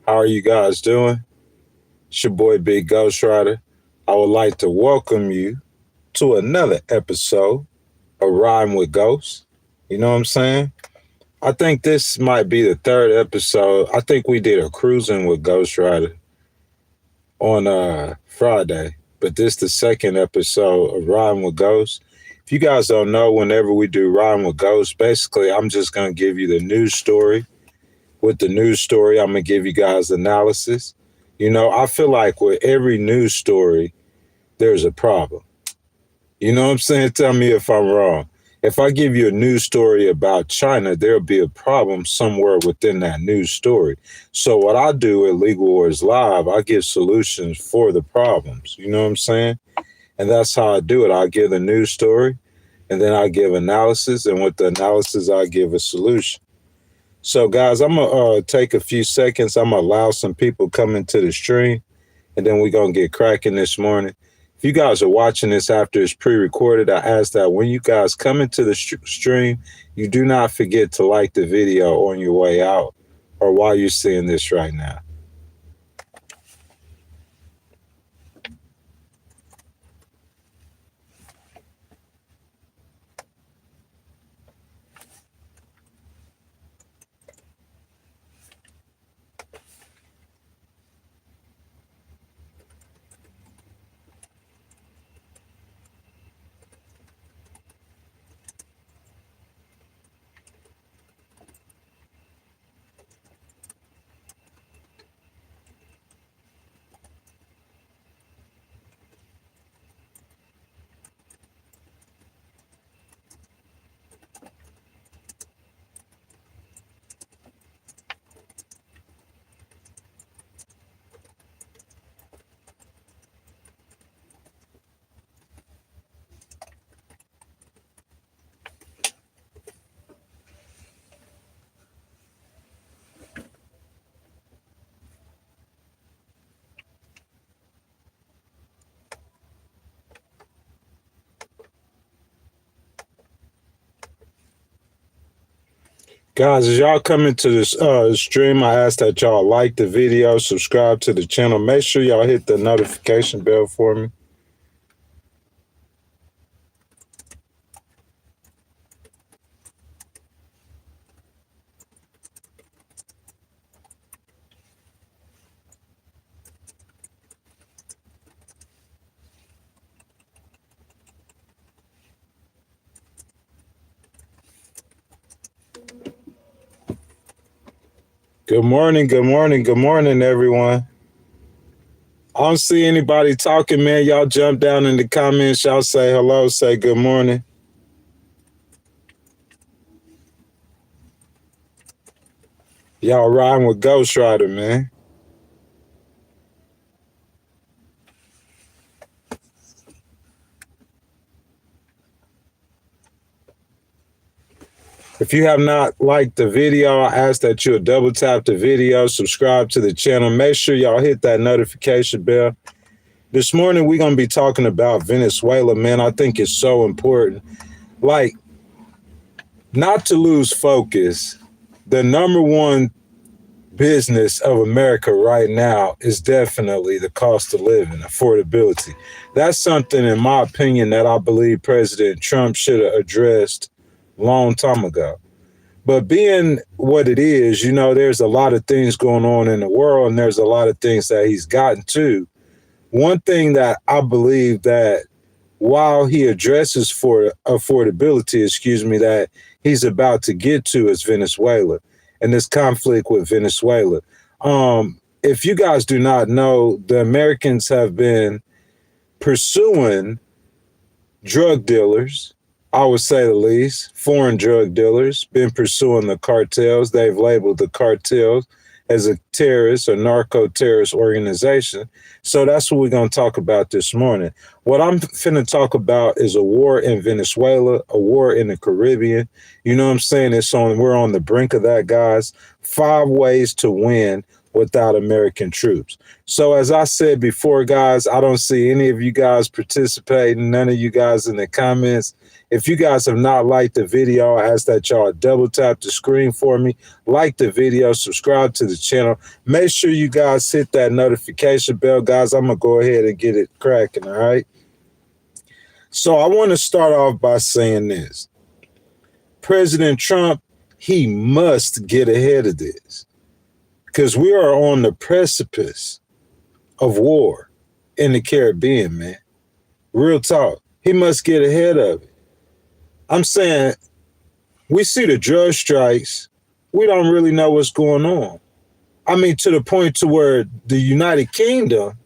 How are you guys doing? It's your boy Big Ghost Rider. I would like to welcome you to another episode of Rhyme with Ghosts. You know what I'm saying? I think this might be the third episode. I think we did a cruising with Ghost Rider on Friday, but this the second episode of Rhyme with Ghosts. If you guys don't know, whenever we do Rhyme with Ghosts, basically I'm just gonna give you the news story. With the news story, I'm gonna give you guys analysis. I feel like with every news story, there's a problem. You know what I'm saying? Tell me if I'm wrong. If I give you a news story about China, there'll be a problem somewhere within that news story. So what I do at Legal Wars Live, I give solutions for the problems. You know what I'm saying? And that's how I do it. I give the news story, and then I give analysis, and with the analysis, I give a solution. So, guys, I'm gonna take a few seconds. I'm gonna allow some people come into the stream, and then we're gonna get cracking this morning. If you guys are watching this after it's pre-recorded, I ask that when you guys come into the stream, you do not forget to like the video on your way out or while you're seeing this right now. Guys, as y'all come into this stream, I ask that y'all like the video, subscribe to the channel. Make sure y'all hit the notification bell for me. Good morning, good morning, good morning, everyone. I don't see anybody talking, man. Y'all jump down in the comments. Y'all say hello, say good morning. Y'all riding with Ghost Rider, man. If you have not liked the video, I ask that you double tap the video, subscribe to the channel. Make sure y'all hit that notification bell. This morning, we're going to be talking about Venezuela, man. I think it's so important. Like, not to lose focus, the number one business of America right now is definitely the cost of living, affordability. That's something, in my opinion, that I believe President Trump should have addressed a long time ago. But being what it is, there's a lot of things going on in the world, and there's a lot of things that he's gotten to. One thing that I believe that while he addresses for affordability, that he's about to get to is Venezuela and this conflict with Venezuela. If you guys do not know, the Americans have been pursuing drug dealers, I would say the least, foreign drug dealers, been pursuing the cartels. They've labeled the cartels as a terrorist or narco-terrorist organization. So that's what we're going to talk about this morning. What I'm finna talk about is a war in Venezuela, a war in the Caribbean. You know what I'm saying? We're on the brink of that, guys. 5 ways to win without American troops. So as I said before, guys, I don't see any of you guys participating, none of you guys in the comments. If you guys have not liked the video, I ask that y'all double tap the screen for me, like the video, subscribe to the channel. Make sure you guys hit that notification bell, guys. I'm going to go ahead and get it cracking, all right? So I want to start off by saying this. President Trump, he must get ahead of this because we are on the precipice of war in the Caribbean, man. Real talk. He must get ahead of it. I'm saying we see the drug strikes. We don't really know what's going on. I mean, to the point to where the United Kingdom,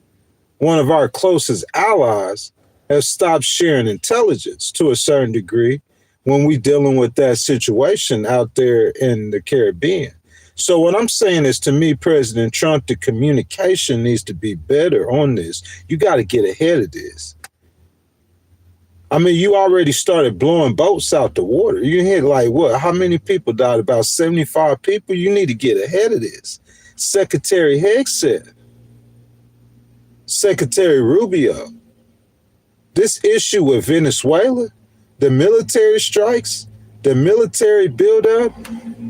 one of our closest allies, has stopped sharing intelligence to a certain degree when we dealing with that situation out there in the Caribbean. So what I'm saying is, to me, President Trump, the communication needs to be better on this. You got to get ahead of this. I mean, you already started blowing boats out the water. You hit like what? How many people died? About 75 people? You need to get ahead of this. Secretary Hegseth, Secretary Rubio, this issue with Venezuela, the military strikes, the military buildup,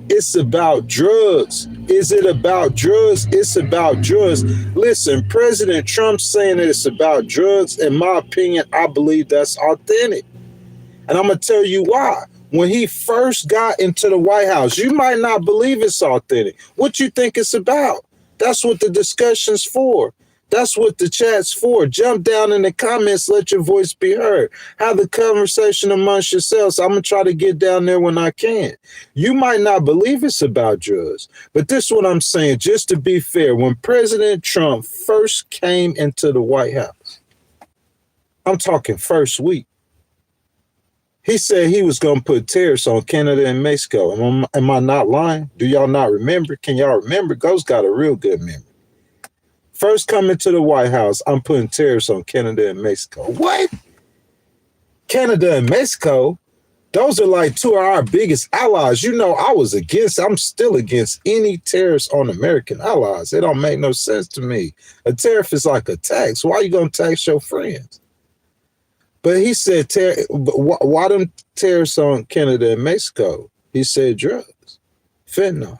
it's about drugs. Is it about drugs? It's about drugs. Listen, President Trump saying that it's about drugs, in my opinion, I believe that's authentic. And I'm going to tell you why. When he first got into the White House, you might not believe it's authentic. What you think it's about? That's what the discussion's for. That's what the chat's for. Jump down in the comments, let your voice be heard. Have the conversation amongst yourselves. I'm going to try to get down there when I can. You might not believe it's about drugs, but this is what I'm saying. Just to be fair, when President Trump first came into the White House, I'm talking first week, he said he was going to put tariffs on Canada and Mexico. Am I not lying? Do y'all not remember? Can y'all remember? Ghost got a real good memory. First coming to the White House, I'm putting tariffs on Canada and Mexico. What? Canada and Mexico? Those are like two of our biggest allies. You know, I'm still against any tariffs on American allies. It don't make no sense to me. A tariff is like a tax. Why are you going to tax your friends? But he said, why them tariffs on Canada and Mexico? He said drugs, fentanyl.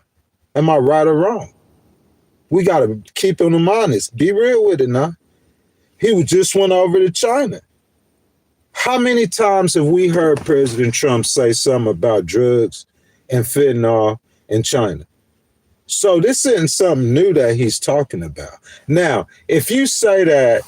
Am I right or wrong? We got to keep him honest. Be real with it now. He just went over to China. How many times have we heard President Trump say something about drugs and fentanyl in China? So this isn't something new that he's talking about. Now, if you say that,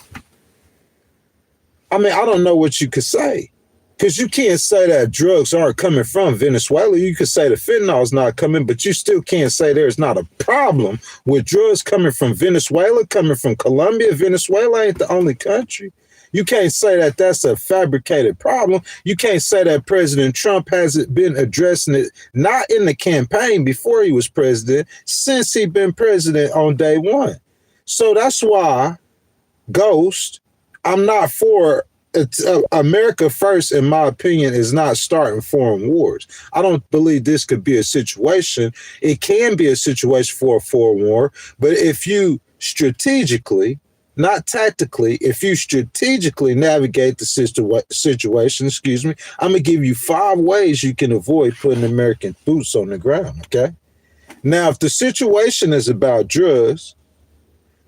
I mean, I don't know what you could say. Because you can't say that drugs aren't coming from Venezuela. You could say the fentanyl is not coming, but you still can't say there's not a problem with drugs coming from Venezuela, coming from Colombia. Venezuela ain't the only country. You can't say that that's a fabricated problem. You can't say that President Trump hasn't been addressing it, not in the campaign before he was president, since he's been president on day one. So that's why, Ghost, I'm not for America first, in my opinion, is not starting foreign wars. I don't believe this could be a situation. It can be a situation for a foreign war, but if you strategically, not tactically, if you strategically navigate the situation, I'm going to give you 5 ways you can avoid putting American boots on the ground, okay? Now, if the situation is about drugs,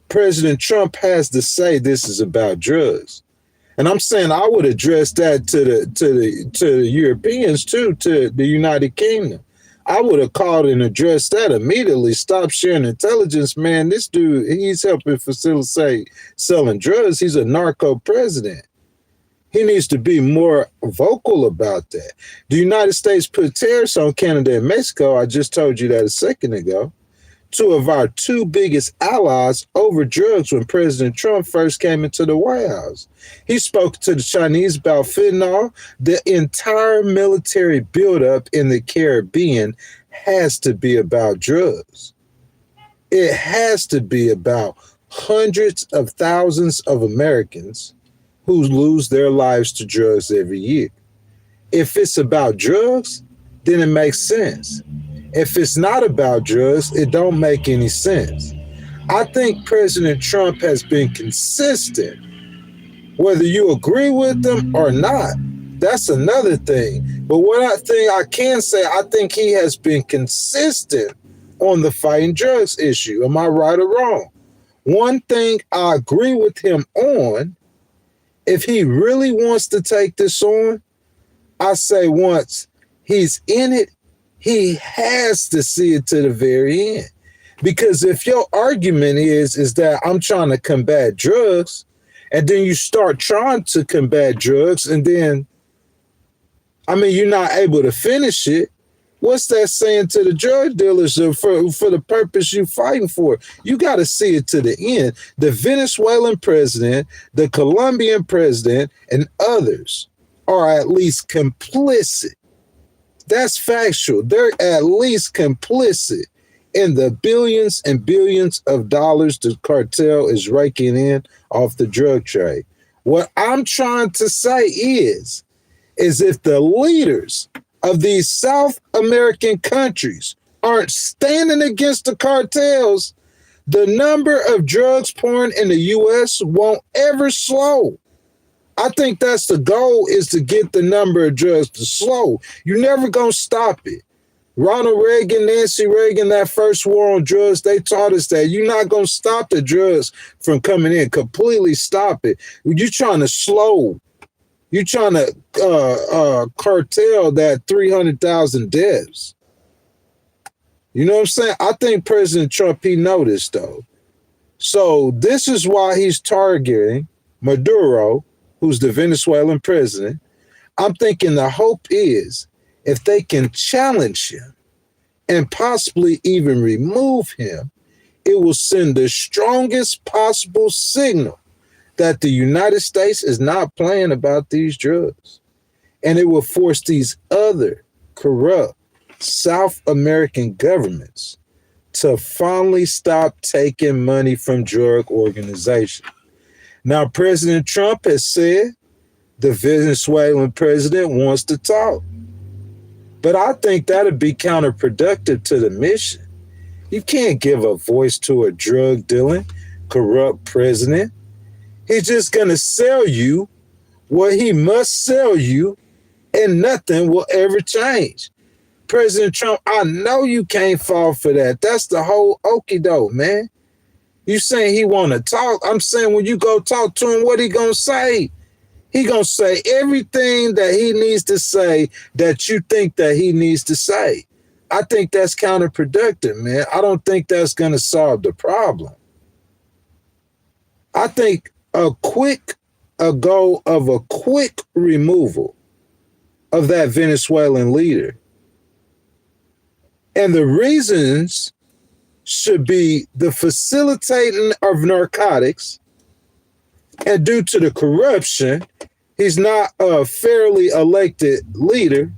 President Trump has to say this is about drugs. And I'm saying I would address that to the Europeans too, to the United Kingdom. I would have called and addressed that immediately. Stop sharing intelligence, man. This dude, he's helping facilitate selling drugs. He's a narco president. He needs to be more vocal about that. The United States put tariffs on Canada and Mexico. I just told you that a second ago. 2 of our 2 biggest allies over drugs when President Trump first came into the White House. He spoke to the Chinese about fentanyl. The entire military buildup in the Caribbean has to be about drugs. It has to be about hundreds of thousands of Americans who lose their lives to drugs every year. If it's about drugs, then it makes sense. If it's not about drugs, it don't make any sense. I think President Trump has been consistent, whether you agree with him or not. That's another thing. But what I think I can say, I think he has been consistent on the fighting drugs issue. Am I right or wrong? One thing I agree with him on, if he really wants to take this on, I say once he's in it, he has to see it to the very end. Because if your argument is that I'm trying to combat drugs, and then you start trying to combat drugs, and then, you're not able to finish it, what's that saying to the drug dealers for the purpose you're fighting for? You got to see it to the end. The Venezuelan president, the Colombian president, and others are at least complicit. That's factual. They're at least complicit in the billions and billions of dollars the cartel is raking in off the drug trade. What I'm trying to say is if the leaders of these South American countries aren't standing against the cartels, the number of drugs pouring in the U.S. won't ever slow. I think that's the goal, is to get the number of drugs to slow. You're never going to stop it. Ronald Reagan, Nancy Reagan, that first war on drugs, they taught us that you're not going to stop the drugs from coming in, completely stop it. You're trying to slow. You're trying to cartel that 300,000 deaths. You know what I'm saying? I think President Trump, he noticed, though. So this is why he's targeting Maduro, who's the Venezuelan president. I'm thinking the hope is, if they can challenge him and possibly even remove him, it will send the strongest possible signal that the United States is not playing about these drugs. And it will force these other corrupt South American governments to finally stop taking money from drug organizations. Now, President Trump has said the Venezuelan president wants to talk. But I think that would be counterproductive to the mission. You can't give a voice to a drug dealing, corrupt president. He's just going to sell you what he must sell you, and nothing will ever change. President Trump, I know you can't fall for that. That's the whole okie doke, man. You saying he want to talk. I'm saying when you go talk to him, what he going to say? He going to say everything that he needs to say that you think that he needs to say. I think that's counterproductive, man. I don't think that's going to solve the problem. I think a quick removal of that Venezuelan leader. And the reasons should be the facilitating of narcotics, and due to the corruption, he's not a fairly elected leader.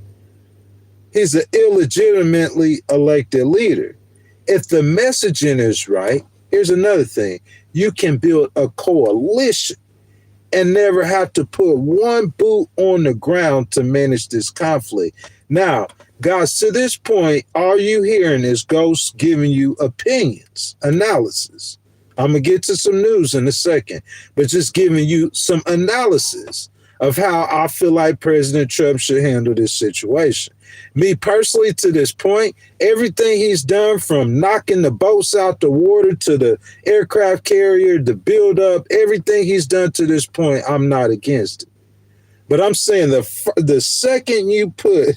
He's an illegitimately elected leader. If the messaging is right, here's another thing. You can build a coalition and never have to put one boot on the ground to manage this conflict. Now, guys, to this point, all you hearing is ghosts giving you opinions, analysis. I'm going to get to some news in a second, but just giving you some analysis of how I feel like President Trump should handle this situation. Me personally, to this point, everything he's done, from knocking the boats out the water to the aircraft carrier, the build up, everything he's done to this point, I'm not against it. But I'm saying the second you put,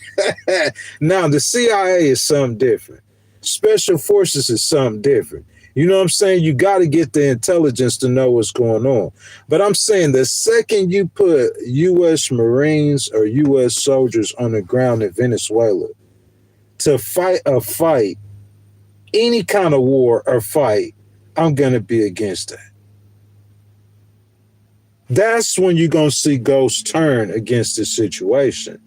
now the CIA is something different. Special forces is something different. You know what I'm saying? You got to get the intelligence to know what's going on. But I'm saying the second you put U.S. Marines or U.S. soldiers on the ground in Venezuela to fight a fight, any kind of war or fight, I'm going to be against that. That's when you're going to see ghosts turn against the situation.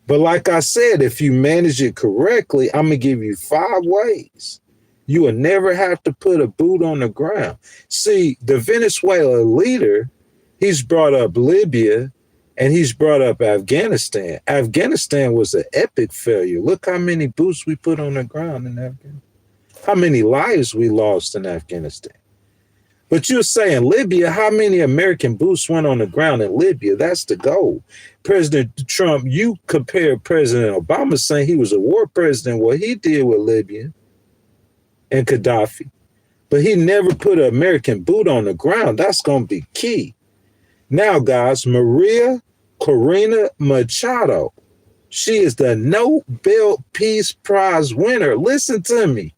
But like I said, if you manage it correctly, I'm going to give you 5 ways. You will never have to put a boot on the ground. See, the Venezuela leader, he's brought up Libya and he's brought up Afghanistan. Afghanistan was an epic failure. Look how many boots we put on the ground in Afghanistan. How many lives we lost in Afghanistan. But you're saying Libya, how many American boots went on the ground in Libya? That's the goal. President Trump, you compare President Obama saying he was a war president, what he did with Libya and Gaddafi. But he never put an American boot on the ground. That's going to be key. Now, guys, Maria Corina Machado, she is the Nobel Peace Prize winner. Listen to me.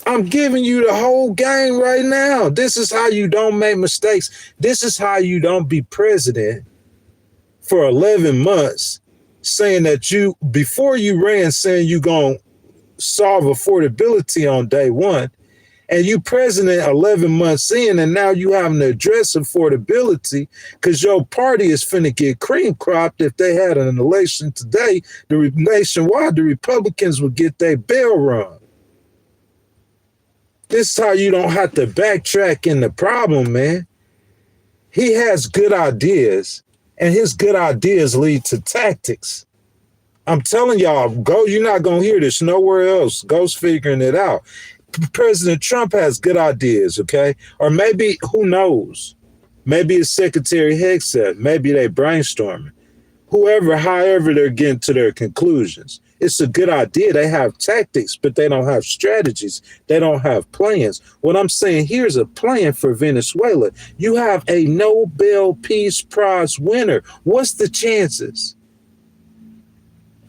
I'm giving you the whole game right now. This is how you don't make mistakes. This is how you don't be president for 11 months saying that you, before you ran, saying you're going to solve affordability on day one, and you president 11 months in, and now you having to address affordability because your party is finna get cream cropped. If they had an election today, nationwide, the Republicans would get their bell rung. This is how you don't have to backtrack in the problem, man. He has good ideas, and his good ideas lead to tactics. I'm telling y'all, go. You're not going to hear this nowhere else. Go's figuring it out. President Trump has good ideas, okay? Or maybe, who knows? Maybe it's Secretary Hegseth. Maybe they brainstorming. Whoever, however they're getting to their conclusions. It's a good idea. They have tactics, but they don't have strategies. They don't have plans. What I'm saying, here's a plan for Venezuela. You have a Nobel Peace Prize winner. What's the chances?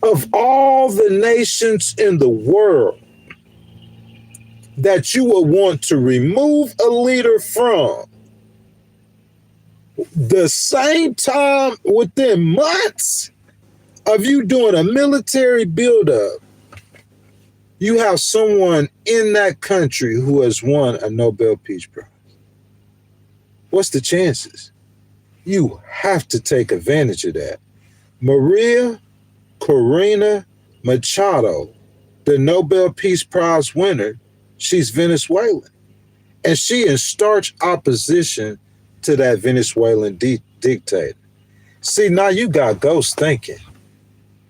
Of all the nations in the world that you would want to remove a leader from, the same time within months of you doing a military buildup, you have someone in that country who has won a Nobel Peace Prize. What's the chances? You have to take advantage of that. Maria Corina Machado, the Nobel Peace Prize winner, she's Venezuelan. And she in starch opposition to that Venezuelan dictator. See, now you got Ghost thinking.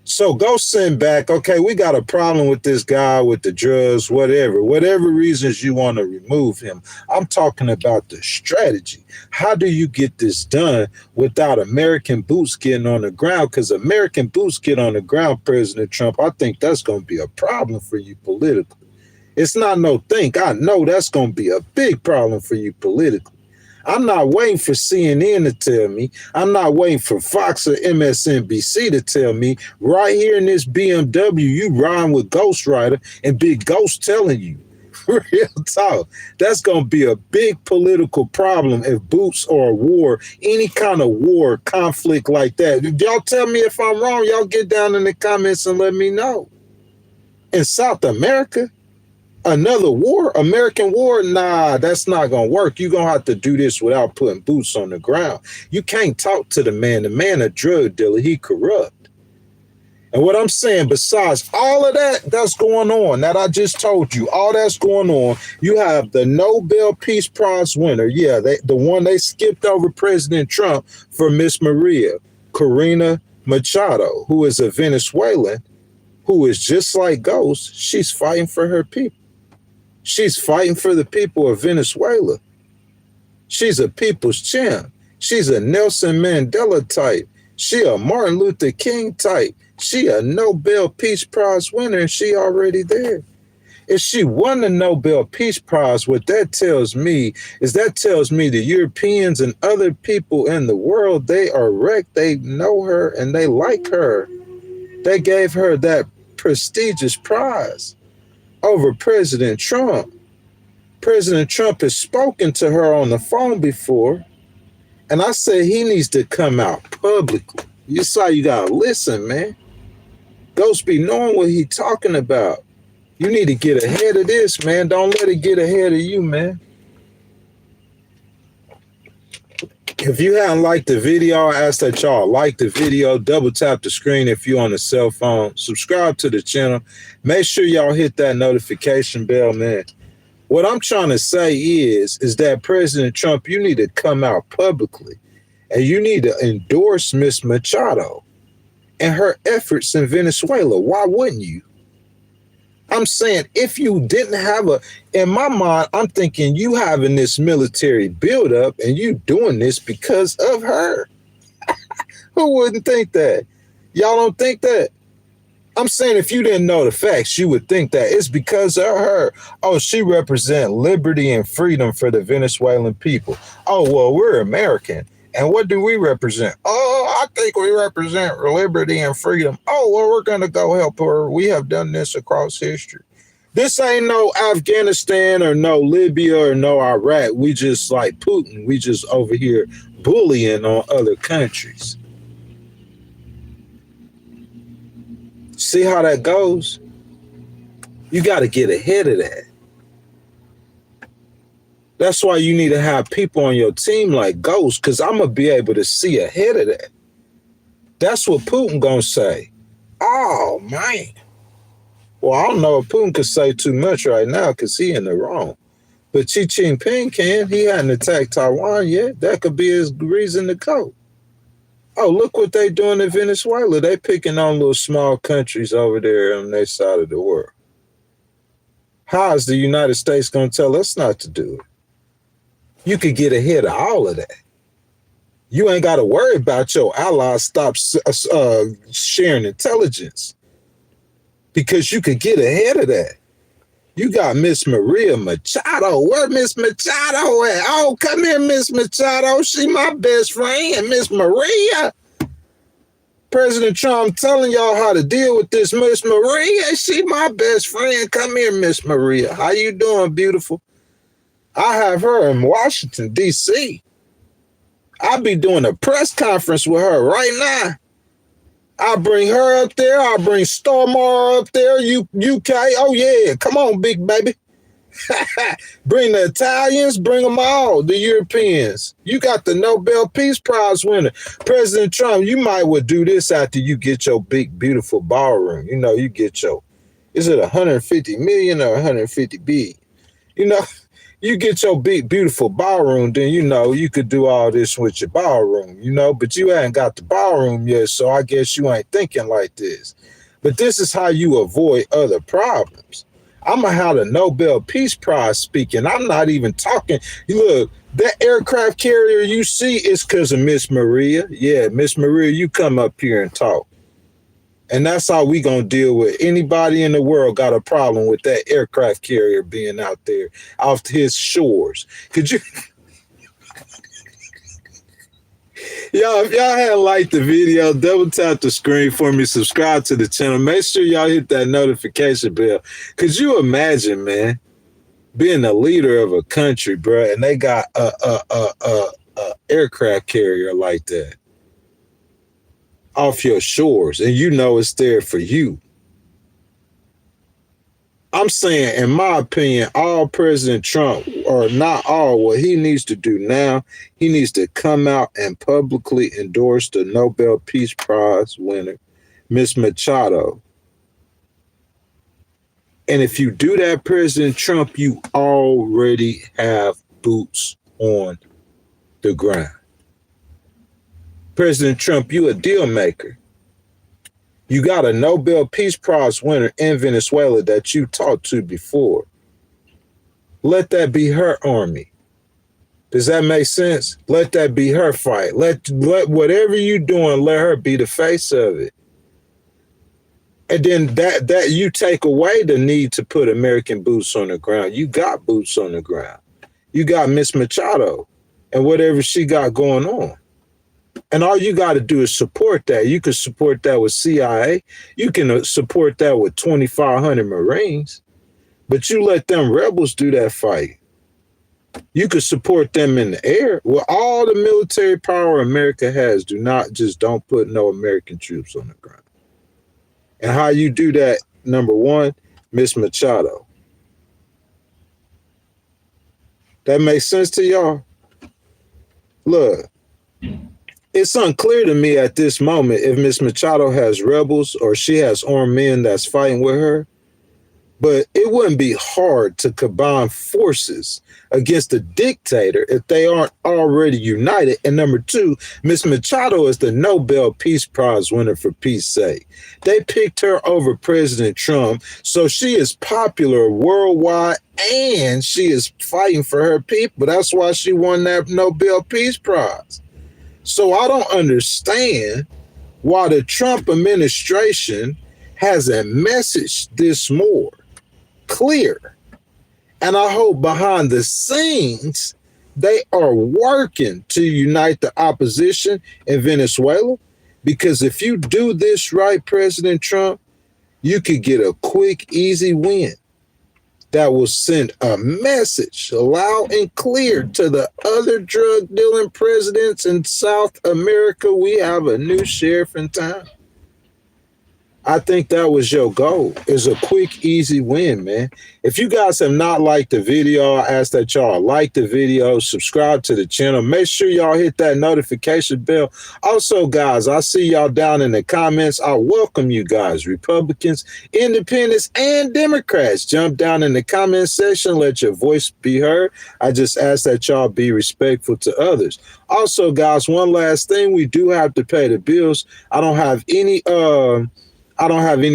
So Ghost send back, okay, we got a problem with this guy with the drugs, whatever reasons you want to remove him. I'm talking about the strategy. How do you get this done without American boots getting on the ground? Because American boots get on the ground, President Trump, I think that's going to be a problem for you politically. It's not no think. I know that's going to be a big problem for you politically. I'm not waiting for CNN to tell me. I'm not waiting for Fox or MSNBC to tell me. Right here in this BMW, you rhyme with Ghost Rider and Big Ghost telling you. Real talk. That's going to be a big political problem if boots or a war, any kind of war, conflict like that. Y'all tell me if I'm wrong. Y'all get down in the comments and let me know. In South America, another war, American war? Nah, that's not going to work. You're going to have to do this without putting boots on the ground. You can't talk to the man. The man a drug dealer. He corrupt. And what I'm saying, besides all of that that's going on, that I just told you, all that's going on, you have the Nobel Peace Prize winner. Yeah, the one they skipped over President Trump for Miss Maria Corina Machado, who is a Venezuelan, who is just like Ghost. She's fighting for her people. She's fighting for the people of Venezuela. She's a people's champ. She's a Nelson Mandela type. She a Martin Luther King type. She a Nobel Peace Prize winner, and she already there. If she won the Nobel Peace Prize, what that tells me is the Europeans and other people in the world, they are wrecked. They know her and they like her. They gave her that prestigious prize over President Trump. President Trump has spoken to her on the phone before, and I say he needs to come out publicly. You saw you gotta listen, man. Ghost be knowing what he talking about. You need to get ahead of this, man. Don't let it get ahead of you, man. If you haven't liked the video, I ask that y'all like the video, double tap the screen if you're on a cell phone, subscribe to the channel. Make sure y'all hit that notification bell, man. What I'm trying to say is that President Trump, you need to come out publicly and you need to endorse Miss Machado and her efforts in Venezuela. Why wouldn't you? I'm saying if you didn't have in my mind, I'm thinking you having this military buildup and you doing this because of her. Who wouldn't think that? Y'all don't think that? I'm saying if you didn't know the facts, you would think that it's because of her. Oh, she represents liberty and freedom for the Venezuelan people. Oh, well, we're American. And what do we represent? Oh, I think we represent liberty and freedom. Oh, well, we're going to go help her. We have done this across history. This ain't no Afghanistan or no Libya or no Iraq. We just like Putin. We just over here bullying on other countries. See how that goes? You got to get ahead of that. That's why you need to have people on your team like Ghost, because I'm going to be able to see ahead of that. That's what Putin going to say. Oh, man. Well, I don't know if Putin could say too much right now because he in the wrong. But Xi Jinping can. He hadn't attacked Taiwan yet. That could be his reason to go. Oh, look what they doing in Venezuela. They picking on little small countries over there on their side of the world. How is the United States going to tell us not to do it? You could get ahead of all of that. You ain't got to worry about your allies stop sharing intelligence because you could get ahead of that. You got Miss Maria Machado. Where Miss Machado at? Oh, come here, Miss Machado. She my best friend, Miss Maria. President Trump telling y'all how to deal with this Miss Maria. She my best friend. Come here, Miss Maria. How you doing, beautiful? I have her in Washington, D.C. I'll be doing a press conference with her right now. I'll bring her up there. I'll bring Starmar up there. UK. Oh, yeah. Come on, big baby. Bring the Italians. Bring them all. The Europeans. You got the Nobel Peace Prize winner. President Trump, you might well do this after you get your big, beautiful ballroom. You know, you get your, is it 150 million or 150 billion? You know, you get your big, beautiful ballroom, then, you know, you could do all this with your ballroom, you know, but you ain't got the ballroom yet, so I guess you ain't thinking like this. But this is how you avoid other problems. I'm going to have the Nobel Peace Prize speaking. I'm not even talking. Look, that aircraft carrier you see is because of Miss Maria. Yeah, Miss Maria, you come up here and talk. And that's how we going to deal with anybody in the world got a problem with that aircraft carrier being out there off his shores. Could you? Y'all, if y'all hadn't liked the video, double tap the screen for me, subscribe to the channel. Make sure y'all hit that notification bell. Could you imagine, man, being a leader of a country, bro, and they got a aircraft carrier like that off your shores, and you know it's there for you. I'm saying, in my opinion, all President Trump, or not all, what he needs to do now, he needs to come out and publicly endorse the Nobel Peace Prize winner, Miss Machado. And if you do that, President Trump, you already have boots on the ground. President Trump, you a deal maker. You got a Nobel Peace Prize winner in Venezuela that you talked to before. Let that be her army. Does that make sense? Let that be her fight. Let whatever you doing, let her be the face of it. And then that you take away the need to put American boots on the ground. You got boots on the ground. You got Miss Machado and whatever she got going on. And all you got to do is support that. You can support that with CIA. You can support that with 2,500 Marines. But you let them rebels do that fight. You could support them in the air. With all the military power America has, don't put no American troops on the ground. And how you do that, number one, Miss Machado. That makes sense to y'all? Look. It's unclear to me at this moment if Miss Machado has rebels or she has armed men that's fighting with her. but it wouldn't be hard to combine forces against a dictator if they aren't already united. And number two, Miss Machado is the Nobel Peace Prize winner for peace sake. They picked her over President Trump, so she is popular worldwide and she is fighting for her people. That's why she won that Nobel Peace Prize. So I don't understand why the Trump administration hasn't messaged this more clear. And I hope behind the scenes, they are working to unite the opposition in Venezuela. Because if you do this right, President Trump, you could get a quick, easy win that will send a message loud and clear to the other drug dealing presidents in South America. We have a new sheriff in town. I think that was your goal, is a quick, easy win, man. If you guys have not liked the video, I ask that y'all like the video, subscribe to the channel. Make sure y'all hit that notification bell. Also, guys, I see y'all down in the comments. I welcome you guys, Republicans, Independents, and Democrats. Jump down in the comment section. Let your voice be heard. I just ask that y'all be respectful to others. Also, guys, one last thing. We do have to pay the bills. I don't have any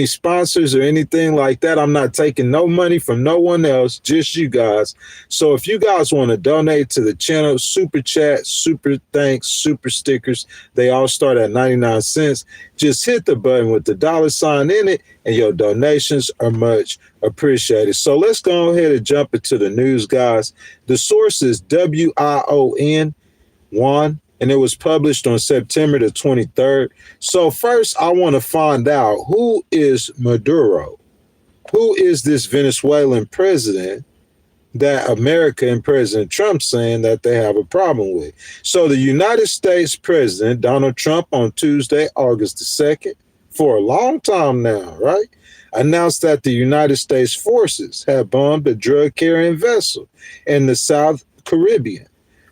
sponsors or anything like that. I'm not taking no money from no one else, just you guys. So if you guys want to donate to the channel, super chat, super thanks, super stickers, they all start at 99 cents. Just hit the button with the $sign in it, and your donations are much appreciated. So let's go ahead and jump into the news, guys. The source is WION 1. And it was published on September the 23rd. So first, I want to find out, who is Maduro? Who is this Venezuelan president that America and President Trump saying that they have a problem with? So the United States President Donald Trump on Tuesday, August the 2nd, for a long time now, right, announced that the United States forces had bombed a drug-carrying vessel in the South Caribbean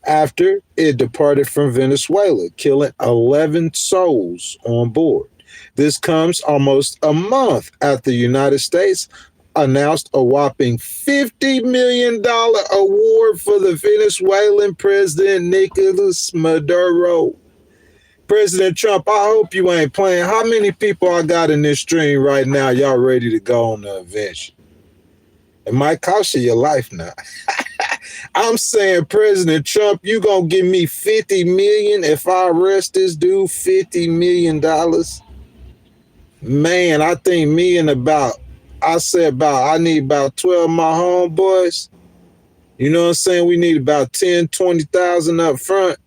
after it departed from Venezuela, killing 11 souls on board. This comes almost a month after the United States announced a whopping $50 million award for the Venezuelan president, Nicolas Maduro. President Trump, I hope you ain't playing. How many people I got in this stream right now, y'all ready to go on the adventure? It might cost you your life now. I'm saying, President Trump, you gonna give me $50 million if I arrest this dude? $50 million, man. I think me and I need about 12 of my homeboys. You know what I'm saying? We need about 10, 20,000 up front.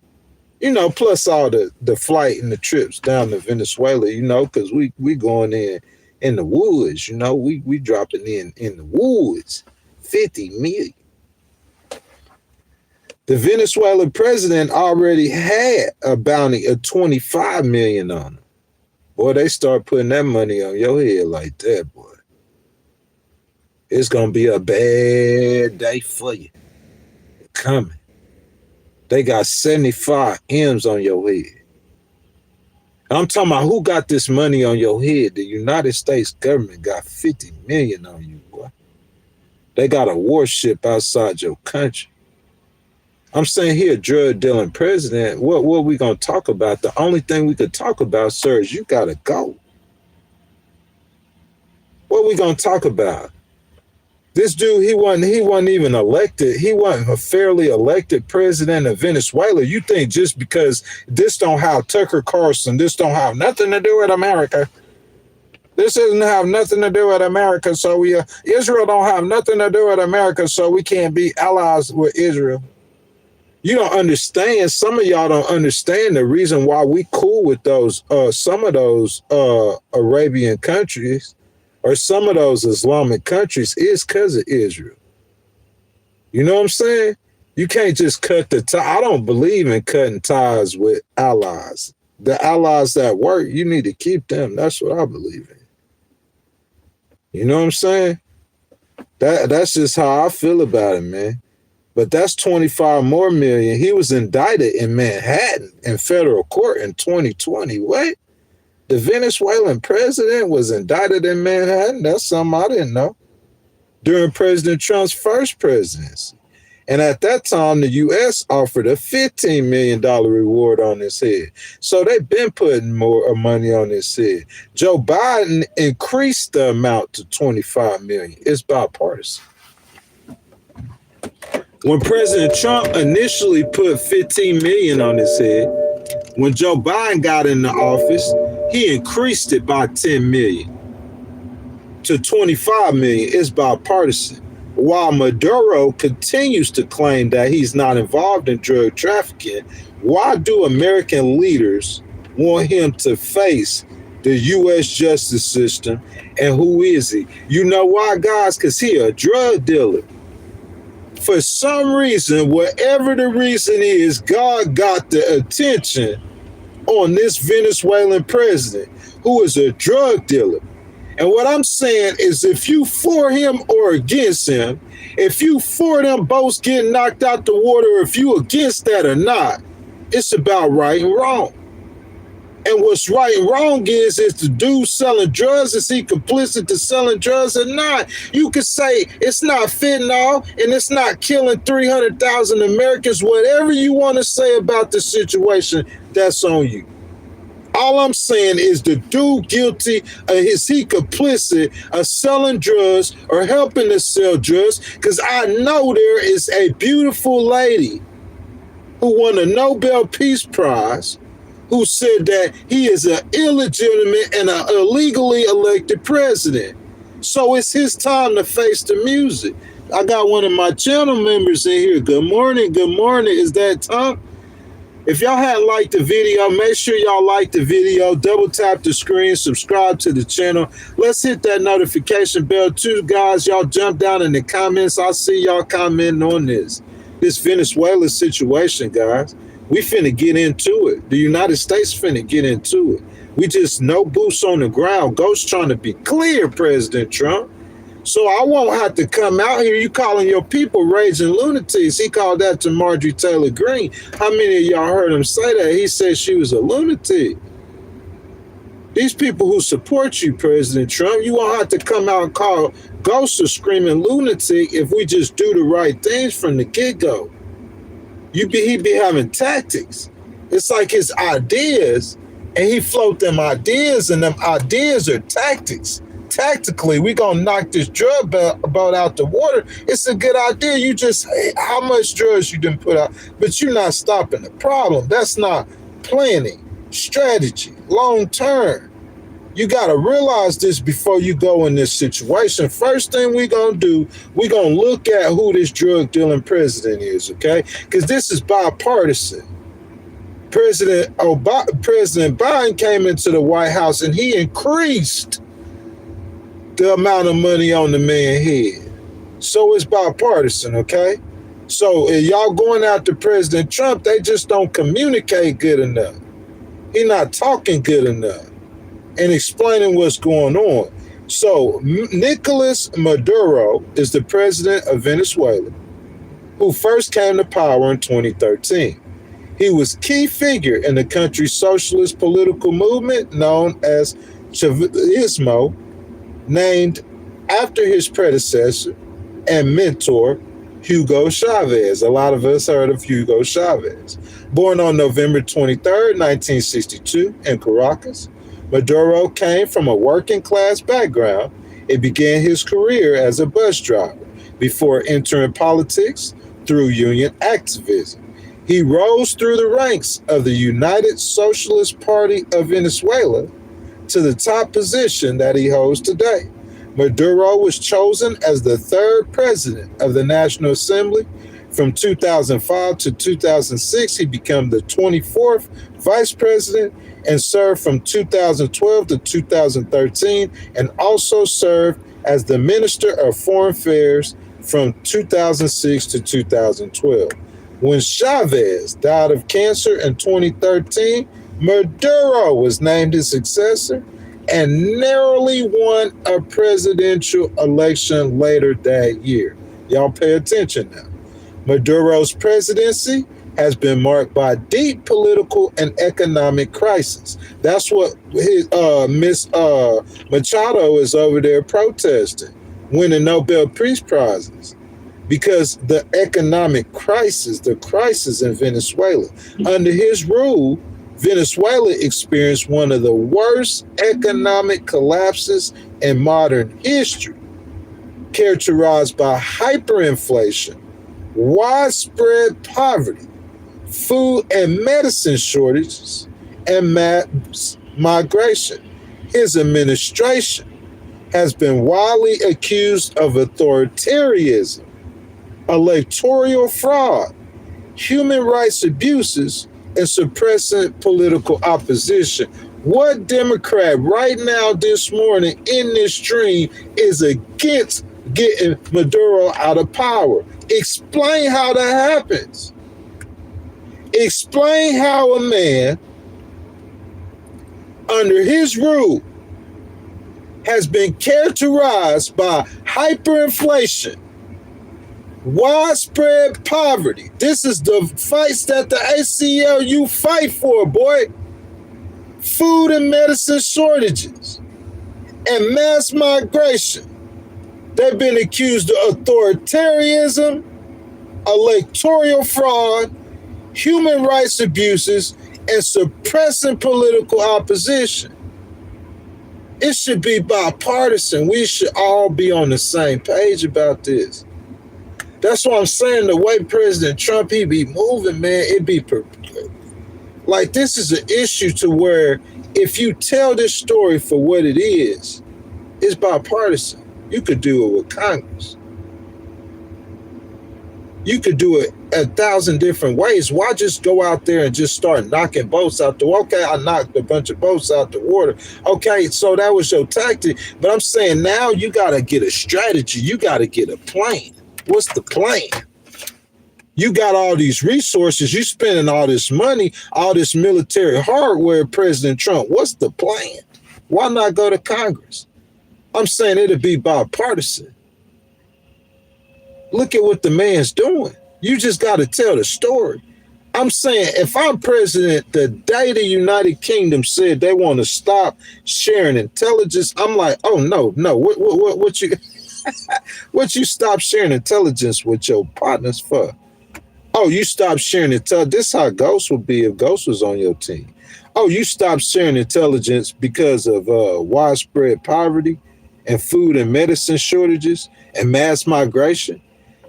You know, plus all the flight and the trips down to Venezuela. You know, because we going in the woods. You know, we dropping in the woods. 50 million. The Venezuelan president already had a bounty of 25 million on him. Boy, they start putting that money on your head like that, boy. It's going to be a bad day for you. Coming. They got 75 M's on your head. I'm talking about who got this money on your head. The United States government got 50 million on you, boy. They got a warship outside your country. I'm saying here, drug dealing president, what we going to talk about? The only thing we could talk about, sir, is you got to go. What we going to talk about? This dude, he wasn't even elected. He wasn't a fairly elected president of Venezuela. You think just because this don't have Tucker Carlson, this don't have nothing to do with America. This doesn't have nothing to do with America. So Israel don't have nothing to do with America. So we can't be allies with Israel. You don't understand. Some of y'all don't understand the reason why we cool with those, some of those Arabian countries or some of those Islamic countries is because of Israel. You know what I'm saying? You can't just cut the tie. I don't believe in cutting ties with allies. The allies that work, you need to keep them. That's what I believe in. You know what I'm saying? That's just how I feel about it, man. But that's 25 more million. He was indicted in Manhattan in federal court in 2020. What? The Venezuelan president was indicted in Manhattan? That's something I didn't know. during President Trump's first presidency. And at that time, the U.S. offered a $15 million reward on his head. So they've been putting more money on his head. Joe Biden increased the amount to $25 million. It's bipartisan. When President Trump initially put $15 million on his head, when Joe Biden got into office, he increased it by $10 million to $25 million. It's bipartisan. While Maduro continues to claim that he's not involved in drug trafficking, why do American leaders want him to face the U.S. justice system? And who is he? You know why, guys? Because he a drug dealer. For some reason, whatever the reason is, God got the attention on this Venezuelan president who is a drug dealer. And what I'm saying is, if you for him or against him, if you for them both getting knocked out the water, if you against that or not, it's about right and wrong. And what's right and wrong is the dude selling drugs, is he complicit to selling drugs or not? You could say it's not fentanyl and it's not killing 300,000 Americans. Whatever you want to say about the situation, that's on you. All I'm saying is the dude guilty, is he complicit of selling drugs or helping to sell drugs? Because I know there is a beautiful lady who won a Nobel Peace Prize who said that he is an illegitimate and an illegally elected president. So it's his time to face the music. I got one of my channel members in here. Good morning. Good morning. Is that Tom? If y'all hadn't liked the video, make sure y'all like the video, double tap the screen, subscribe to the channel. Let's hit that notification bell too, guys. Y'all jump down in the comments. I see y'all commenting on this Venezuela situation, guys. We finna get into it. The United States finna get into it. We just no boots on the ground. Ghost trying to be clear, President Trump. So I won't have to come out here. You calling your people raging lunatics. He called that to Marjorie Taylor Greene. How many of y'all heard him say that? He said she was a lunatic. These people who support you, President Trump, you won't have to come out and call Ghost a screaming lunatic if we just do the right things from the get-go. He be having tactics. It's like his ideas, and he float them ideas, and them ideas are tactics. Tactically, we gonna knock this drug boat out the water. It's a good idea. You just, hey, how much drugs you done put out, but you're not stopping the problem. That's not planning, strategy, long term. You gotta realize this before you go in this situation. First thing we gonna do, we gonna look at who this drug dealing president is, okay? Because this is bipartisan. President Biden came into the White House and he increased the amount of money on the man's head. So it's bipartisan, okay? So y'all going after President Trump, they just don't communicate good enough. He not talking good enough and explaining what's going on. So Nicolas Maduro is the president of Venezuela, who first came to power in 2013. He was a key figure in the country's socialist political movement known as Chavismo, named after his predecessor and mentor, Hugo Chavez. A lot of us heard of Hugo Chavez. Born on November 23rd, 1962 in Caracas, Maduro came from a working class background and began his career as a bus driver before entering politics through union activism. He rose through the ranks of the United Socialist Party of Venezuela to the top position that he holds today. Maduro was chosen as the third president of the National Assembly. From 2005 to 2006, he became the 24th vice president and served from 2012 to 2013, and also served as the Minister of Foreign Affairs from 2006 to 2012. When Chavez died of cancer in 2013, Maduro was named his successor and narrowly won a presidential election later that year. Y'all pay attention now. Maduro's presidency has been marked by deep political and economic crisis. That's what Miss Machado is over there protesting. winning Nobel Peace Prizes because the economic crisis, the crisis in Venezuela, under his rule, Venezuela experienced one of the worst economic collapses in modern history, characterized by hyperinflation, widespread poverty, food and medicine shortages, and mass migration. His administration has been widely accused of authoritarianism, electoral fraud, human rights abuses, and suppressing political opposition. What Democrat right now this morning in this stream is against getting Maduro out of power? Explain how that happens. Explain how a man under his rule has been characterized by hyperinflation, widespread poverty. This is the fights that the ACLU fight for, boy. Food and medicine shortages and mass migration. They've been accused of authoritarianism, electoral fraud, human rights abuses, and suppressing political opposition. It should be bipartisan. We should all be on the same page about this. That's what I'm saying. The way President Trump, he be moving, man, it be like this is an issue to where if you tell this story for what it is, it's bipartisan. You could do it with Congress. You could do it 1,000 different ways. Why just go out there and just start knocking boats out the water? Okay, I knocked a bunch of boats out the water. Okay, so that was your tactic. But I'm saying now you got to get a strategy. You got to get a plan. What's the plan? You got all these resources. You spending all this money, all this military hardware, President Trump. What's the plan? Why not go to Congress? I'm saying it'll be bipartisan. Look at what the man's doing. You just got to tell the story. I'm saying if I'm president, the day the United Kingdom said they want to stop sharing intelligence, I'm like, oh, no. What you what you stop sharing intelligence with your partners for? Oh, you stop sharing intelligence. This is how Ghost would be if Ghost was on your team. Oh, you stopped sharing intelligence because of widespread poverty and food and medicine shortages and mass migration.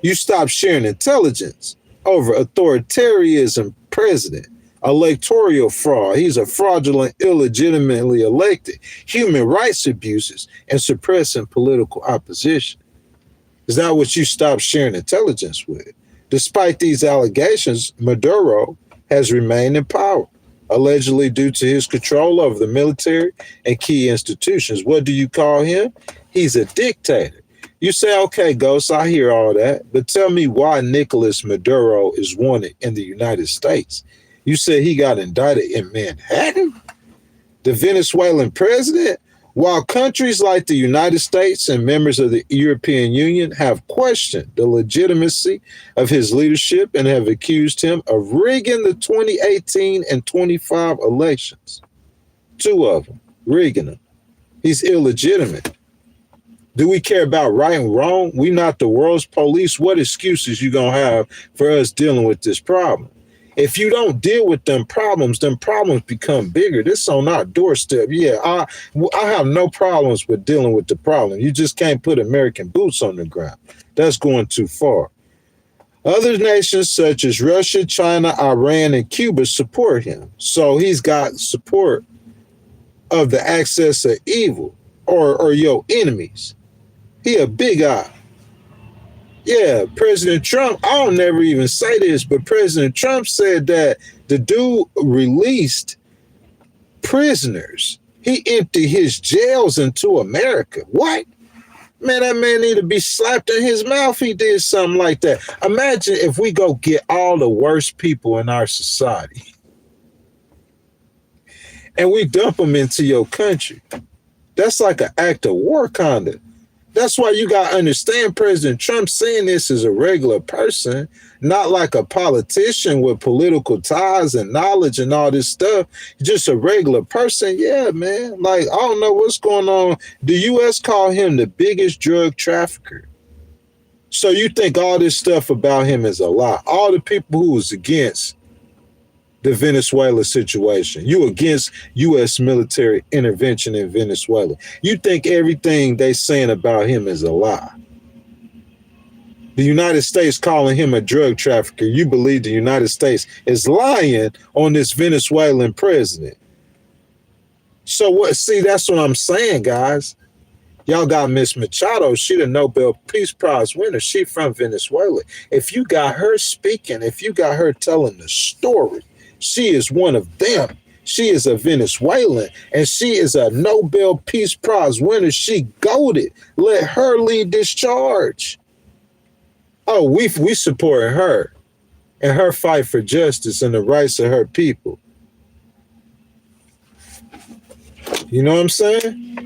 You stopped sharing intelligence over authoritarianism president, electoral fraud. He's a fraudulent, illegitimately elected, human rights abuses, and suppressing political opposition. Is that what you stopped sharing intelligence with? Despite these allegations, Maduro has remained in power, allegedly due to his control over the military and key institutions. What do you call him? He's a dictator. You say, okay, Ghost, I hear all that, but tell me why Nicolas Maduro is wanted in the United States. You said he got indicted in Manhattan? The Venezuelan president? While countries like the United States and members of the European Union have questioned the legitimacy of his leadership and have accused him of rigging the 2018 and 25 elections. Two of them, rigging them. He's illegitimate. Do we care about right and wrong? We not the world's police. What excuses you gonna have for us dealing with this problem? If you don't deal with them problems become bigger. This on our doorstep. Yeah, I have no problems with dealing with the problem. You just can't put American boots on the ground. That's going too far. Other nations such as Russia, China, Iran, and Cuba support him. So he's got support of the access of evil or your enemies. He a big eye. Yeah, President Trump, I don't never even say this, but President Trump said that the dude released prisoners. He emptied his jails into America. What? Man, that man need to be slapped in his mouth. He did something like that. Imagine if we go get all the worst people in our society and we dump them into your country. That's like an act of war, kind of. That's why you got to understand President Trump saying this as a regular person, not like a politician with political ties and knowledge and all this stuff. Just a regular person. Yeah, man. Like, I don't know what's going on. The U.S. called him the biggest drug trafficker. So you think all this stuff about him is a lie. All the people who was against the Venezuela situation, you against U.S. military intervention in Venezuela, you think everything they saying about him is a lie. The United States calling him a drug trafficker, you believe the United States is lying on this Venezuelan president. So what? See, that's what I'm saying, guys. Y'all got Miss Machado. She the Nobel Peace Prize winner. She from Venezuela. If you got her speaking, if you got her telling the story, she is one of them. She is a Venezuelan, and she is a Nobel Peace Prize winner. She goated. Let her lead this charge. Oh, we support her and her fight for justice and the rights of her people. You know what I'm saying?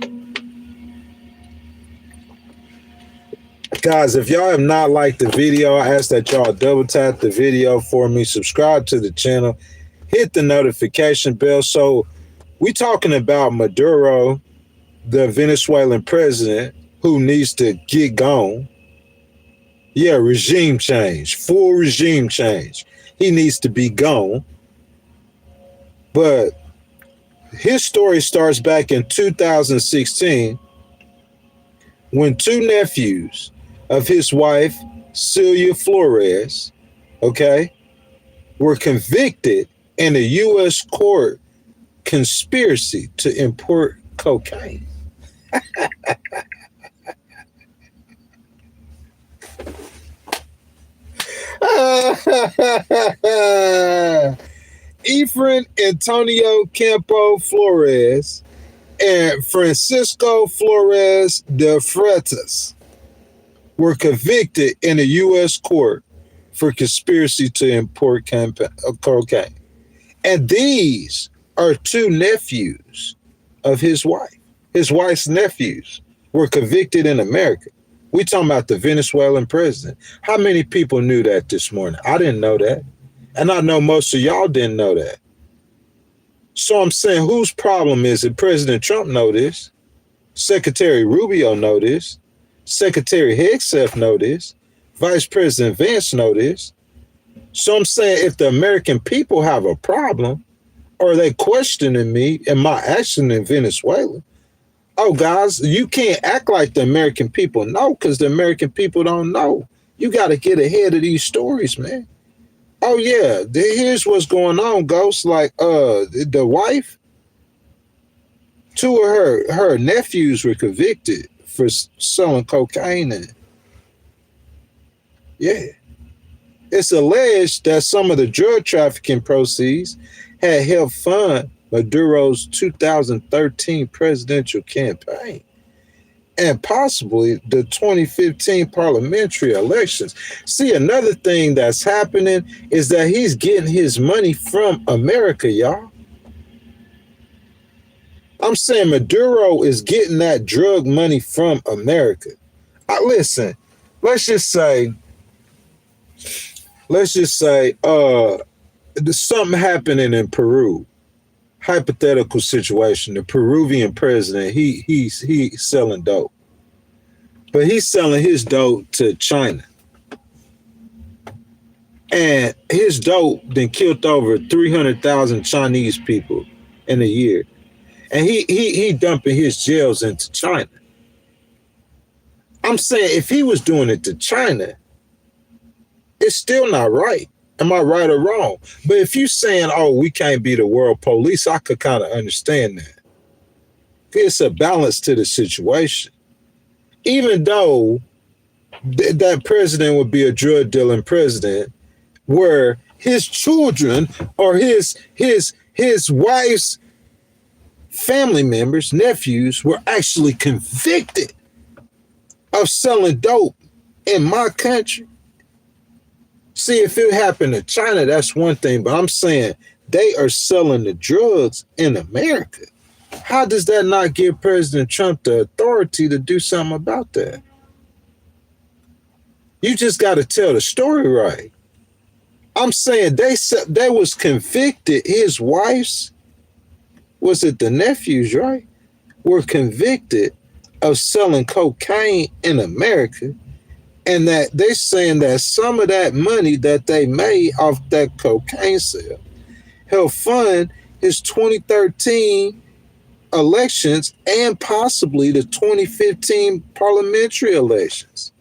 Guys, if y'all have not liked the video, I ask that y'all double tap the video for me, subscribe to the channel, hit the notification bell. So we talking about Maduro, the Venezuelan president, who needs to get gone. Yeah, regime change, full regime change. He needs to be gone. But his story starts back in 2016 when two nephews of his wife, Celia Flores, were convicted in a U.S. court conspiracy to import cocaine. Efrain Antonio Campo Flores and Francisco Flores de Freitas were convicted in a U.S. court for conspiracy to import cocaine. And these are two nephews of his wife. His wife's nephews were convicted in America. We talking about the Venezuelan president. How many people knew that this morning? I didn't know that. And I know most of y'all didn't know that. So I'm saying, whose problem is it? President Trump know this. Secretary Rubio know this. Secretary Hegseth know this. Vice President Vance know this. So I'm saying, if the American people have a problem, or they questioning me and my action in Venezuela, oh, guys, you can't act like the American people know, because the American people don't know. You got to get ahead of these stories, man. Oh, yeah, here's what's going on, Ghost. Like, the wife, two of her nephews were convicted for selling cocaine. And yeah, it's alleged that some of the drug trafficking proceeds had helped fund Maduro's 2013 presidential campaign and possibly the 2015 parliamentary elections. See, another thing that's happening is that he's getting his money from America, y'all. I'm saying Maduro is getting that drug money from America. Listen, let's just say, there's something happening in Peru. Hypothetical situation. The Peruvian president, he's selling dope. But he's selling his dope to China. And his dope then killed over 300,000 Chinese people in a year. And he dumping his jails into China. I'm saying, if he was doing it to China, it's still not right. Am I right or wrong? But if you're saying, oh, we can't be the world police, I could kind of understand that. It's a balance to the situation. Even though that president would be a drug dealing president, where his children or his wife's family members, nephews, were actually convicted of selling dope in my country. See, if it happened to China, that's one thing, but I'm saying they are selling the drugs in America. How does that not give President Trump the authority to do something about that? You just got to tell the story right. I'm saying they was convicted. His wife's, was it the nephews, right? Were convicted of selling cocaine in America, and that they saying that some of that money that they made off that cocaine sale helped fund his 2013 elections and possibly the 2015 parliamentary elections.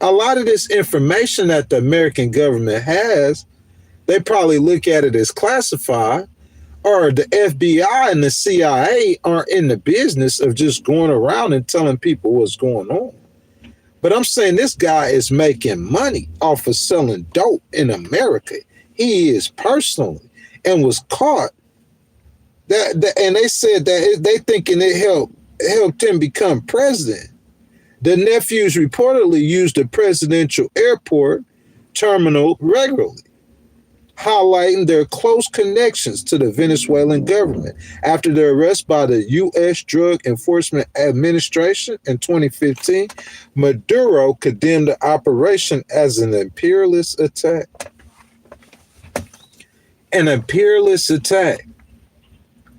A lot of this information that the American government has, they probably look at it as classified, or the FBI and the CIA aren't in the business of just going around and telling people what's going on. But I'm saying this guy is making money off of selling dope in America. He is personally, and was caught. And they said that they thinking it helped him become president. The nephews reportedly used the presidential airport terminal regularly, highlighting their close connections to the Venezuelan government. After their arrest by the U.S. Drug Enforcement Administration in 2015, Maduro condemned the operation as an imperialist attack. An imperialist attack.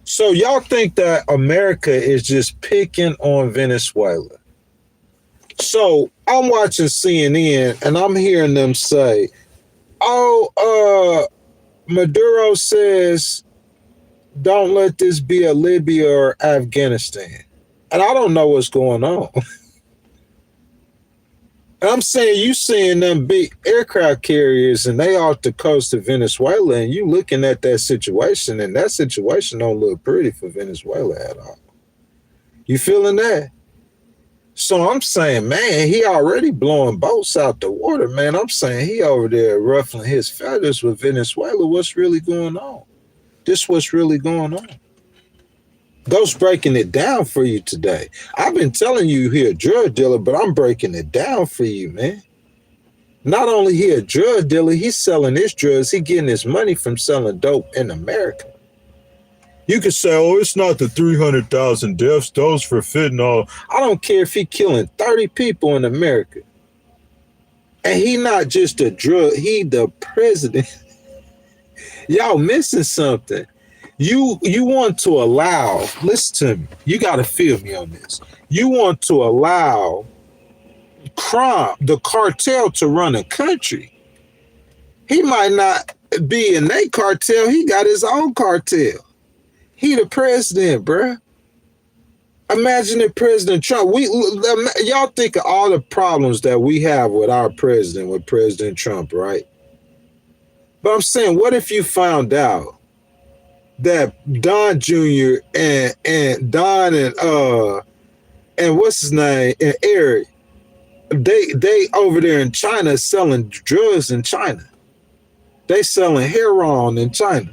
So y'all think that America is just picking on Venezuela? So I'm watching CNN and I'm hearing them say, Maduro says, don't let this be a Libya or Afghanistan. And I don't know what's going on. I'm saying you seeing them big aircraft carriers and they off the coast of Venezuela, and you looking at that situation, and that situation don't look pretty for Venezuela at all. You feeling that? So I'm saying, man, he already blowing boats out the water, man. I'm saying he over there ruffling his feathers with Venezuela. What's really going on? This what's really going on. Ghost breaking it down for you today. I've been telling you he a drug dealer, but I'm breaking it down for you, man. Not only he a drug dealer, he's selling his drugs. He getting his money from selling dope in America. You could say, oh, it's not the 300,000 deaths, those for fentanyl. I don't care if he killing 30 people in America. And he not just a drug, he the president. Y'all missing something. You want to allow, listen to me, you got to feel me on this. You want to allow crime, the cartel, to run a country. He might not be in a cartel, he got his own cartel. He the president, bruh. Imagine if President Trump, y'all think of all the problems that we have with our president, with President Trump, right? But I'm saying, what if you found out that Don Jr. and Don and what's his name and Eric, they over there in China selling drugs in China. They selling heroin in China.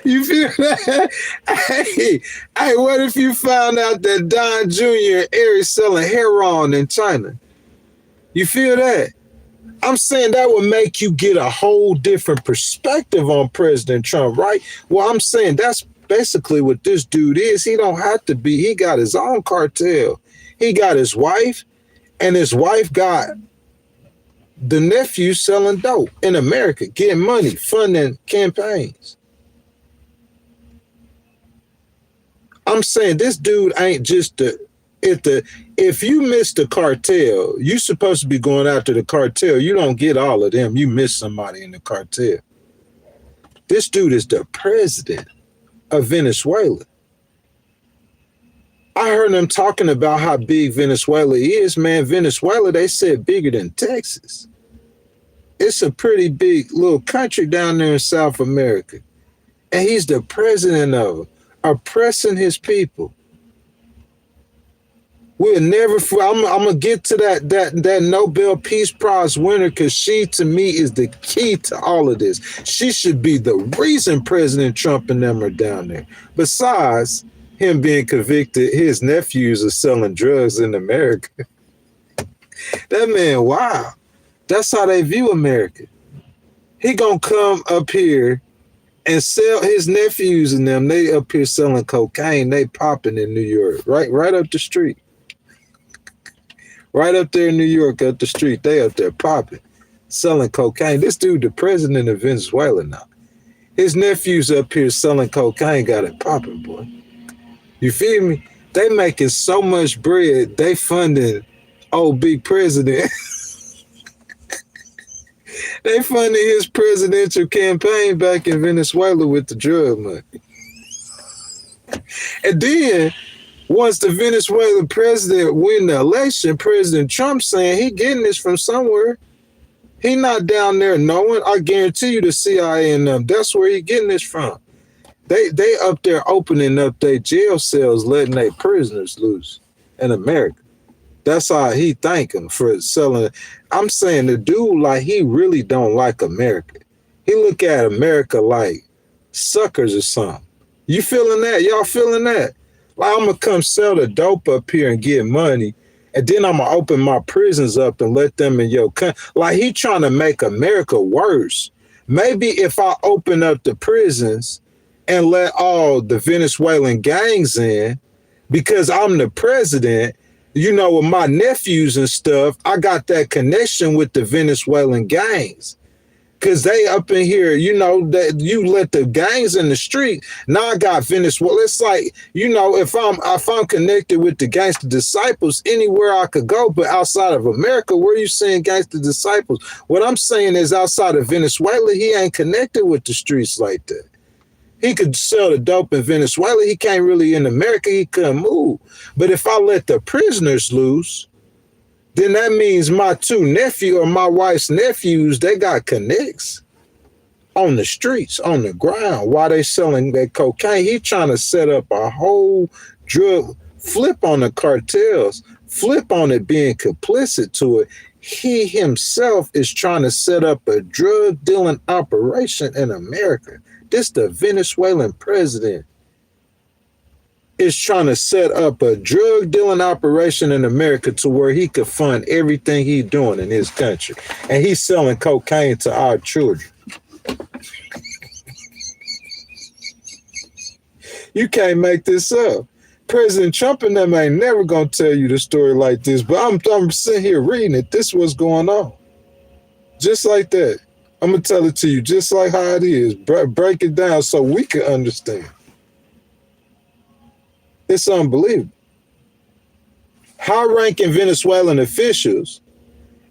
You feel that? Hey, what if you found out that Don Jr. and Eric selling heroin in China? You feel that? I'm saying that would make you get a whole different perspective on President Trump, right? Well, I'm saying that's basically what this dude is. He don't have to be. He got his own cartel. He got his wife, and his wife got the nephew selling dope in America, getting money, funding campaigns. I'm saying this dude ain't just if you miss the cartel, you supposed to be going after the cartel. You don't get all of them. You miss somebody in the cartel. This dude is the president of Venezuela. I heard them talking about how big Venezuela is, man. Venezuela, they said bigger than Texas. It's a pretty big little country down there in South America. And he's the president of it, oppressing his people. We'll never. I'm gonna get to that Nobel Peace Prize winner, because she, to me, is the key to all of this. She should be the reason President Trump and them are down there. Besides him being convicted, his nephews are selling drugs in America. That man, wow. That's how they view America. He gonna come up here and sell his nephews and them. They up here selling cocaine. They popping in New York, right up the street, right up there in New York, up the street. They up there popping, selling cocaine. This dude, the president of Venezuela now. His nephews up here selling cocaine, got it popping, boy. You feel me? They making so much bread. They funding old big president. They funded his presidential campaign back in Venezuela with the drug money. And then, once the Venezuelan president win the election, President Trump saying he getting this from somewhere. He not down there knowing. I guarantee you the CIA and them, that's where he getting this from. They up there opening up their jail cells, letting their prisoners loose in America. That's how he thank him for selling. I'm saying the dude, like, he really don't like America. He look at America like suckers or something. You feeling that? Y'all feeling that? Like, I'm going to come sell the dope up here and get money, and then I'm going to open my prisons up and let them in your country. Like, he trying to make America worse. Maybe if I open up the prisons and let all the Venezuelan gangs in, because I'm the president, you know, with my nephews and stuff, I got that connection with the Venezuelan gangs. Because they up in here, you know, that you let the gangs in the street. Now I got Venezuela. It's like, you know, if I'm connected with the gangster disciples, anywhere I could go, but outside of America, where you seeing gangster disciples? What I'm saying is, outside of Venezuela, he ain't connected with the streets like that. He could sell the dope in Venezuela. He can't really in America. He couldn't move. But if I let the prisoners loose, then that means my two nephews or my wife's nephews, they got connects on the streets, on the ground, while they selling that cocaine. He trying to set up a whole drug flip on the cartels, flip on it being complicit to it. He himself is trying to set up a drug dealing operation in America. This the Venezuelan president is trying to set up a drug dealing operation in America to where he could fund everything he's doing in his country. And he's selling cocaine to our children. You can't make this up. President Trump and them ain't never going to tell you the story like this, but I'm sitting here reading it. This is what's going on. Just like that. I'm going to tell it to you just like how it is. Break it down so we can understand. It's unbelievable. High-ranking Venezuelan officials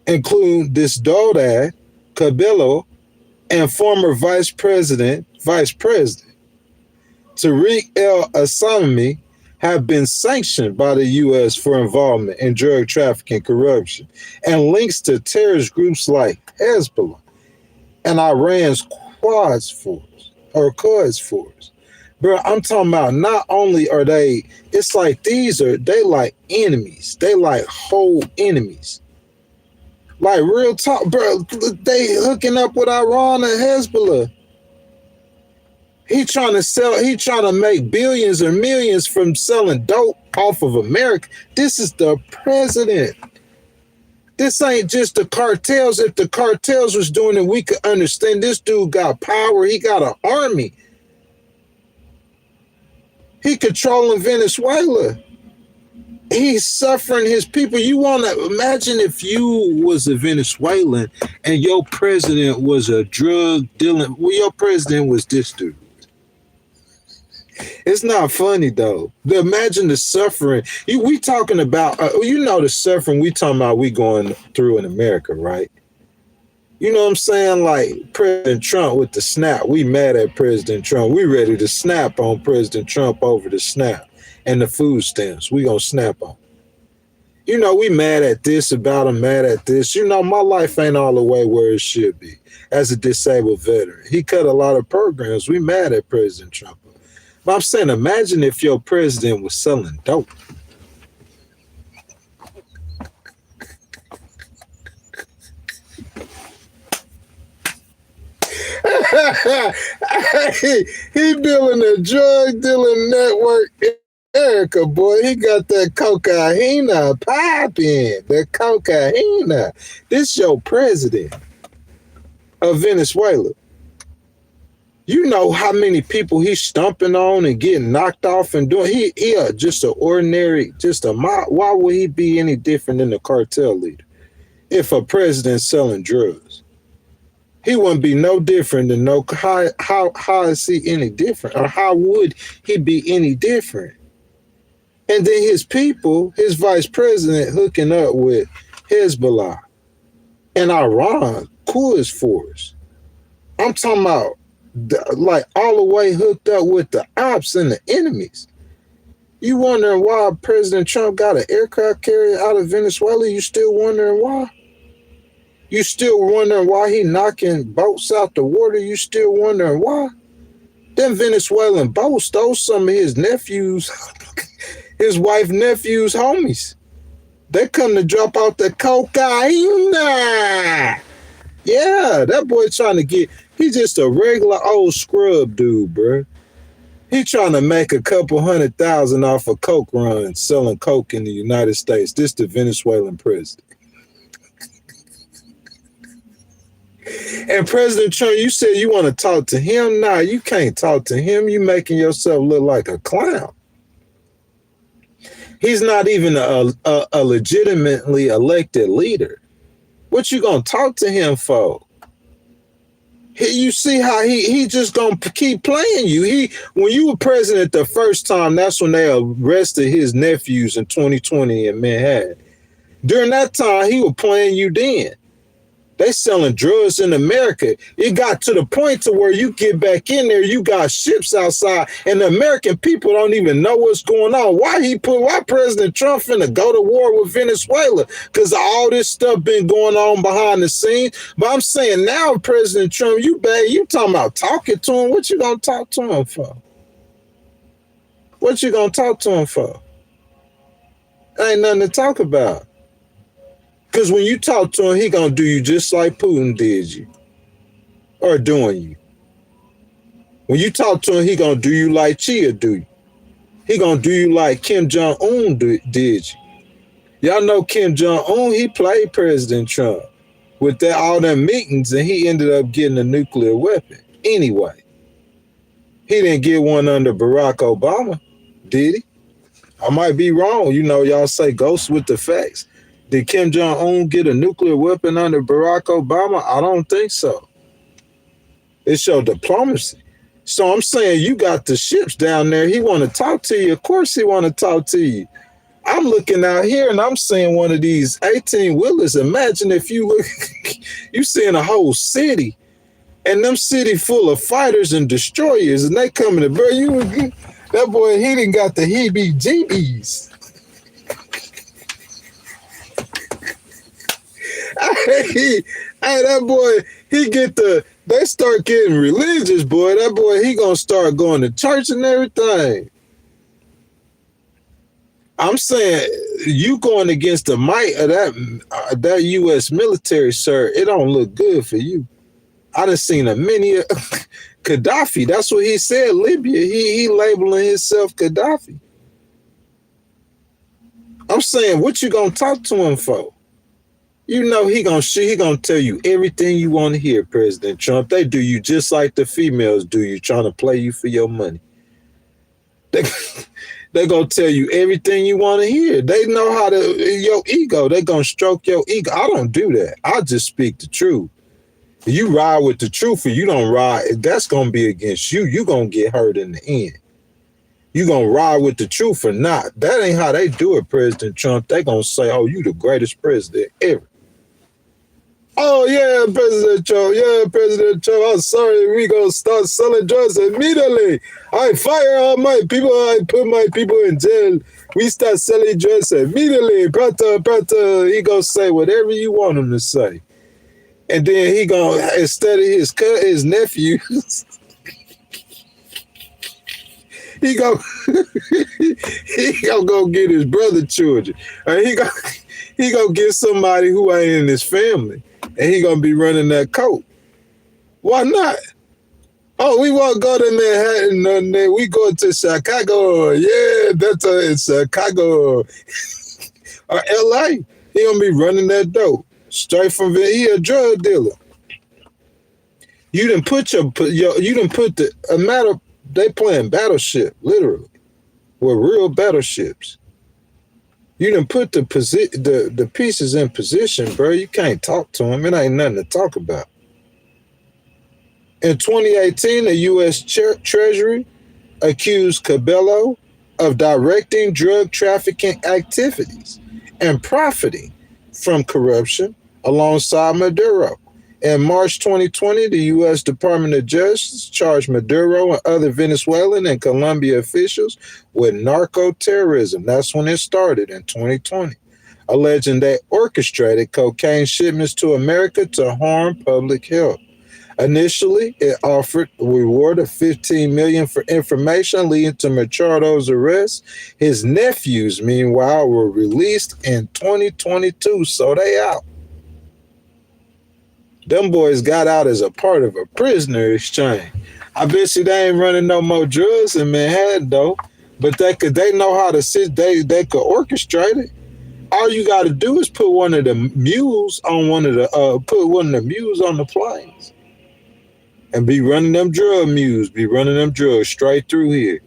include this Dodad, Cabello, and former Vice President Tariq El Asami have been sanctioned by the U.S. for involvement in drug trafficking, corruption, and links to terrorist groups like Hezbollah and Iran's Quds Force. Bro, I'm talking about not only are they, it's like they like enemies. They like whole enemies. Like real talk, bro, they hooking up with Iran and Hezbollah. He trying to make billions or millions from selling dope off of America. This is the president. This ain't just the cartels. If the cartels was doing it, we could understand. This dude got power. He got an army. He controlling Venezuela. He's suffering his people. You want to imagine if you was a Venezuelan and your president was a drug dealing. Well, your president was this dude. It's not funny though. Imagine the suffering. We talking about, the suffering we talking about we going through in America, right? You know what I'm saying? Like President Trump with the snap. We mad at President Trump. We ready to snap on President Trump over the snap and the food stamps. We gonna snap on. You know, we mad at this about him, mad at this. You know, my life ain't all the way where it should be as a disabled veteran. He cut a lot of programs. We mad at President Trump. But I'm saying, imagine if your president was selling dope. he building a drug dealing network in America, boy. He got that cocaine popping. That cocaine. This your president of Venezuela. You know how many people he's stomping on and getting knocked off and doing. He just an ordinary, just a mob. Why would he be any different than a cartel leader? If a president selling drugs, he wouldn't be no different than no. How is he any different, or how would he be any different? And then his people, his vice president, hooking up with Hezbollah and Iran, Quds force. I'm talking about like all the way hooked up with the ops and the enemies. You wondering why President Trump got an aircraft carrier out of Venezuela? You still wondering why? You still wondering why he knocking boats out the water? You still wondering why? Them Venezuelan boats, those some of his nephews, his wife nephews, homies. They come to drop out the cocaine. Yeah, that boy trying to get, he's just a regular old scrub dude, bro. He trying to make a couple $100,000 off a coke run selling coke in the United States. This the Venezuelan president. And President Trump, you said you want to talk to him? Nah, you can't talk to him. You making yourself look like a clown. He's not even a legitimately elected leader. What you gonna talk to him for? You see how he just gonna keep playing you. When you were president the first time, that's when they arrested his nephews in 2020 in Manhattan. During that time, he was playing you then. They selling drugs in America. It got to the point to where you get back in there, you got ships outside, and the American people don't even know what's going on. Why President Trump finna go to war with Venezuela? Because all this stuff been going on behind the scenes. But I'm saying now, President Trump, you talking about talking to him. What you gonna talk to him for? What you gonna talk to him for? Ain't nothing to talk about. Because when you talk to him, he gonna do you just like Putin did you, or doing you. When you talk to him, he gonna do you like Chia do you. He gonna do you like Kim Jong-un did you. Y'all know Kim Jong-un, he played President Trump with all them meetings, and he ended up getting a nuclear weapon. Anyway, he didn't get one under Barack Obama, did he? I might be wrong. You know, y'all say ghosts with the facts. Did Kim Jong-un get a nuclear weapon under Barack Obama? I don't think so. It's your diplomacy. So I'm saying you got the ships down there. He want to talk to you. Of course he want to talk to you. I'm looking out here and I'm seeing one of these 18-wheelers. Imagine if you look, you seeing a whole city and them city full of fighters and destroyers and they coming to bro. That boy, he done got the heebie-jeebies. Hey, that boy, they start getting religious, boy. That boy, he gonna start going to church and everything. I'm saying you going against the might of that U.S. military, sir. It don't look good for you. I done seen a many Gaddafi. That's what he said. Libya. He labeling himself Gaddafi. I'm saying, what you gonna talk to him for? You know he gonna tell you everything you want to hear, President Trump. They do you just like the females do you, trying to play you for your money. They gonna tell you everything you want to hear. They know how your ego. They gonna stroke your ego. I don't do that. I just speak the truth. You ride with the truth or you don't ride, that's gonna be against you. You gonna get hurt in the end. You gonna ride with the truth or not. That ain't how they do it, President Trump. They gonna say, oh, you the greatest president ever. Oh, yeah, President Trump. Yeah, President Trump. I'm sorry. We going to start selling drugs immediately. I fire all my people. I put my people in jail. We start selling drugs immediately. Prata. He going to say whatever you want him to say. And then he going to, instead of his nephews, he going to go get his brother children. He going to get somebody who ain't in his family. And he gonna be running that coat. Why not? Oh, we want to go to Manhattan. And then we go to Chicago. Yeah, that's in Chicago or L.A. He gonna be running that dope straight from he a drug dealer. You didn't put you didn't put they playing battleship, literally, with real battleships. You didn't put the pieces in position, bro. You can't talk to them. It ain't nothing to talk about. In 2018, the U.S. Treasury accused Cabello of directing drug trafficking activities and profiting from corruption alongside Maduro. In March 2020, the U.S. Department of Justice charged Maduro and other Venezuelan and Colombian officials with narco-terrorism. That's when it started in 2020, alleging they orchestrated cocaine shipments to America to harm public health. Initially, it offered a reward of $15 million for information leading to Machado's arrest. His nephews, meanwhile, were released in 2022, so they out. Them boys got out as a part of a prisoner exchange. I bet you they ain't running no more drugs in Manhattan though, but they know how to sit. They could orchestrate it. All you got to do is put one of the mules on the planes, and be running them drug mules, be running them drugs straight through here.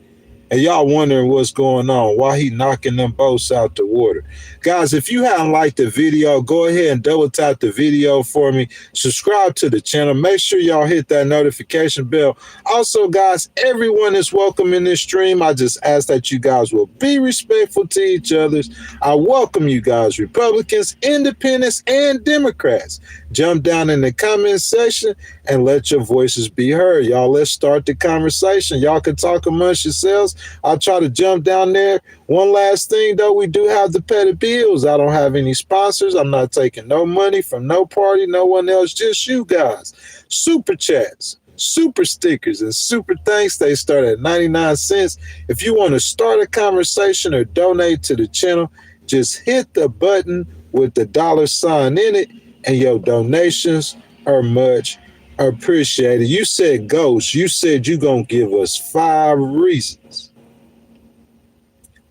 And y'all wondering what's going on, why he knocking them boats out the water. Guys, if you haven't liked the video, go ahead and double tap the video for me. Subscribe to the channel. Make sure y'all hit that notification bell. Also, guys, everyone is welcome in this stream. I just ask that you guys will be respectful to each other. I welcome you guys, Republicans, Independents, and Democrats. Jump down in the comment section and let your voices be heard. Y'all, let's start the conversation. Y'all can talk amongst yourselves. I'll try to jump down there. One last thing, though, we do have the petty bills. I don't have any sponsors. I'm not taking no money from no party, no one else, just you guys. Super chats, super stickers, and super thanks. They start at 99 cents. If you want to start a conversation or donate to the channel, just hit the button with the $sign in it, and your donations are much appreciated. You said, Ghost, you said you're going to give us 5 reasons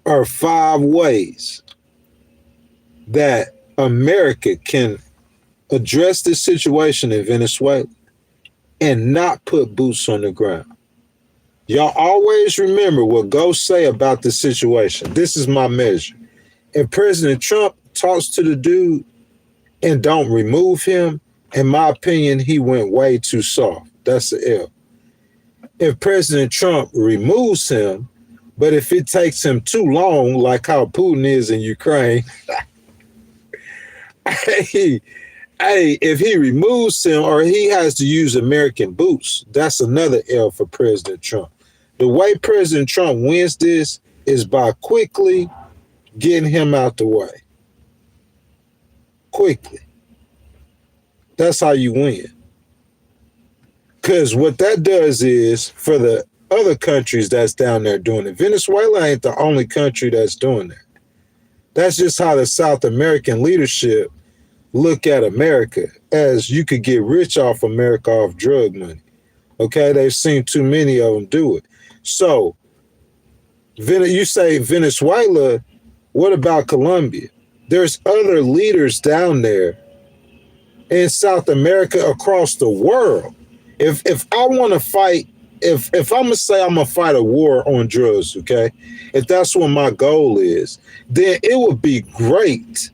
or 5 ways that America can address this situation in Venezuela and not put boots on the ground. Y'all always remember what Ghost say about the situation. This is my measure. If President Trump talks to the dude and don't remove him, in my opinion, he went way too soft. That's the L. If President Trump removes him, but if it takes him too long, like how Putin is in Ukraine, hey, if he removes him or he has to use American boots, that's another L for President Trump. The way President Trump wins this is by quickly getting him out the way. Quickly. That's how you win. Because what that does is, for the other countries that's down there doing it, Venezuela ain't the only country that's doing that. That's just how the South American leadership look at America, as you could get rich off America off drug money. Okay, they've seen too many of them do it. So, you say Venezuela, what about Colombia? There's other leaders down there in South America, across the world. If I want to fight, if I'm gonna say I'm gonna fight a war on drugs, okay, if that's what my goal is, then it would be great,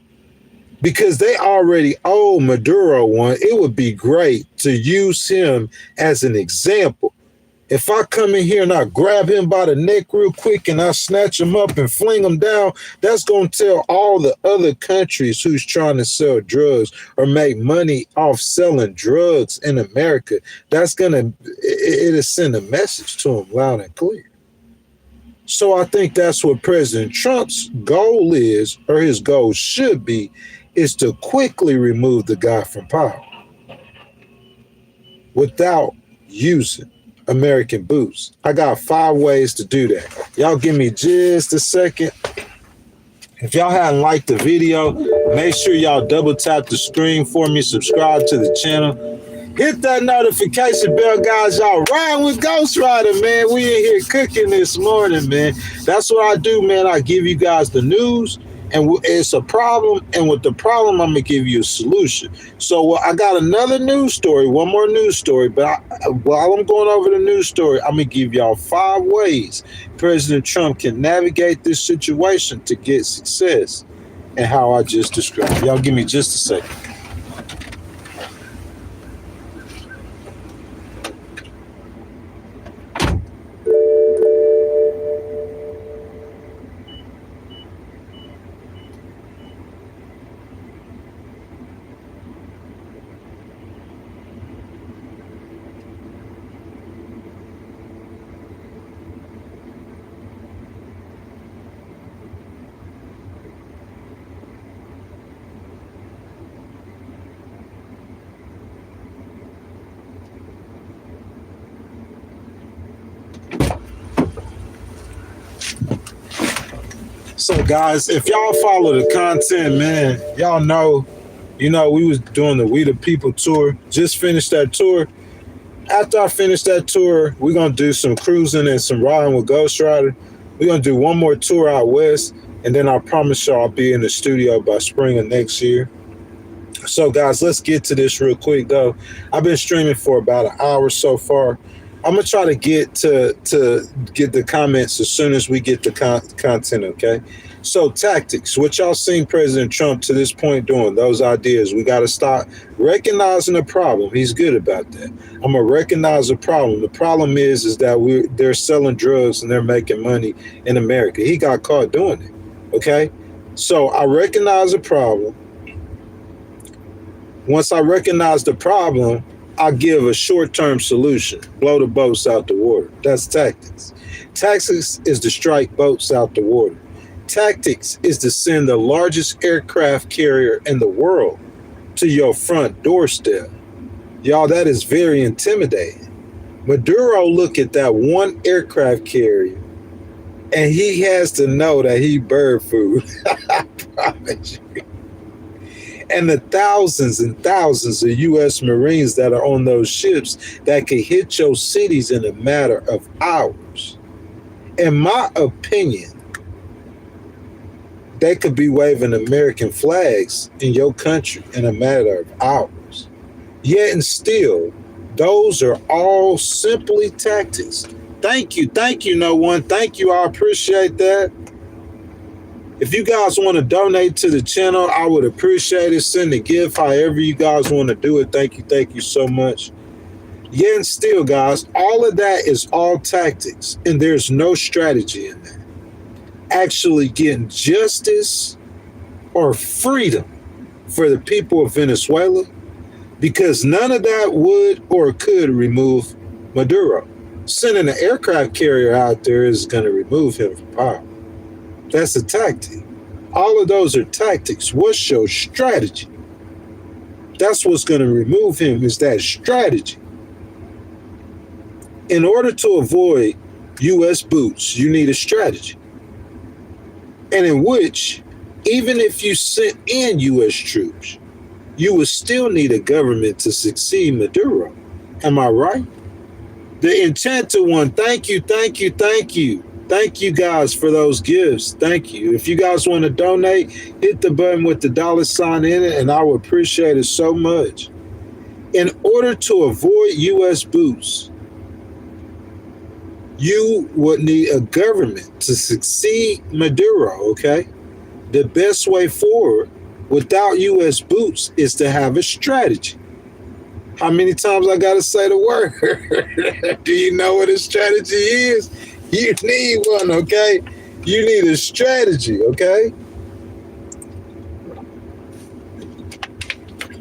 because they already owe Maduro one. It would be great to use him as an example. If I come in here and I grab him by the neck real quick and I snatch him up and fling him down, that's going to tell all the other countries who's trying to sell drugs or make money off selling drugs in America. That's going to, it'll send a message to them loud and clear. So I think that's what President Trump's goal is, or his goal should be, is to quickly remove the guy from power without using American boots. I got 5 ways to do that. Y'all give me just a second. If y'all hadn't liked the video, make sure y'all double tap the screen for me, subscribe to the channel, hit that notification bell, guys. Y'all riding with Ghost Rider, man. We in here cooking this morning, man. That's what I do, man. I give you guys the news, And it's a problem. And with the problem, I'm gonna give you a solution. So I got another news story, one more news story. But while I'm going over the news story, I'm gonna give y'all 5 ways President Trump can navigate this situation to get success, and how I just described. Y'all give me just a second. So guys, if y'all follow the content, man, y'all know, we was doing the We the People tour. Just finished that tour. After I finish that tour, we're gonna do some cruising and some riding with Ghost Rider. We're gonna do one more tour out west, and then I promise y'all I'll be in the studio by spring of next year. So guys, let's get to this real quick though. I've been streaming for about an hour so far. I'm gonna try to get to get the comments as soon as we get the content, okay? So tactics, what y'all seen President Trump to this point doing, those ideas, we got to start recognizing the problem. He's good about that. I'm gonna recognize the problem. The problem is that they're selling drugs and they're making money in America. He got caught doing it, okay? So I recognize the problem. Once I recognize the problem, I give a short-term solution. Blow the boats out the water. That's tactics. Tactics is to strike boats out the water. Tactics is to send the largest aircraft carrier in the world to your front doorstep. Y'all, that is very intimidating. Maduro look at that one aircraft carrier and he has to know that he bird food. I promise you. And the thousands and thousands of U.S. Marines that are on those ships that can hit your cities in a matter of hours. In my opinion, they could be waving American flags in your country in a matter of hours. Yet and still, those are all simply tactics. Thank you, no one. Thank you, I appreciate that. If you guys want to donate to the channel, I would appreciate it. Send a gift, however you guys want to do it. Thank you so much. Yet and still, guys, all of that is all tactics, and there's no strategy in that. Actually getting justice or freedom for the people of Venezuela, because none of that would or could remove Maduro. Sending an aircraft carrier out there is going to remove him from power. That's a tactic. All of those are tactics. What's your strategy? That's what's going to remove him, is that strategy. In order to avoid U.S. boots, you need a strategy. And in which, even if you sent in U.S. troops, you would still need a government to succeed Maduro. Am I right? The Enchanted One, thank you. Thank you guys for those gifts. Thank you. If you guys want to donate, hit the button with the $ in it, and I would appreciate it so much. In order to avoid U.S. boots, you would need a government to succeed Maduro, okay? The best way forward without U.S. boots is to have a strategy. How many times I got to say the word? Do you know what a strategy is? You need one, okay? You need a strategy, okay?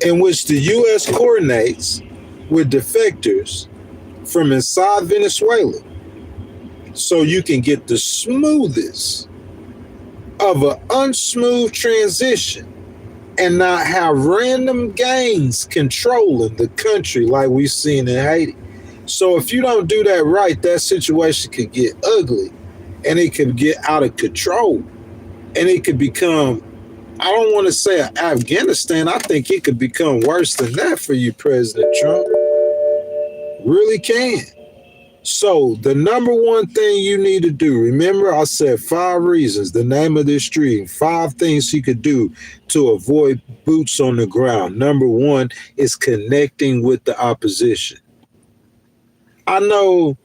In which the U.S. coordinates with defectors from inside Venezuela so you can get the smoothest of an unsmooth transition and not have random gangs controlling the country like we've seen in Haiti. So if you don't do that right, that situation could get ugly and it could get out of control and it could become, I don't want to say Afghanistan. I think it could become worse than that for you, President Trump. Really can. So the number one thing you need to do, remember I said 5 reasons, the name of this stream, 5 things he could do to avoid boots on the ground. Number one is connecting with the opposition. I know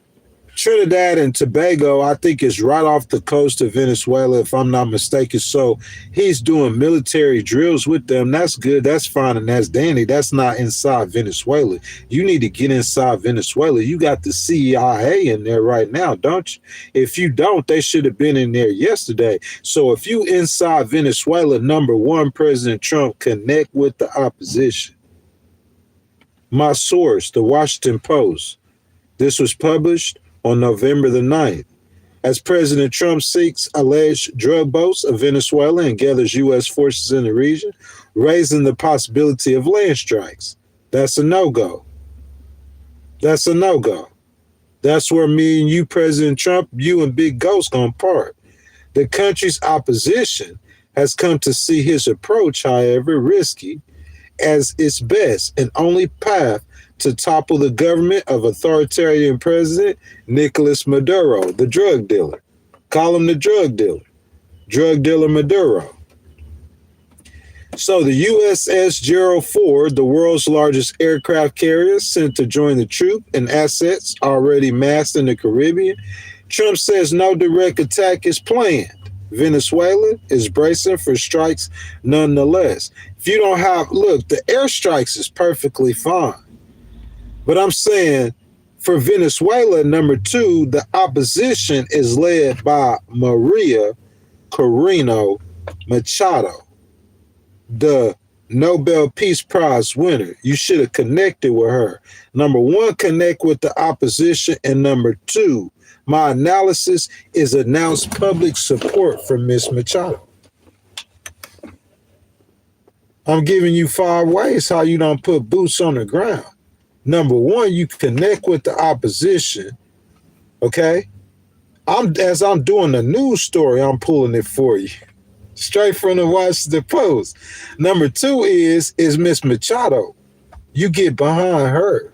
Trinidad and Tobago, I think, is right off the coast of Venezuela, if I'm not mistaken. So he's doing military drills with them. That's good. That's fine. And that's dandy. That's not inside Venezuela. You need to get inside Venezuela. You got the CIA in there right now, don't you? If you don't, they should have been in there yesterday. So if you inside Venezuela, number one, President Trump, connect with the opposition. My source, the Washington Post. This was published on November the 9th. As President Trump seeks alleged drug boats of Venezuela and gathers U.S. forces in the region, raising the possibility of land strikes. That's a no-go. That's a no-go. That's where me and you, President Trump, you and Big Ghost gonna part. The country's opposition has come to see his approach, however risky, as its best and only path to topple the government of authoritarian President Nicolas Maduro, the drug dealer. Call him the drug dealer Maduro. So the USS Gerald Ford, the world's largest aircraft carrier, sent to join the troop and assets already massed in the Caribbean. Trump says no direct attack is planned. Venezuela is bracing for strikes nonetheless. If you don't have, look, the airstrikes is perfectly fine. But I'm saying for Venezuela, number two, the opposition is led by Maria Corina Machado, the Nobel Peace Prize winner. You should have connected with her. Number one, connect with the opposition. And number two, my analysis is announce public support for Miss Machado. I'm giving you 5 ways how you don't put boots on the ground. Number one, you connect with the opposition, okay? As I'm doing the news story, I'm pulling it for you. Straight from the Washington Post. Number two is Miss Machado. You get behind her.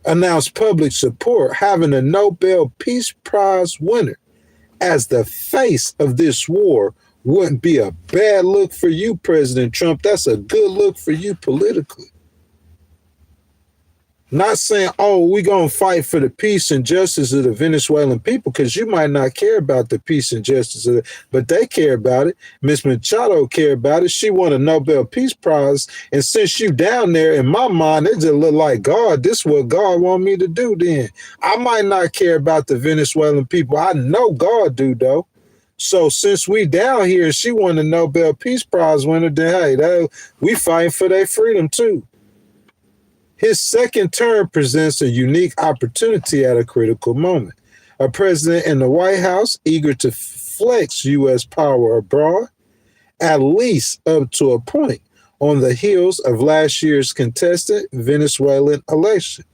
Announce public support, having a Nobel Peace Prize winner as the face of this war wouldn't be a bad look for you, President Trump. That's a good look for you politically. Not saying, oh, we're going to fight for the peace and justice of the Venezuelan people, because you might not care about the peace and justice of it, but they care about it. Miss Machado care about it. She won a Nobel Peace Prize. And since you down there, in my mind, it just look like God. This is what God want me to do then. I might not care about the Venezuelan people. I know God do, though. So since we down here, she won the Nobel Peace Prize winner, then, hey, we fighting for their freedom, too. His second term presents a unique opportunity at a critical moment. A president in the White House eager to flex U.S. power abroad, at least up to a point, on the heels of last year's contested Venezuelan election,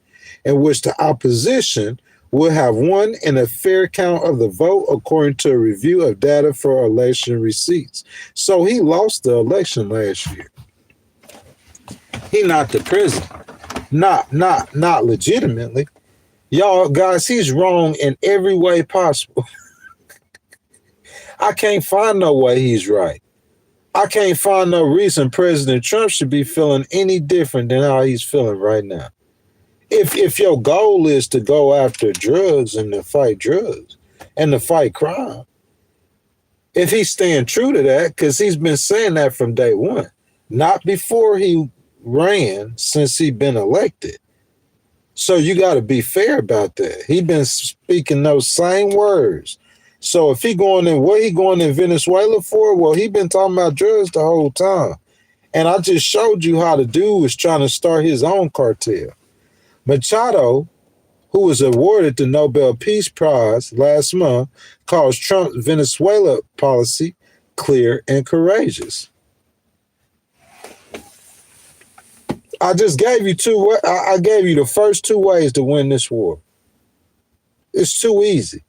in which the opposition would have won in a fair count of the vote, according to a review of data for election receipts. So he lost the election last year. He not the president. Not legitimately. Y'all, guys, he's wrong in every way possible. I can't find no way he's right. I can't find no reason President Trump should be feeling any different than how he's feeling right now. If your goal is to go after drugs and to fight drugs and to fight crime, if he's staying true to that, because he's been saying that from day one, not before he ran, since he been elected. So you got to be fair about that. He been speaking those same words. So if he going in, what he going in Venezuela for? Well, he been talking about drugs the whole time. And I just showed you how the dude was trying to start his own cartel. Machado, who was awarded the Nobel Peace Prize last month, calls Trump's Venezuela policy clear and courageous. I just gave you I gave you the first 2 ways to win this war. It's too easy.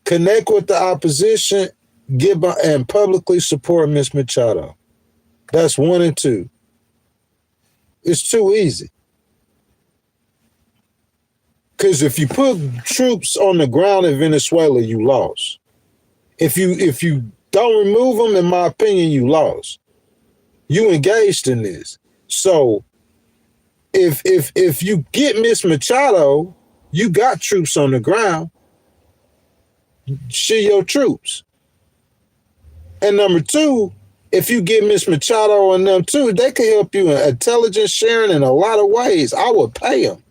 Connect with the opposition, and publicly support Miss Machado. That's 1 and 2. It's too easy. Because if you put troops on the ground in Venezuela, you lost. If you don't remove them, in my opinion, you lost. You engaged in this. So if you get Miss Machado, you got troops on the ground. She your troops. And number two, if you get Miss Machado and them too, they can help you in intelligence sharing in a lot of ways. I would pay them.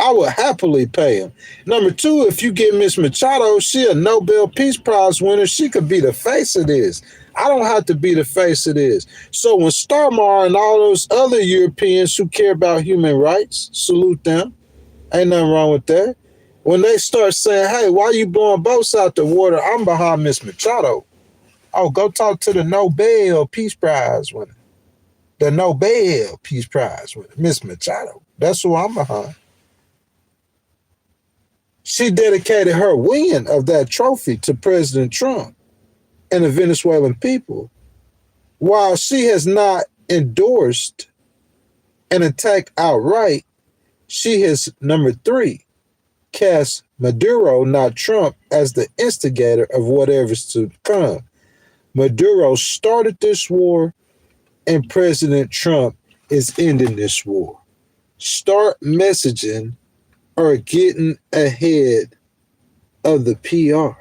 I would happily pay him. Number two, if you get Miss Machado, she a Nobel Peace Prize winner. She could be the face of this. I don't have to be the face of this. So when Starmer and all those other Europeans who care about human rights, salute them. Ain't nothing wrong with that. When they start saying, hey, why you blowing boats out the water? I'm behind Miss Machado. Oh, go talk to the Nobel Peace Prize winner. The Nobel Peace Prize winner, Miss Machado. That's who I'm behind. She dedicated her win of that trophy to President Trump and the Venezuelan people. While she has not endorsed an attack outright, she has, number three, cast Maduro, not Trump, as the instigator of whatever's to come. Maduro started this war, and President Trump is ending this war. Start messaging or getting ahead of the PR.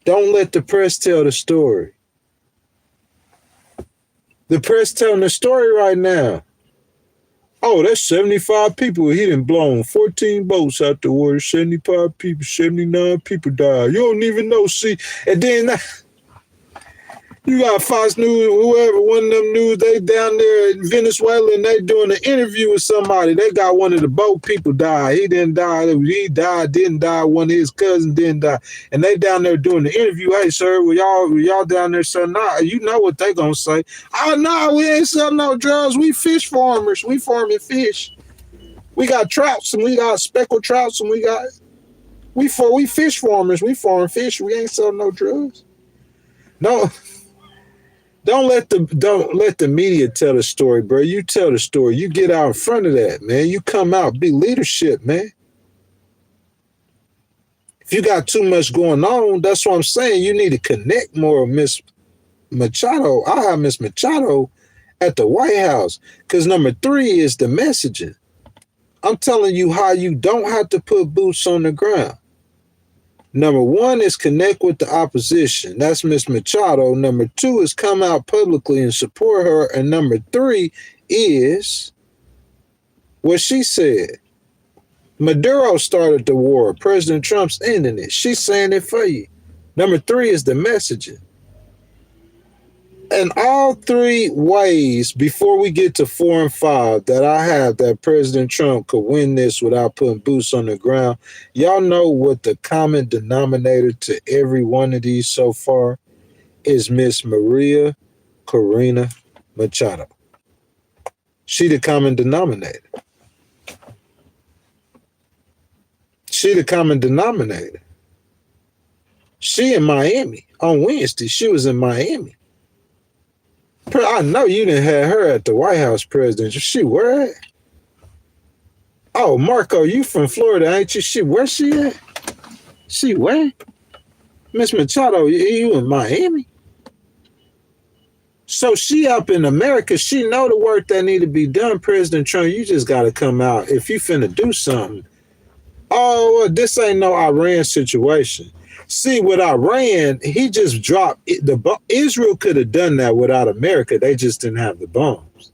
Don't let the press tell the story. The press telling the story right now. Oh, that's 75 people. He done blown 14 boats out the water. 75 people, 79 people died. You don't even know. See, and then you got Fox News, whoever, one of them news, they down there in Venezuela and they doing an interview with somebody. They got one of the boat people die. He didn't die. He died, didn't die. One of his cousins didn't die. And they down there doing the interview. Hey, sir, were y'all down there saying, nah, you know what they gonna say. Oh, no, we ain't selling no drugs. We fish farmers. We farming fish. We got trouts and we got speckled trouts and we fish farmers. We farm fish. We ain't selling no drugs. No. Don't let the media tell the story, bro. You tell the story. You get out in front of that, man. You come out, be leadership, man. If you got too much going on, that's what I'm saying. You need to connect more with Miss Machado. I have Miss Machado at the White House because number three is the messaging. I'm telling you how you don't have to put boots on the ground. Number one is connect with the opposition. That's Miss Machado. Number two is come out publicly and support her. And number three is what she said. Maduro started the war. President Trump's ending it. She's saying it for you. Number three is the messaging. And all three ways before we get to 4 and 5 that I have that President Trump could win this without putting boots on the ground. Y'all know what the common denominator to every one of these so far is Miss Maria Corina Machado. She the common denominator. She the common denominator. She in Miami on Wednesday. She was in Miami. I know you didn't have her at the White House, President. She where at? Oh, Marco, you from Florida, ain't you? Where she at? She where? Miss Machado, you in Miami? So she up in America. She know the work that need to be done, President Trump. You just got to come out. If you finna do something. Oh, well, this ain't no Iran situation. See, with Iran, he just dropped Israel could have done that without America. They just didn't have the bombs.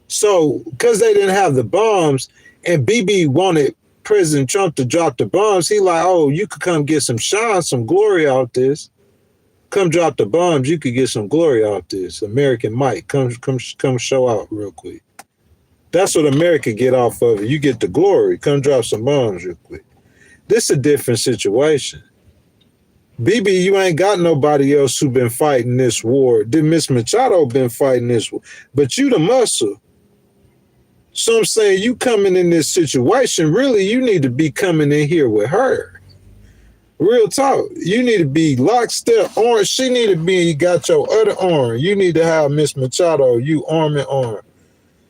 So, because they didn't have the bombs, and Bibi wanted President Trump to drop the bombs, he like, oh, you could come get some shine, some glory out this. Come drop the bombs, you could get some glory out this. American Mike, come show out real quick. That's what America get off of it. You get the glory. Come drop some bombs real quick. This is a different situation. Bibi, you ain't got nobody else who been fighting this war. Then Miss Machado been fighting this war. But you the muscle. So I'm saying you coming in this situation, really, you need to be coming in here with her. Real talk. You need to be lockstep arm. She need to be, you got your other arm. You need to have Miss Machado, you arm in arm.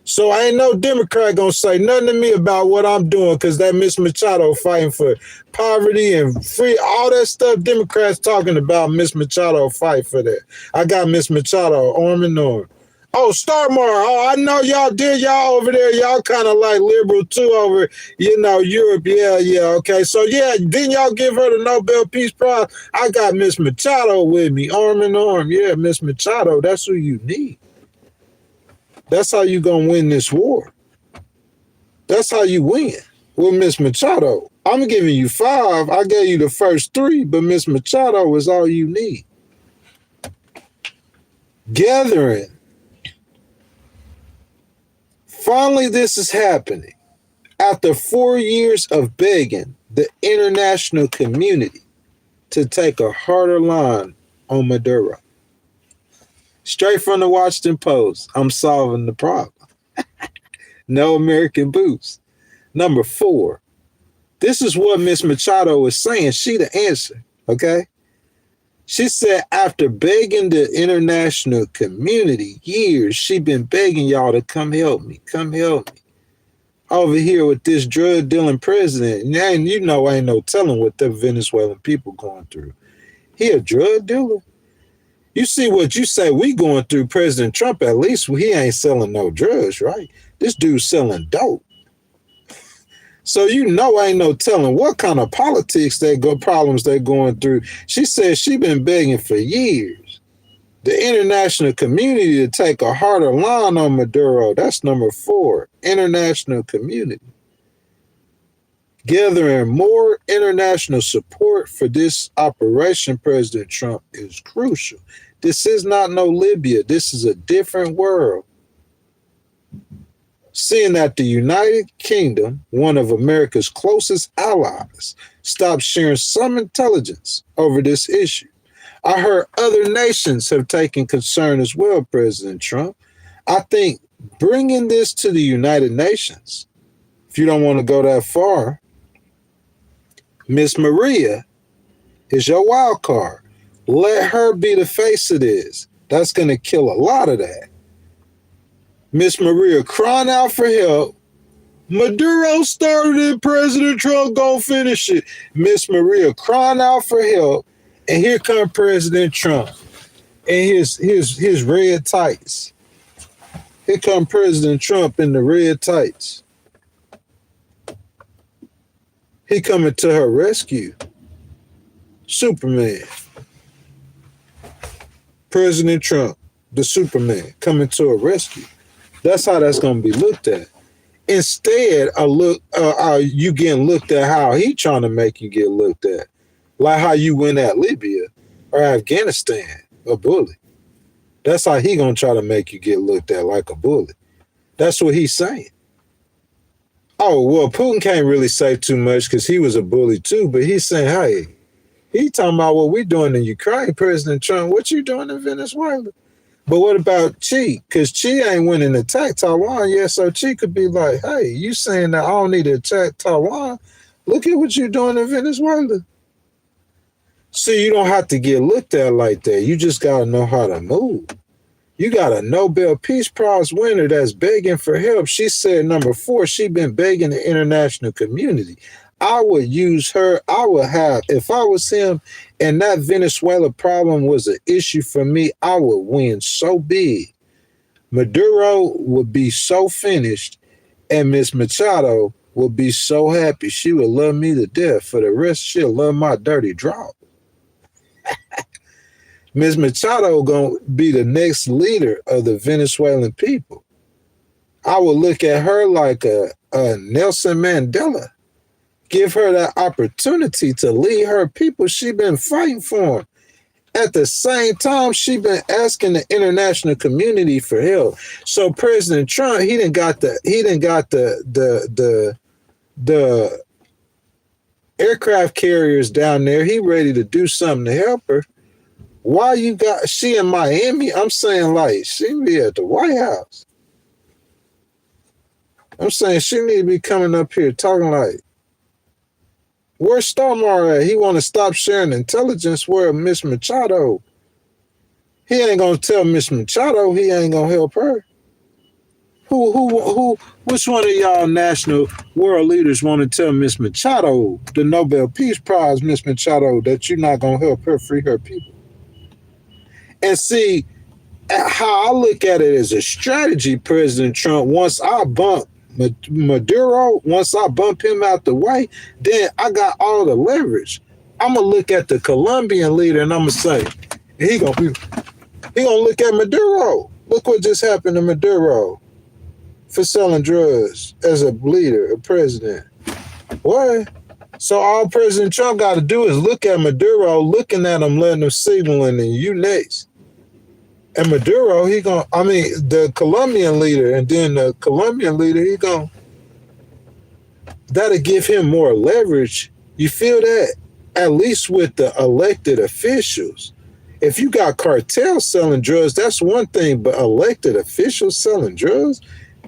So ain't no Democrat gonna say nothing to me about what I'm doing because that Miss Machado fighting for poverty and free, all that stuff Democrats talking about. Miss Machado fight for that. I got Miss Machado arm in arm. Oh, Starmar. Oh, I know y'all did. Y'all over there. Y'all kind of like liberal too over, Europe. Yeah, yeah. Okay. So yeah, didn't y'all give her the Nobel Peace Prize? I got Miss Machado with me, arm in arm. Yeah, Miss Machado. That's who you need. That's how you gonna win this war. That's how you win with Miss Machado. I'm giving you 5. I gave you the first 3, but Miss Machado is all you need. Gathering. Finally, this is happening. After 4 years of begging the international community to take a harder line on Maduro. Straight from the Washington Post, I'm solving the problem. No American boots. Number 4, this is what Miss Machado is saying. She the answer, okay? She said after begging the international community years, she been begging y'all to come help me, come help me. Over here with this drug dealing president, and ain't no telling what the Venezuelan people going through. He a drug dealer? You see what you say we going through, President Trump, at least he ain't selling no drugs, right? This dude's selling dope. So ain't no telling what kind of problems they going through. She said she been begging for years. The international community to take a harder line on Maduro. That's number 4. International community. Gathering more international support for this operation, President Trump, is crucial. This is not no Libya. This is a different world. Seeing that the United Kingdom, one of America's closest allies, stopped sharing some intelligence over this issue. I heard other nations have taken concern as well, President Trump. I think bringing this to the United Nations, if you don't want to go that far, Miss Maria is your wild card. Let her be the face of this. That's going to kill a lot of that. Miss Maria crying out for help. Maduro started it, President Trump gonna finish it. Miss Maria crying out for help. And here come President Trump and his red tights. Here come President Trump in the red tights. He coming to her rescue. Superman. President Trump, the Superman, coming to her rescue. That's how that's going to be looked at. Instead, you getting looked at how he trying to make you get looked at. Like how you went at Libya or Afghanistan, a bully. That's how he going to try to make you get looked at like a bully. That's what he's saying. Oh, well, Putin can't really say too much because he was a bully too, but he's saying, hey, he talking about what we doing in Ukraine, President Trump. What you doing in Venezuela? But what about Chi? Because Chi ain't went and attacked Taiwan yet, so Chi could be like, hey, you saying that I don't need to attack Taiwan? Look at what you're doing in Venezuela. See, you don't have to get looked at like that. You just got to know how to move. You got a Nobel Peace Prize winner that's begging for help. She said, number 4, she been begging the international community. I would use her. If I was him and that Venezuela problem was an issue for me, I would win so big. Maduro would be so finished and Miss Machado would be so happy. She would love me to death. For the rest, she'll love my dirty draw. Miss Machado gonna be the next leader of the Venezuelan people. I would look at her like a Nelson Mandela. Give her that opportunity to lead her people. She been fighting for them. At the same time, she been asking the international community for help. So President Trump, he didn't got the aircraft carriers down there. He ready to do something to help her. Why you got she in Miami? I'm saying like she be at the White House. I'm saying she need to be coming up here talking like, where's Starmar at? He want to stop sharing intelligence. Where Miss Machado? He ain't gonna tell Miss Machado he ain't gonna help her. Which one of y'all national world leaders want to tell Miss Machado, the Nobel Peace Prize, Miss Machado, that you're not gonna help her free her people? And see, how I look at it as a strategy, President Trump, once I bump Maduro, once I bump him out the way, then I got all the leverage. I'm gonna look at the Colombian leader and I'm gonna say, he gonna look at Maduro. Look what just happened to Maduro for selling drugs as a leader, a president. What? So all President Trump got to do is look at Maduro, looking at him, letting him signaling, and you next. And Maduro, the Colombian leader, and then the Colombian leader, that'll give him more leverage. You feel that? At least with the elected officials. If you got cartels selling drugs, that's one thing, but elected officials selling drugs,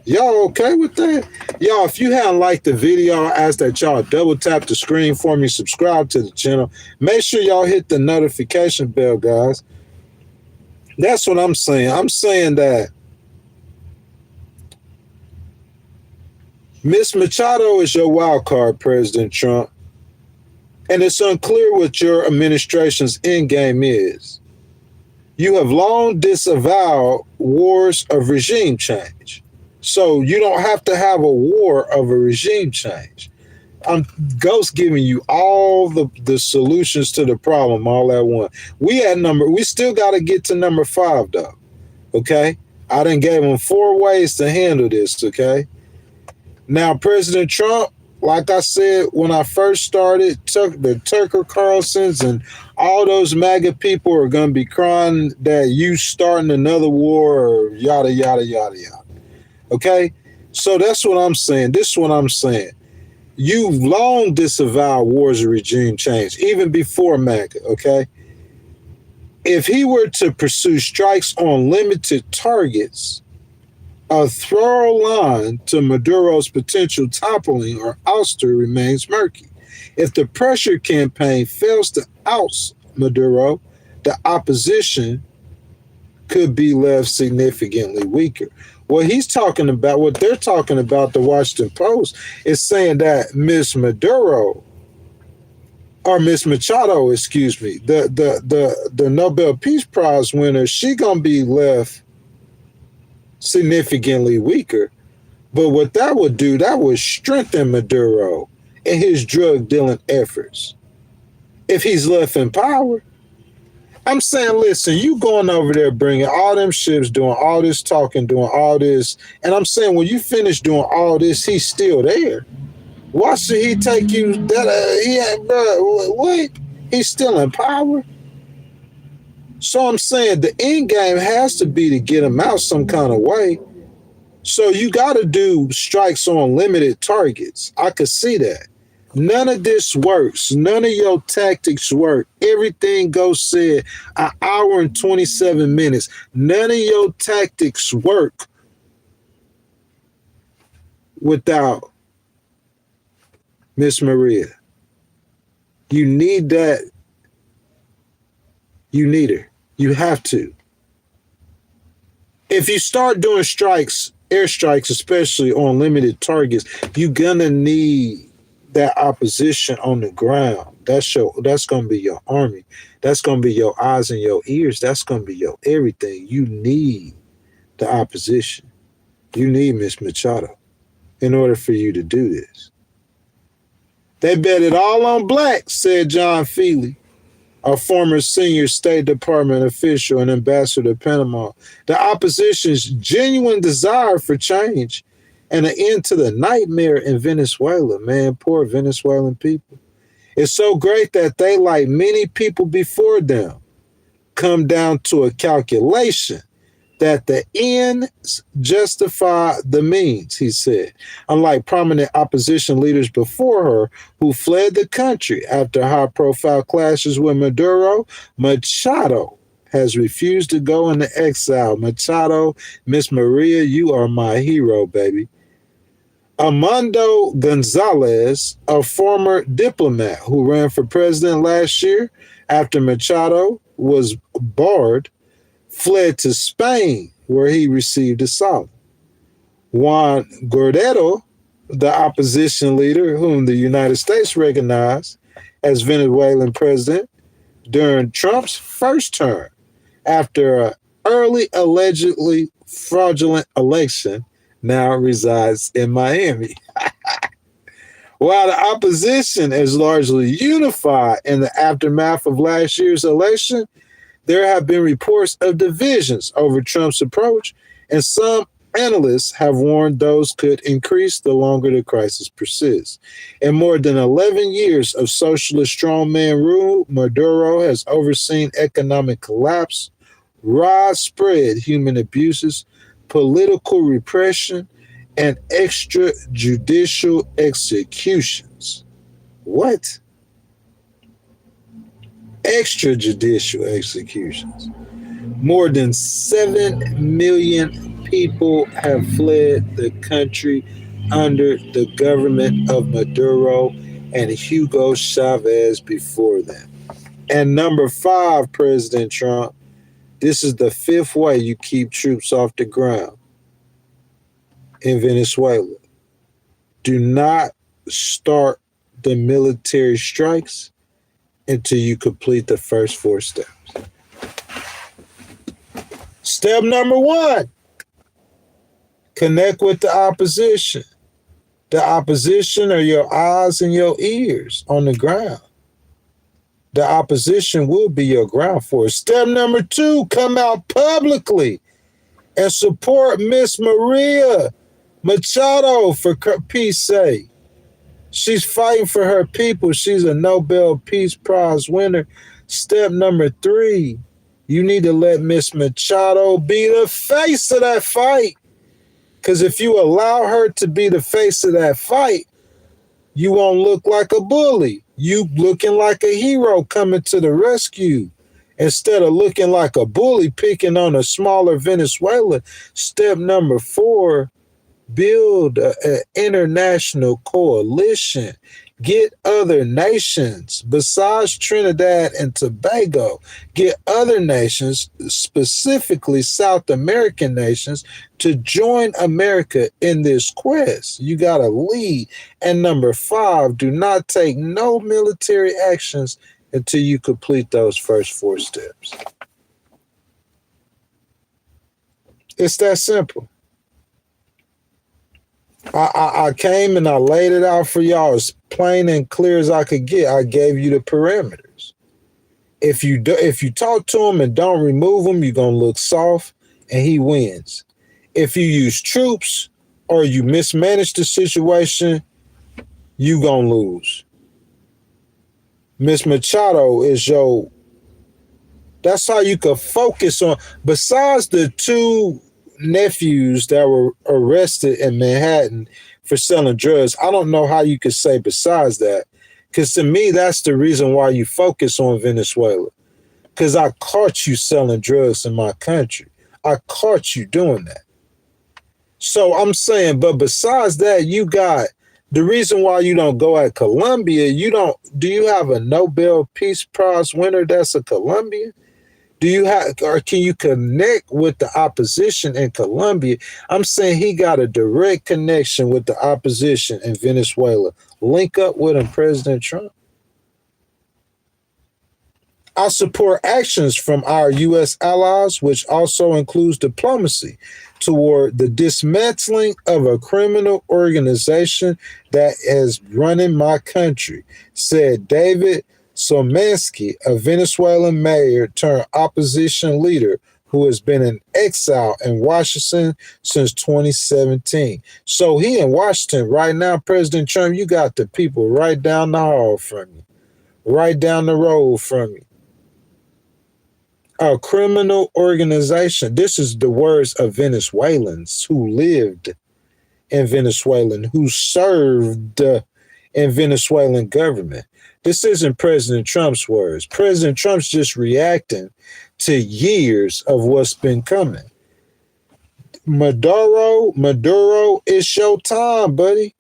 y'all okay with that? Y'all, if you haven't liked the video, I ask that y'all double tap the screen for me, subscribe to the channel. Make sure y'all hit the notification bell, guys. That's what I'm saying. I'm saying that Miss Machado is your wild card, President Trump. And it's unclear what your administration's end game is. You have long disavowed wars of regime change. So you don't have to have a war of a regime change. I'm Ghost giving you all the solutions to the problem all at once. We still got to get to number 5 though. Okay. I done gave them 4 ways to handle this. Okay. Now, President Trump, like I said, when I first started, the Tucker Carlsons and all those MAGA people are going to be crying that you starting another war or yada, yada, yada, yada. Okay. So that's what I'm saying. This is what I'm saying. You've long disavowed wars of regime change, even before MAGA, okay? If he were to pursue strikes on limited targets, a thorough line to Maduro's potential toppling or ouster remains murky. If the pressure campaign fails to oust Maduro, the opposition could be left significantly weaker. What they're talking about, the Washington Post, is saying that Miss Machado, the Nobel Peace Prize winner, she gonna be left significantly weaker. But what that would strengthen Maduro in his drug dealing efforts. If he's left in power, I'm saying, listen, you going over there bringing all them ships, doing all this talking, doing all this. And I'm saying, when you finish doing all this, he's still there. Why should he take you what? He's still in power. So I'm saying the end game has to be to get him out some kind of way. So you got to do strikes on limited targets. I could see that. None of this works. None of your tactics work. Everything goes said an hour and 27 minutes. None of your tactics work without Miss Maria. You need that. You need her. You have to. If you start doing airstrikes, especially on limited targets, you're gonna need that opposition on the ground. That's gonna be your army. That's gonna be your eyes and your ears. That's gonna be your everything. You need the opposition. You need Miss Machado in order for you to do this. They bet it all on black, said John Feely, a former senior State Department official and ambassador to Panama. The opposition's genuine desire for change and an end to the nightmare in Venezuela, man, poor Venezuelan people. It's so great that they, like many people before them, come down to a calculation that the ends justify the means, he said. Unlike prominent opposition leaders before her who fled the country after high-profile clashes with Maduro, Machado has refused to go into exile. Machado, Miss Maria, you are my hero, baby. Armando Gonzalez, a former diplomat who ran for president last year after Machado was barred, fled to Spain, where he received asylum. Juan Guaido, the opposition leader whom the United States recognized as Venezuelan president during Trump's first term after an early allegedly fraudulent election, now resides in Miami. While the opposition is largely unified in the aftermath of last year's election, there have been reports of divisions over Trump's approach, and some analysts have warned those could increase the longer the crisis persists. In more than 11 years of socialist strongman rule, Maduro has overseen economic collapse, widespread human abuses, political repression, and extrajudicial executions. What? Extrajudicial executions. More than 7 million people have fled the country under the government of Maduro and Hugo Chavez before them. And number 5, President Trump, this is the 5th way you keep troops off the ground in Venezuela. Do not start the military strikes until you complete the first 4 steps. Step number 1, connect with the opposition. The opposition are your eyes and your ears on the ground. The opposition will be your ground force. Step number 2, come out publicly and support Miss Maria Machado for peace sake. She's fighting for her people. She's a Nobel Peace Prize winner. Step number 3, you need to let Miss Machado be the face of that fight. Because if you allow her to be the face of that fight, you won't look like a bully. You looking like a hero coming to the rescue. Instead of looking like a bully picking on a smaller Venezuela. Step number 4, build an international coalition. Get other nations besides Trinidad and Tobago. Get other nations, specifically South American nations, to join America in this quest. You got to lead. And number 5, do not take no military actions until you complete those first 4 steps. It's that simple. I came and I laid it out for y'all as plain and clear as I could get. I gave you the parameters. If you talk to him and don't remove him, you're gonna look soft, and he wins. If you use troops or you mismanage the situation, you gonna lose. Miss Machado is your. That's how you can focus on. Besides the 2 nephews that were arrested in Manhattan for selling drugs, I don't know how you could say besides that, because to me that's the reason why you focus on Venezuela, because I caught you selling drugs in my country. I caught you doing that. So I'm saying, but besides that, you got the reason why you don't go at Colombia. Do you have a Nobel Peace Prize winner that's a Colombian? Do you have, or can you connect with the opposition in Colombia? I'm saying he got a direct connection with the opposition in Venezuela. Link up with him, President Trump. I support actions from our U.S. allies, which also includes diplomacy, toward the dismantling of a criminal organization that is running my country, said David Somansky, a Venezuelan mayor turned opposition leader who has been in exile in Washington since 2017. So he in Washington right now, President Trump, you got the people right down the hall from you, right down the road from you. A criminal organization. This is the words of Venezuelans who lived in Venezuela, who served in Venezuelan government. This isn't President Trump's words. President Trump's just reacting to years of what's been coming. Maduro, it's your time, buddy.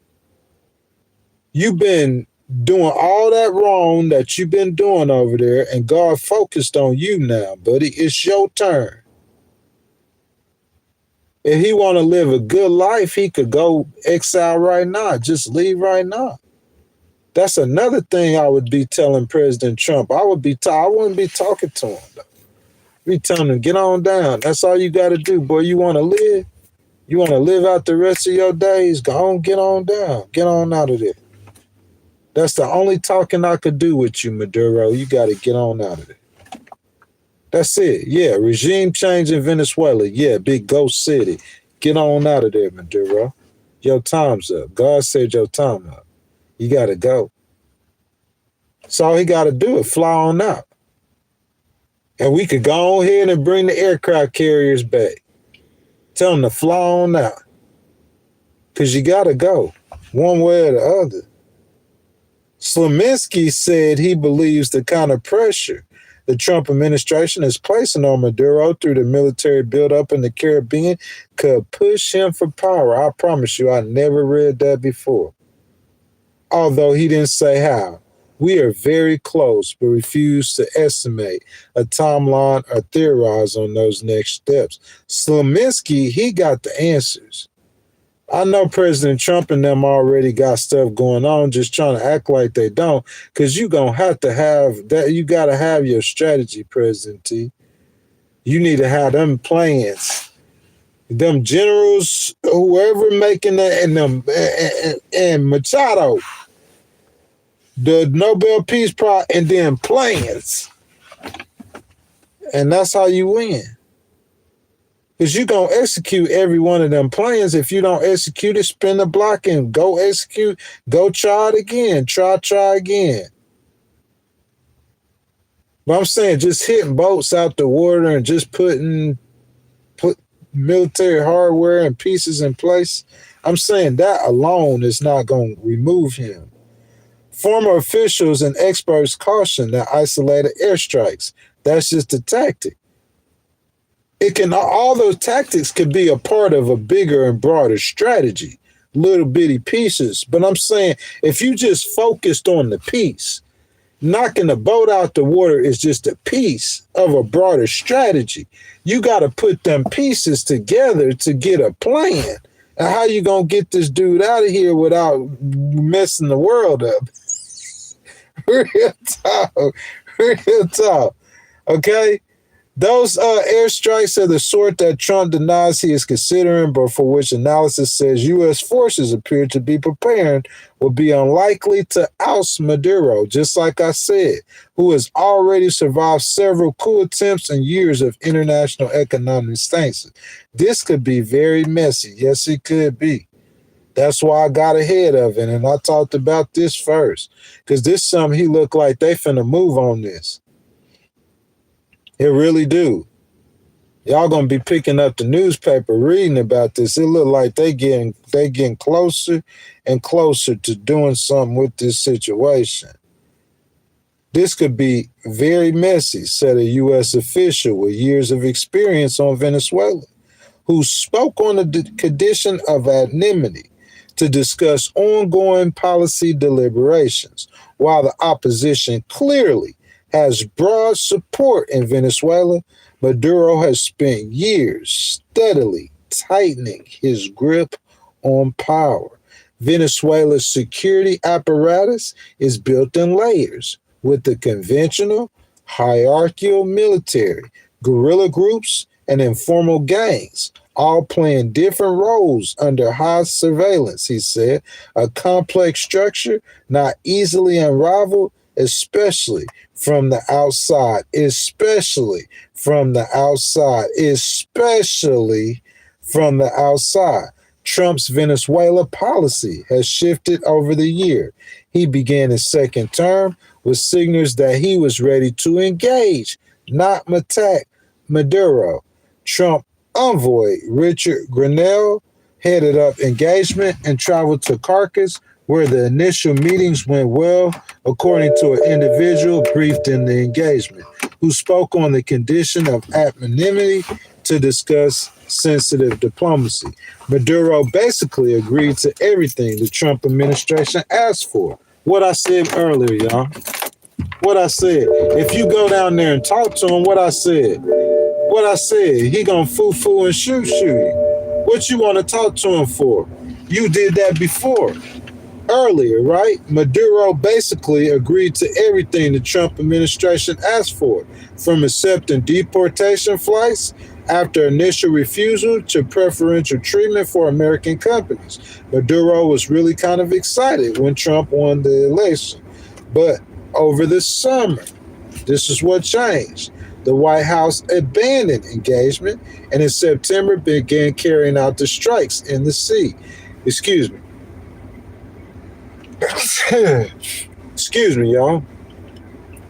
You've been doing all that wrong that you've been doing over there, and God focused on you now, buddy. It's your turn. If he want to live a good life, he could go exile right now. Just leave right now. That's another thing I would be telling President Trump. I wouldn't be talking to him. Though. Be telling him, get on down. That's all you got to do, boy. You want to live? You want to live out the rest of your days? Go on, get on down. Get on out of there. That's the only talking I could do with you, Maduro. You got to get on out of there. That's it. Yeah, regime change in Venezuela. Yeah, big ghost city. Get on out of there, Maduro. Your time's up. God said your time up. You got to go. That's all he got to do is fly on out. And we could go on ahead and bring the aircraft carriers back. Tell them to fly on out. Because you got to go one way or the other. Slaminsky said he believes the kind of pressure the Trump administration is placing on Maduro through the military buildup in the Caribbean could push him for power. I promise you, I never read that before. Although he didn't say how. We are very close, but refuse to estimate a timeline or theorize on those next steps. Slaminsky, he got the answers. I know President Trump and them already got stuff going on, just trying to act like they don't, because you're going to have that. You got to have your strategy, President T. You need to have them plans. Them generals, whoever making that, and them and Machado, the Nobel Peace Prize, and then plans. And that's how you win. Because you're going to execute every one of them plans. If you don't execute it, spin the block and go execute. Go try it again. Try again. But I'm saying just hitting boats out the water and just put military hardware and pieces in place. I'm saying that alone is not going to remove him. Former officials and experts caution that isolated airstrikes. That's just a tactic. All those tactics could be a part of a bigger and broader strategy, little bitty pieces. But I'm saying if you just focused on the piece, knocking the boat out the water is just a piece of a broader strategy. You got to put them pieces together to get a plan. And how you going to get this dude out of here without messing the world up? Real talk. Okay? Those airstrikes are the sort that Trump denies he is considering, but for which analysis says U.S. forces appear to be preparing, will be unlikely to oust Maduro, just like I said, who has already survived several coup attempts and years of international economic sanctions. This could be very messy. Yes, it could be. That's why I got ahead of it, and I talked about this first, because this is something he looked like they finna move on this. It really do. Y'all gonna be picking up the newspaper, reading about this. It look like they getting closer and closer to doing something with this situation. This could be very messy, said a U.S. official with years of experience on Venezuela, who spoke on the condition of anonymity to discuss ongoing policy deliberations, while the opposition clearly has broad support in Venezuela. Maduro has spent years steadily tightening his grip on power. Venezuela's security apparatus is built in layers, with the conventional, hierarchical military, guerrilla groups, and informal gangs, all playing different roles under high surveillance, he said. A complex structure not easily unraveled, especially from the outside, especially from the outside. Trump's Venezuela policy has shifted over the year. He began his second term with signals that he was ready to engage, not attack Maduro. Trump envoy Richard Grenell headed up engagement and traveled to Caracas, where the initial meetings went well, according to an individual briefed in the engagement, who spoke on the condition of anonymity to discuss sensitive diplomacy. Maduro basically agreed to everything the Trump administration asked for. What I said earlier, y'all. What I said. If you go down there and talk to him, what I said. He gonna foo-foo and shoot you. What you want to talk to him for? You did that before, earlier, right? Maduro basically agreed to everything the Trump administration asked for, from accepting deportation flights after initial refusal to preferential treatment for American companies. Maduro was really kind of excited when Trump won the election. But over the summer, this is what changed. The White House abandoned engagement and in September began carrying out the strikes in the sea. Excuse me. Excuse me, y'all.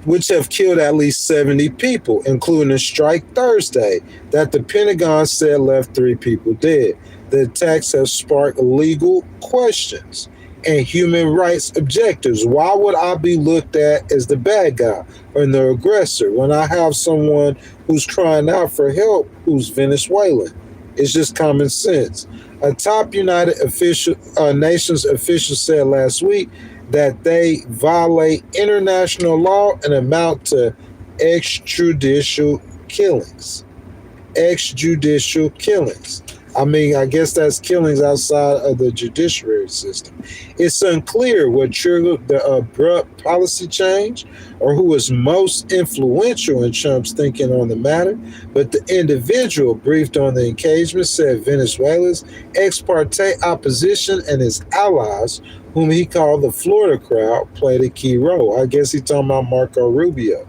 Which have killed at least 70 people, including a strike Thursday that the Pentagon said left 3 people dead. The attacks have sparked legal questions and human rights objectives. Why would I be looked at as the bad guy or the aggressor when I have someone who's crying out for help who's Venezuelan? It's just common sense. A top Nations official said last week that they violate international law and amount to extrajudicial killings. Extrajudicial killings. I mean, I guess that's killings outside of the judiciary system. It's unclear what triggered the abrupt policy change or who was most influential in Trump's thinking on the matter, but the individual briefed on the engagement said Venezuela's ex parte opposition and his allies, whom he called the Florida crowd, played a key role. I guess he's talking about Marco Rubio.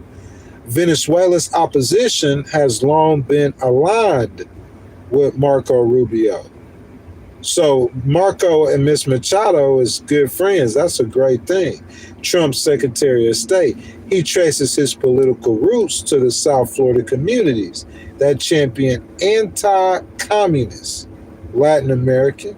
Venezuela's opposition has long been aligned with Marco Rubio. So Marco and Miss Machado is good friends. That's a great thing. Trump's Secretary of State, he traces his political roots to the South Florida communities that champion anti-communist Latin American,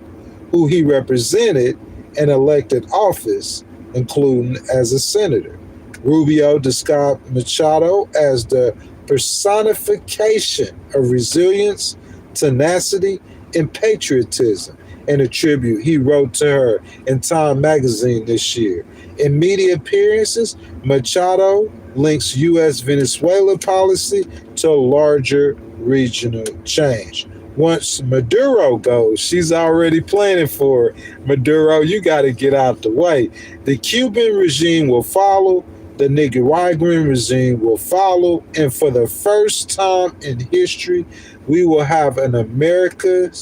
who he represented in elected office, including as a senator. Rubio described Machado as the personification of resilience, tenacity, and patriotism in a tribute he wrote to her in Time magazine this year. In media appearances, Machado links U.S. Venezuela policy to larger regional change. Once Maduro goes, she's already planning for it. Maduro, you got to get out the way. The Cuban regime will follow. The Nicaraguan regime will follow. And for the first time in history, we will have an America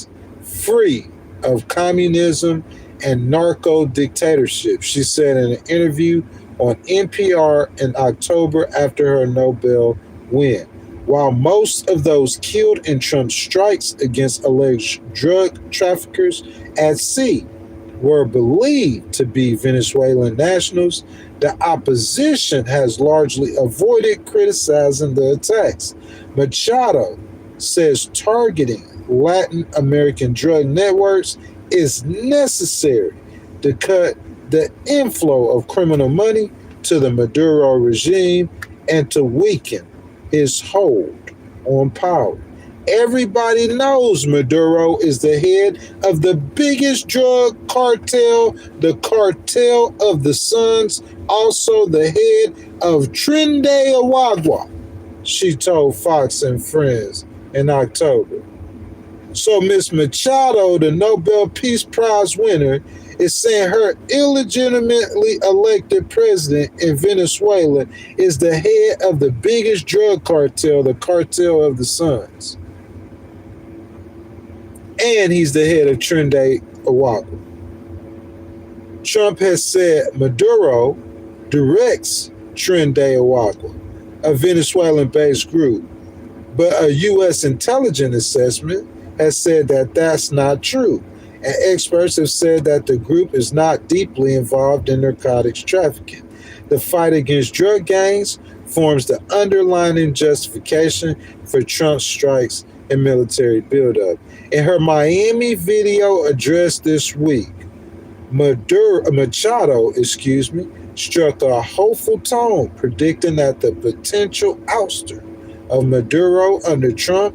free of communism and narco dictatorship, she said in an interview on NPR in October after her Nobel win. While most of those killed in Trump's strikes against alleged drug traffickers at sea were believed to be Venezuelan nationals, the opposition has largely avoided criticizing the attacks. Machado says targeting Latin American drug networks is necessary to cut the inflow of criminal money to the Maduro regime and to weaken his hold on power. Everybody knows Maduro is the head of the biggest drug cartel, the Cartel of the Suns, also the head of Tren de Aragua, she told Fox and Friends in October. So Miss Machado, the Nobel Peace Prize winner, is saying her illegitimately elected president in Venezuela is the head of the biggest drug cartel, the Cartel of the Suns. And he's the head of Tren de Aragua. Trump has said Maduro directs Tren de Aragua, a Venezuelan-based group, but a U.S. intelligence assessment has said that that's not true. And experts have said that the group is not deeply involved in narcotics trafficking. The fight against drug gangs forms the underlying justification for Trump's strikes and military buildup. In her Miami video address this week, Machado, struck a hopeful tone, predicting that the potential ouster of Maduro under Trump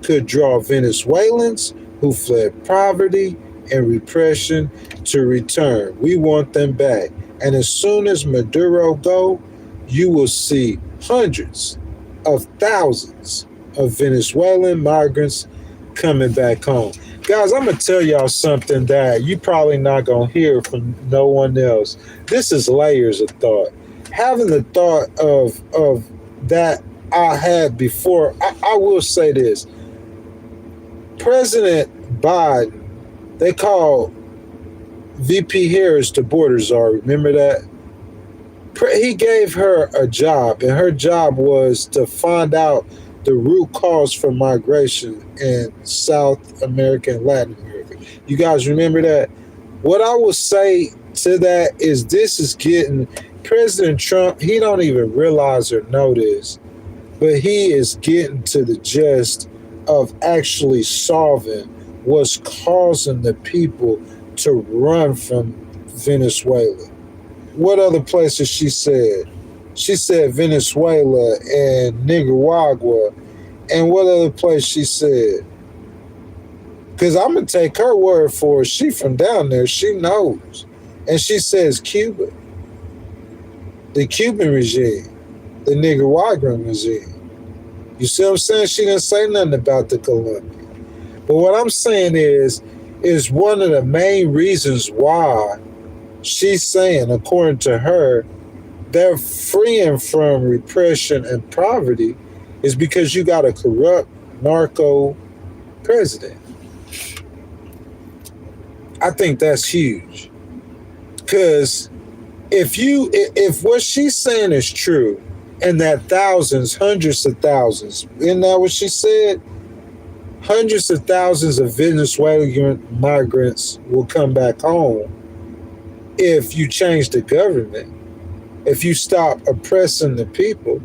could draw Venezuelans who fled poverty and repression to return. We want them back. And as soon as Maduro go, you will see hundreds of thousands of Venezuelan migrants coming back home. Guys, I'm going to tell y'all something that you probably not going to hear from no one else. This is layers of thought. Having the thought of that I had before, I will say this. President Biden, they call VP Harris the border czar. Remember that? He gave her a job, and her job was to find out the root cause for migration in South America and Latin America. You guys remember that? What I will say to that is this is getting President Trump, he don't even realize or know this, but he is getting to the gist of actually solving what's causing the people to run from Venezuela. What other places she said? She said Venezuela and Nicaragua. And what other place she said? Because I'm going to take her word for it. She from down there. She knows. And she says Cuba. The Cuban regime. The Nicaraguan regime. You see what I'm saying? She didn't say nothing about the Colombian. But what I'm saying is one of the main reasons why she's saying, according to her, they're freeing from repression and poverty is because you got a corrupt narco president. I think that's huge. Because if what she's saying is true, and that thousands, hundreds of thousands, isn't that what she said? Hundreds of thousands of Venezuelan migrants will come back home if you change the government, if you stop oppressing the people.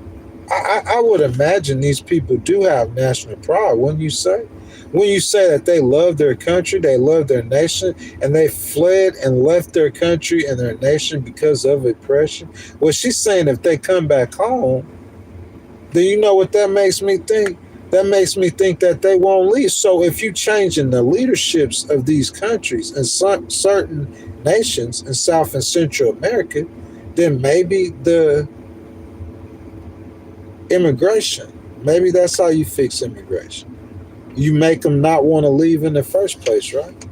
I would imagine these people do have national pride, wouldn't you say? When you say that they love their country, they love their nation, and they fled and left their country and their nation because of oppression. Well, she's saying if they come back home, then you know what that makes me think? That makes me think that they won't leave. So if you change in the leaderships of these countries and certain nations in South and Central America, then maybe the immigration, maybe that's how you fix immigration. You make them not want to leave in the first place, right?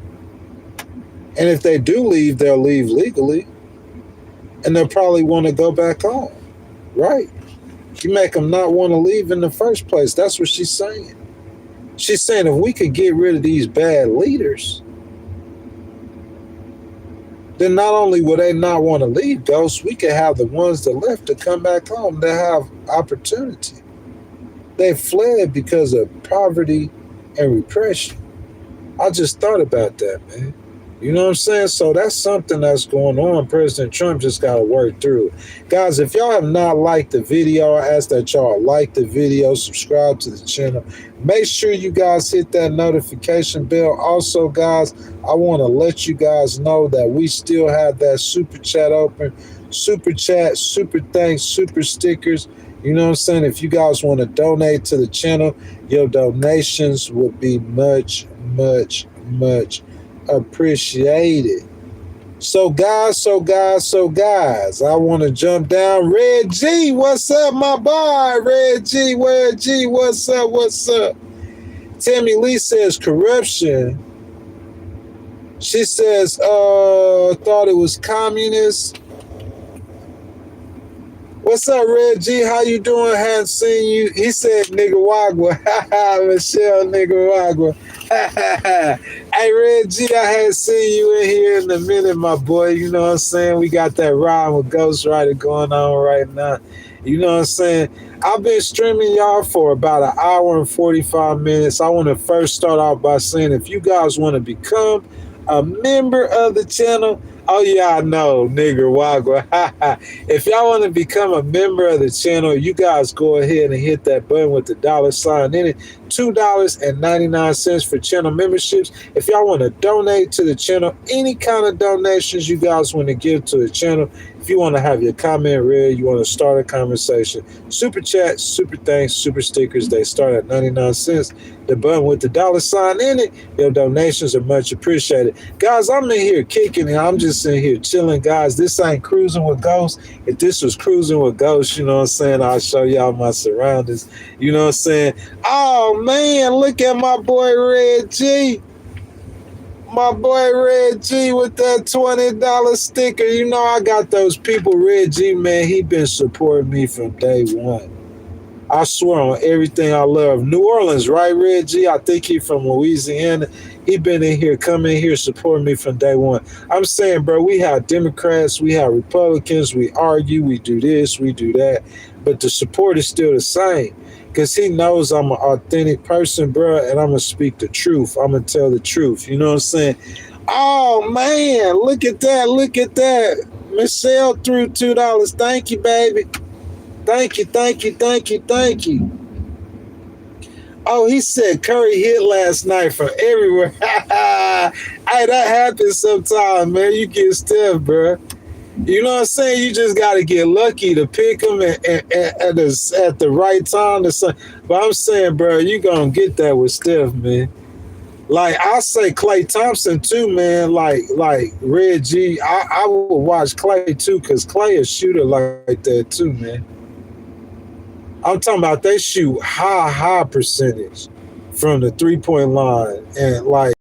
And if they do leave, they'll leave legally, and they'll probably want to go back home, right? You make them not want to leave in the first place. That's what she's saying. She's saying if we could get rid of these bad leaders, then not only will they not want to leave, Ghost, we could have the ones that left to come back home to have opportunity. They fled because of poverty and repression. I just thought about that, man. You know what I'm saying? So that's something that's going on. President Trump just got to work through it. Guys, if y'all have not liked the video, I ask that y'all like the video, subscribe to the channel. Make sure you guys hit that notification bell. Also, guys, I want to let you guys know that we still have that super chat open. Super chat, super thanks, super stickers. You know what I'm saying? If you guys want to donate to the channel, your donations would be much, much, much appreciated. So guys, I want to jump down. Red G, what's up, my boy? Red G, what's up? Tammy Lee says corruption. She says, thought it was communist. What's up, Red G? How you doing? Hadn't seen you. He said Nicaragua. Michelle, Nicaragua. Hey, Red G, I hadn't seen you in here in a minute, my boy. You know what I'm saying? We got that rhyme with Ghost Rider going on right now. You know what I'm saying? I've been streaming y'all for about an hour and 45 minutes. I want to first start off by saying if you guys want to become a member of the channel, oh yeah, I know, nigger wagwa. If y'all want to become a member of the channel, you guys go ahead and hit that button with the $ in it. $2.99 for channel memberships. If y'all want to donate to the channel, any kind of donations you guys want to give to the channel, if you want to have your comment read, you want to start a conversation, super chat, super thanks, super stickers, they start at 99 cents. The button with the $ in it, your donations are much appreciated. Guys, I'm in here kicking it. I'm just in here chilling, guys. This ain't Cruising with Ghosts. If this was Cruising with Ghosts, you know what I'm saying, I'll show y'all my surroundings. You know what I'm saying? Oh, man, look at my boy Red G. My boy Red G with that $20 sticker. You know I got those people. Red G, man, he been supporting me from day one. I swear on everything I love. New Orleans, right, Red G? I think he from Louisiana. He been in here, coming in here, supporting me from day one. I'm saying, bro, we have Democrats, we have Republicans, we argue, we do this, we do that, but the support is still the same. Because he knows I'm an authentic person, bro, and I'm going to speak the truth. I'm going to tell the truth. You know what I'm saying? Oh, man, look at that. Look at that. Michelle threw $2. Thank you, baby. Thank you, thank you, thank you, thank you. Oh, he said Curry hit last night from everywhere. Hey, that happens sometimes, man. You get Steph, bro. You know what I'm saying? You just got to get lucky to pick him at the right time. But I'm saying, bro, you going to get that with Steph, man. Like, I say Klay Thompson, too, man. Like Red G. I would watch Klay, too, because Klay is a shooter like that, too, man. I'm talking about they shoot high percentage from the three-point line and, like,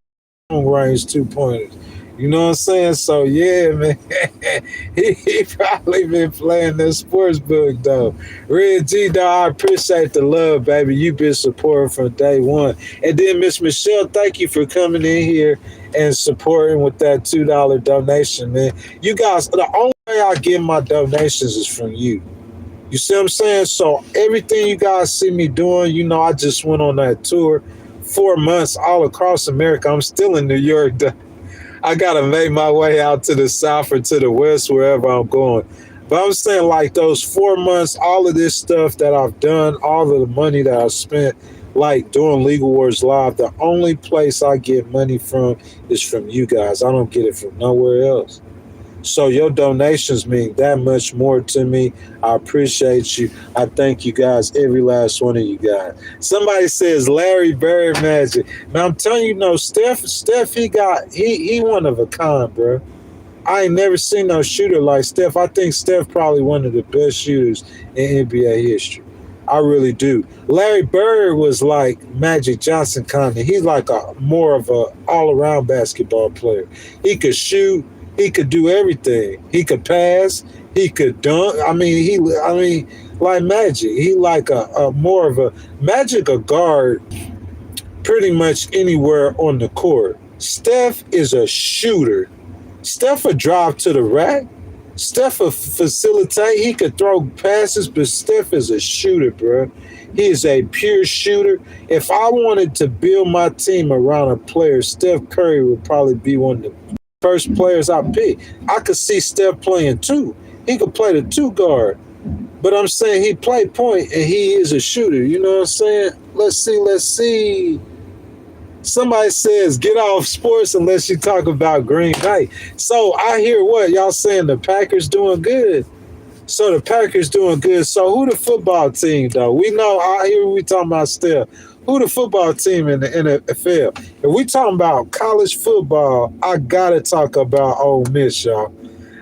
long-range two-pointers. You know what I'm saying? So, yeah, man, he probably been playing that sports book, though. Red G, dog, I appreciate the love, baby. You've been supporting from day one. And then, Miss Michelle, thank you for coming in here and supporting with that $2 donation, man. You guys, the only way I get my donations is from you. You see what I'm saying? So everything you guys see me doing, you know, I just went on that tour, 4 months all across America. I'm still in New York. I got to make my way out to the south or to the west, wherever I'm going. But I'm saying, like, those 4 months, all of this stuff that I've done, all of the money that I've spent, like doing Legal Wars Live, the only place I get money from is from you guys. I don't get it from nowhere else. So your donations mean that much more to me. I appreciate you. I thank you guys, every last one of you guys. Somebody says Larry Bird Magic. Now I'm telling you, no, Steph, he one of a kind, bro. I ain't never seen no shooter like Steph. I think Steph probably one of the best shooters in NBA history. I really do. Larry Bird was like Magic Johnson kind of. He's like a more of a all-around basketball player. He could shoot. He could do everything. He could pass. He could dunk. I mean, like Magic. He like a more of a Magic, a guard pretty much anywhere on the court. Steph is a shooter. Steph would drive to the rack. Steph would facilitate. He could throw passes, but Steph is a shooter, bro. He is a pure shooter. If I wanted to build my team around a player, Steph Curry would probably be one of the first players I pick. I could see Steph playing two. He could play the two guard. But I'm saying he played point and he is a shooter. You know what I'm saying? Let's see. Somebody says get off sports unless you talk about Green Bay. So I hear what y'all saying, the Packers doing good. So the Packers doing good. So who the football team though? We know I hear we talking about Steph. Who the football team in the NFL? If we talking about college football, I gotta talk about Ole Miss, y'all.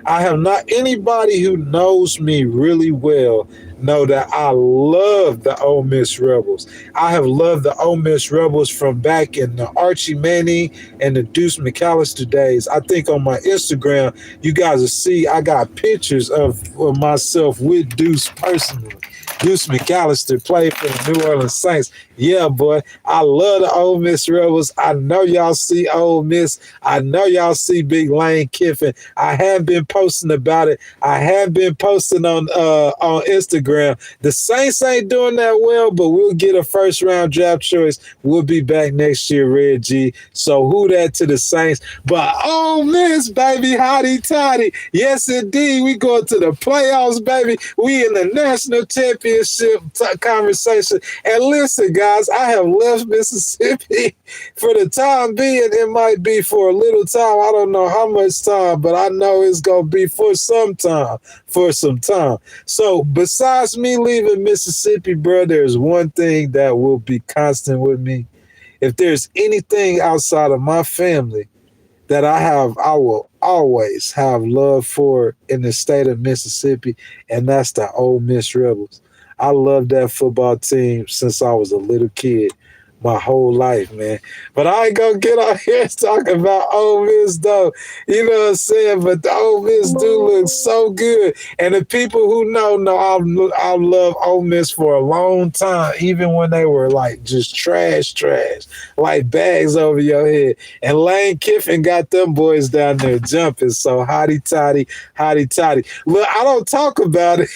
I have not anybody who knows me really well know that I love the Ole Miss Rebels. I have loved the Ole Miss Rebels from back in the Archie Manning and the Deuce McAllister days. I think on my Instagram, you guys will see I got pictures of myself with Deuce personally. Deuce McAllister played for the New Orleans Saints. Yeah, boy, I love the Ole Miss Rebels. I know y'all see Ole Miss. I know y'all see Big Lane Kiffin. I have been posting about it. I have been posting on Instagram. The Saints ain't doing that well, but we'll get a first-round draft choice. We'll be back next year, Red G. So who that to the Saints? But Ole Miss, baby, hotty toddy. Yes, indeed. We going to the playoffs, baby. We in the national championship conversation. And listen, guys, I have left Mississippi for the time being. It might be for a little time. I don't know how much time, but I know it's going to be for some time. So besides me leaving Mississippi, bro, there's one thing that will be constant with me. If there's anything outside of my family that I will always have love for in the state of Mississippi, and that's the Ole Miss Rebels. I love that football team since I was a little kid. my whole life, man. But I ain't gonna get on here talking about Ole Miss though. You know what I'm saying? But the Ole Miss do look so good, and the people who know I've loved Ole Miss for a long time, even when they were like just trash, like bags over your head. And Lane Kiffin got them boys down there jumping. So hotty toddy. Look, I don't talk about it,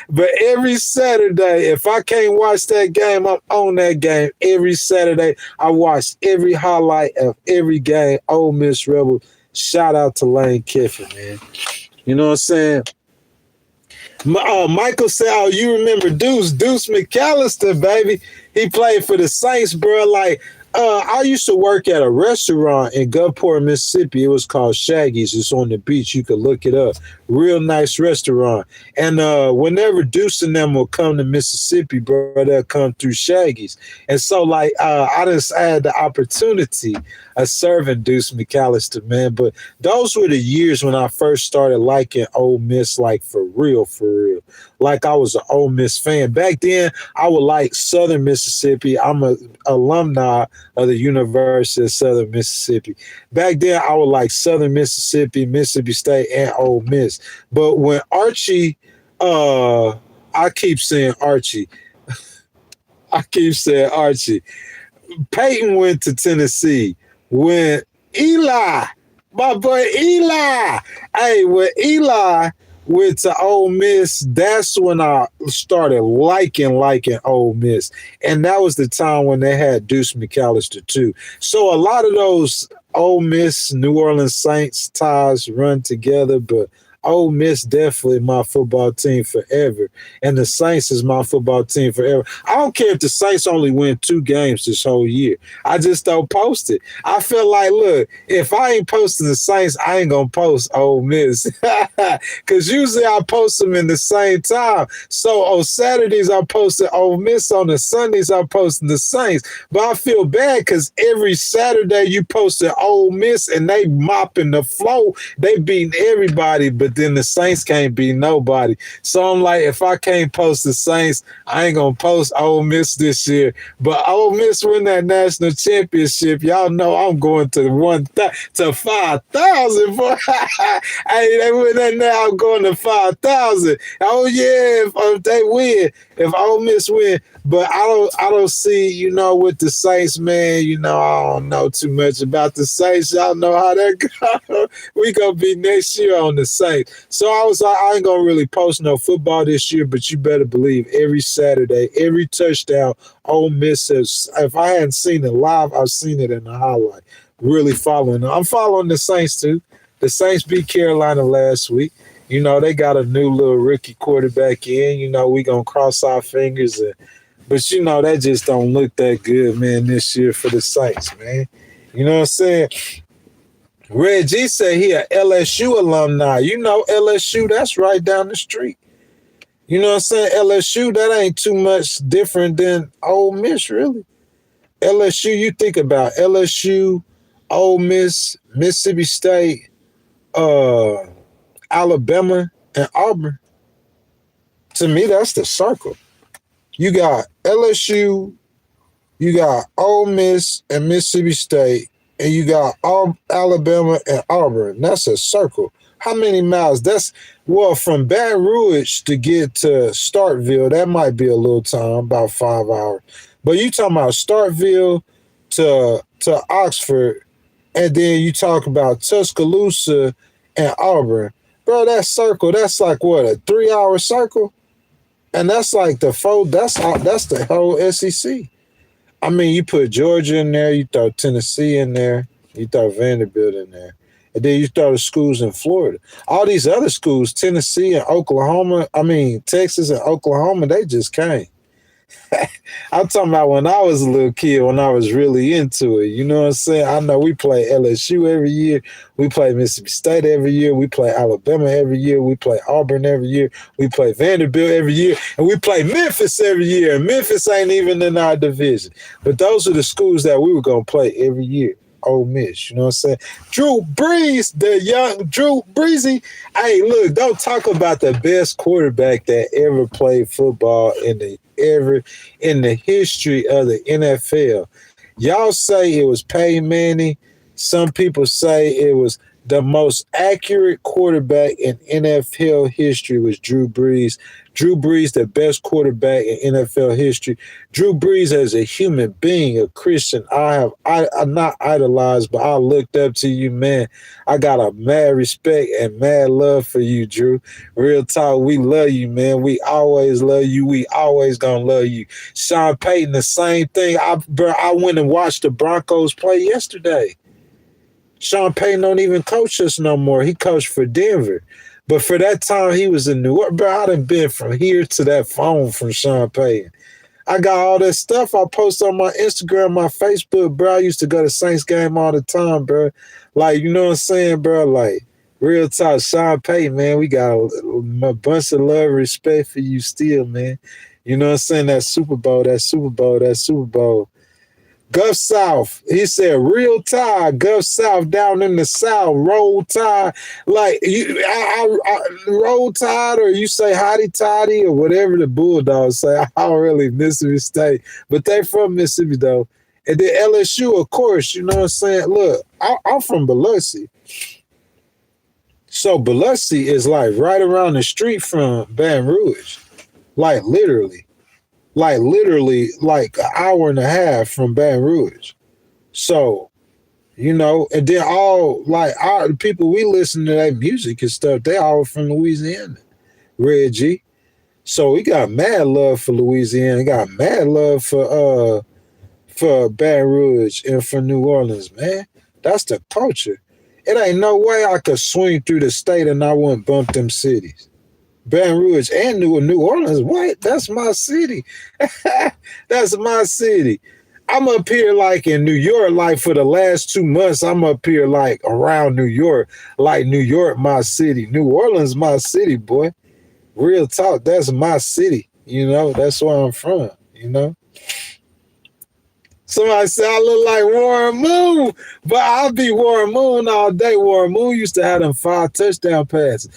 but every Saturday, if I can't watch that game, I'm on that game every Saturday. I watch every highlight of every game. Ole Miss Rebel. Shout out to Lane Kiffin, man. You know what I'm saying? Michael said, "Oh, you remember Deuce McAllister, baby? He played for the Saints, bro. Like, I used to work at a restaurant in Gulfport, Mississippi. It was called Shaggy's. It's on the beach. You could look it up. Real nice restaurant. And whenever Deuce and them will come to Mississippi, bro, they'll come through Shaggy's. And so, like, I just had the opportunity of serving Deuce McAllister, man. But those were the years when I first started liking Ole Miss, like, for real. Like, I was an Ole Miss fan. Back then, I would like Southern Mississippi. I'm an alumni of the University of Southern Mississippi. Back then, I would like Southern Mississippi, Mississippi State, and Ole Miss. But when Archie, I keep saying Archie. Peyton went to Tennessee. When Eli, my boy Eli, when Eli went to Ole Miss, that's when I started liking Ole Miss. And that was the time when they had Deuce McAllister too. So a lot of those Ole Miss, New Orleans Saints ties run together, but Ole Miss definitely my football team forever. And the Saints is my football team forever. I don't care if the Saints only win 2 games this whole year. I just don't post it. I feel like, look, if I ain't posting the Saints, I ain't going to post Ole Miss. Because usually I post them in the same time. So on Saturdays, I posted Ole Miss. On the Sundays, I posting the Saints. But I feel bad because every Saturday you posted Ole Miss and they mopping the floor. They beating everybody, but then the Saints can't beat nobody. So I'm like, if I can't post the Saints, I ain't gonna post Ole Miss this year. But Ole Miss win that national championship. Y'all know I'm going to 5,000. Boy. Hey, they win that now. I'm going to 5,000. Oh yeah, if they win, if Ole Miss win. But I don't see, with the Saints, man, I don't know too much about the Saints. Y'all know how that goes. We gonna be next year on the Saints. So I was like, I ain't gonna really post no football this year, but you better believe every Saturday, every touchdown, Ole Miss has, if I hadn't seen it live, I've seen it in the highlight. Really following them. I'm following the Saints too. The Saints beat Carolina last week. They got a new little rookie quarterback in. We gonna cross our fingers but that just don't look that good, man, this year for the Saints, man. You know what I'm saying? Reggie said he a LSU alumni. LSU, that's right down the street. You know what I'm saying? LSU, that ain't too much different than Ole Miss, really. LSU, you think about LSU, Ole Miss, Mississippi State, Alabama, and Auburn. To me, that's the circle. You got LSU, you got Ole Miss and Mississippi State, and you got Alabama and Auburn. That's a circle. How many miles? From Baton Rouge to get to Starkville, that might be a little time, about 5 hours. But you talking about Starkville to Oxford, and then you talk about Tuscaloosa and Auburn. Bro, that circle, that's like what, a 3-hour circle? And that's like that's the whole SEC. I mean, you put Georgia in there, you throw Tennessee in there, you throw Vanderbilt in there, and then you throw the schools in Florida. All these other schools, Tennessee and Texas and Oklahoma, they just came. I'm talking about when I was a little kid, when I was really into it. You know what I'm saying? I know we play LSU every year. We play Mississippi State every year. We play Alabama every year. We play Auburn every year. We play Vanderbilt every year. And we play Memphis every year. And Memphis ain't even in our division. But those are the schools that we were going to play every year. Ole Miss, you know what I'm saying? Drew Brees, the young Drew Breezy. Hey, look, don't talk about the best quarterback that ever played football in the ever in the history of the NFL. Y'all say it was Peyton Manning. Some people say it was the most accurate quarterback in NFL history was Drew Brees. Drew Brees, the best quarterback in NFL history. Drew Brees, as a human being, a Christian, I'm not idolized, but I looked up to you, man. I got a mad respect and mad love for you, Drew. Real talk, we love you, man. We always love you. We always gonna love you. Sean Payton, the same thing. I went and watched the Broncos play yesterday. Sean Payton don't even coach us no more. He coached for Denver. But for that time, he was in New York. Bro, I done been from here to that phone from Sean Payton. I got all that stuff I post on my Instagram, my Facebook, bro. I used to go to Saints game all the time, bro. Like, you know what I'm saying, bro? Like, real talk, Sean Payton, man, we got a bunch of love and respect for you still, man. You know what I'm saying? That Super Bowl. Gulf South, he said, real Tide, Gulf South down in the South, Roll Tide. Like, Roll Tide, or you say Hottie Toddy, or whatever the Bulldogs say. I don't really Mississippi State, but they from Mississippi, though. And then LSU, of course, you know what I'm saying? Look, I'm from Biloxi. So Biloxi is like right around the street from Baton Rouge. Like, literally like an hour and a half from Baton Rouge. So, you know, and then all like the people we listen to their music and stuff, they all from Louisiana. Reggie. So we got mad love for Louisiana, got mad love for Baton Rouge and for New Orleans, man. That's the culture. It ain't no way I could swing through the state and I wouldn't bump them cities. Baton Rouge and New Orleans. What? That's my city. That's my city. I'm up here like in New York, like for the last 2 months, I'm up here like around New York. Like New York, my city. New Orleans, my city, boy. Real talk, that's my city. You know, that's where I'm from, you know. Somebody said I look like Warren Moon, but I'll be Warren Moon all day. Warren Moon used to have them 5 touchdown passes.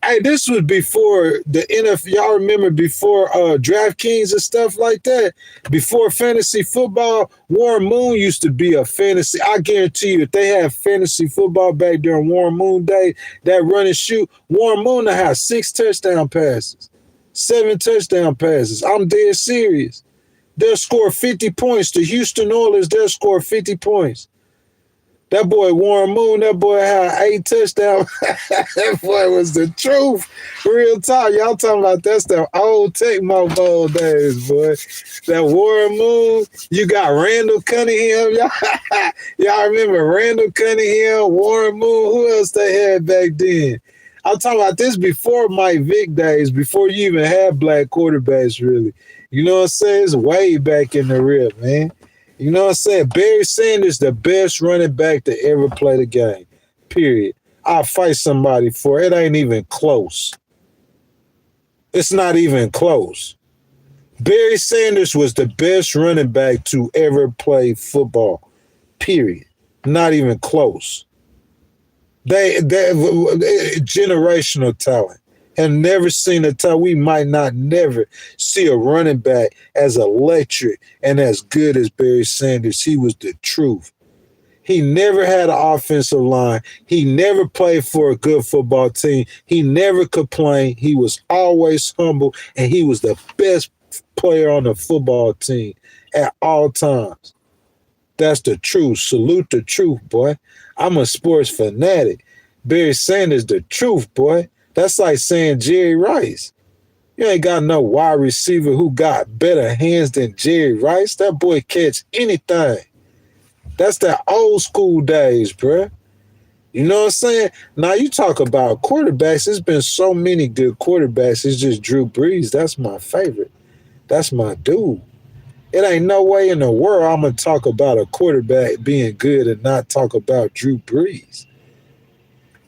Hey, this was before the NFL. Y'all remember before DraftKings and stuff like that? Before fantasy football, Warren Moon used to be a fantasy. I guarantee you, if they had fantasy football back during Warren Moon day, that run and shoot, Warren Moon would have 6 touchdown passes, 7 touchdown passes. I'm dead serious. They'll score 50 points. The Houston Oilers, they'll score 50 points. That boy Warren Moon, that boy had 8 touchdowns. That boy was the truth. Real talk. Y'all talking about that's the old Tecmo Bowl days, boy. That Warren Moon, you got Randall Cunningham. Y'all remember Randall Cunningham, Warren Moon? Who else they had back then? I'm talking about this before Mike Vick days, before you even had black quarterbacks, really. You know what I'm saying? It's way back in the rip, man. You know what I'm saying? Barry Sanders, the best running back to ever play the game. Period. I'll fight somebody for it. It ain't even close. It's not even close. Barry Sanders was the best running back to ever play football. Period. Not even close. They generational talent. And never seen a time. We might not never see a running back as electric and as good as Barry Sanders. He was the truth. He never had an offensive line. He never played for a good football team. He never complained. He was always humble, and he was the best player on the football team at all times. That's the truth. Salute the truth, boy. I'm a sports fanatic. Barry Sanders, the truth, boy. That's like saying Jerry Rice. You ain't got no wide receiver who got better hands than Jerry Rice. That boy catch anything. That's that old school days, bruh. You know what I'm saying? Now you talk about quarterbacks. There's been so many good quarterbacks. It's just Drew Brees. That's my favorite. That's my dude. It ain't no way in the world I'm going to talk about a quarterback being good and not talk about Drew Brees.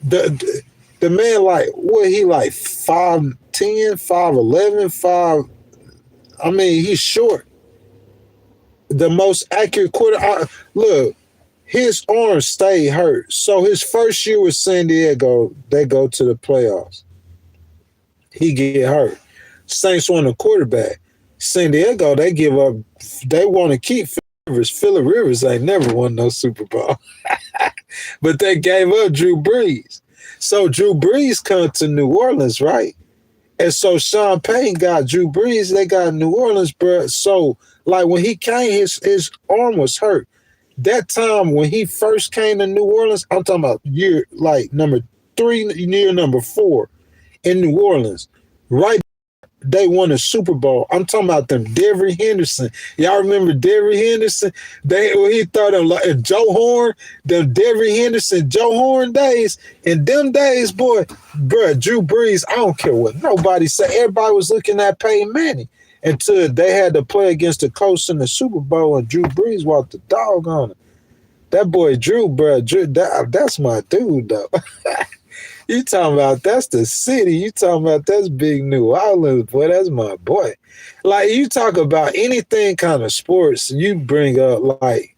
The man, like, what, he like 5'10", 5'11", 5... I mean, he's short. The most accurate quarter. Look, his arm stayed hurt. So his first year with San Diego, they go to the playoffs. He get hurt. Saints won the quarterback. San Diego, they give up. They want to keep Phillip Rivers. Phillip Rivers ain't never won no Super Bowl, but they gave up Drew Brees. So Drew Brees come to New Orleans, right? And so Sean Payton got Drew Brees. They got New Orleans, bro. So like when he came, his arm was hurt. That time when he first came to New Orleans, I'm talking about year like number 3, year number 4 in New Orleans. Right, they won a Super Bowl. I'm talking about them Devery Henderson. Y'all remember Devery Henderson? They when he thought of like Joe Horn, them Devery Henderson, Joe Horn days. In them days, boy, bruh, Drew Brees, I don't care what nobody say. Everybody was looking at Peyton Manning until they had to play against the Colts in the Super Bowl and Drew Brees walked the dog on it. That boy Drew, bruh, Drew, that's my dude, though. You talking about that's the city. You talking about that's big New Orleans, boy. That's my boy. Like you talk about anything kind of sports, you bring up like,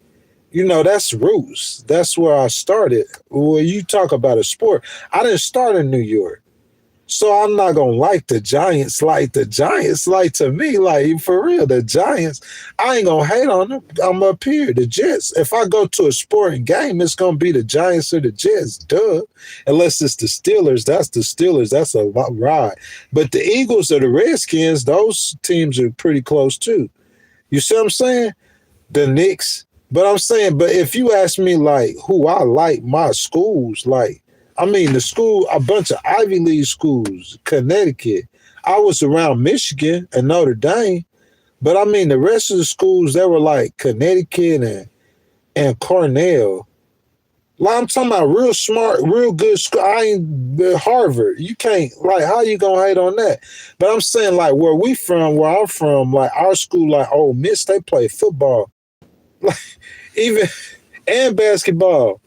that's roots. That's where I started. When you talk about a sport, I didn't start in New York. So I'm not gonna like the Giants. Like the Giants, like to me, like for real, the Giants. I ain't gonna hate on them. I'm up here. The Jets. If I go to a sporting game, it's gonna be the Giants or the Jets. Duh. Unless it's the Steelers. That's the Steelers. That's a ride. But the Eagles or the Redskins, those teams are pretty close too. You see what I'm saying? The Knicks. But I'm saying, but if you ask me like who I like, my schools, like. I mean, the school, a bunch of Ivy League schools, Connecticut. I was around Michigan and Notre Dame, but I mean, the rest of the schools, they were like Connecticut and Cornell. Like, I'm talking about real smart, real good school. I ain't Harvard. You can't, like, how you gonna hate on that? But I'm saying, like, where I'm from, like, our school, like, Ole Miss, they play football. Like, even, and basketball.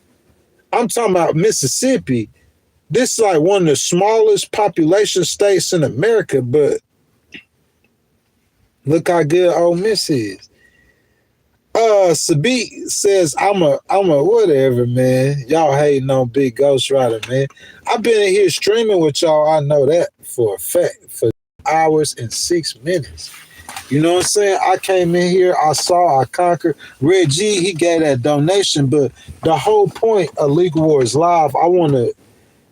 I'm talking about Mississippi. This is like one of the smallest population states in America, but look how good Ole Miss is. Sabit says, I'm a whatever, man. Y'all hating on Big Ghost Rider, man. I've been in here streaming with y'all. I know that for a fact, for hours and 6 minutes. You know what I'm saying? I came in here, I saw, I conquered. Red G, he gave that donation, but the whole point of Legal Wars Live, I want to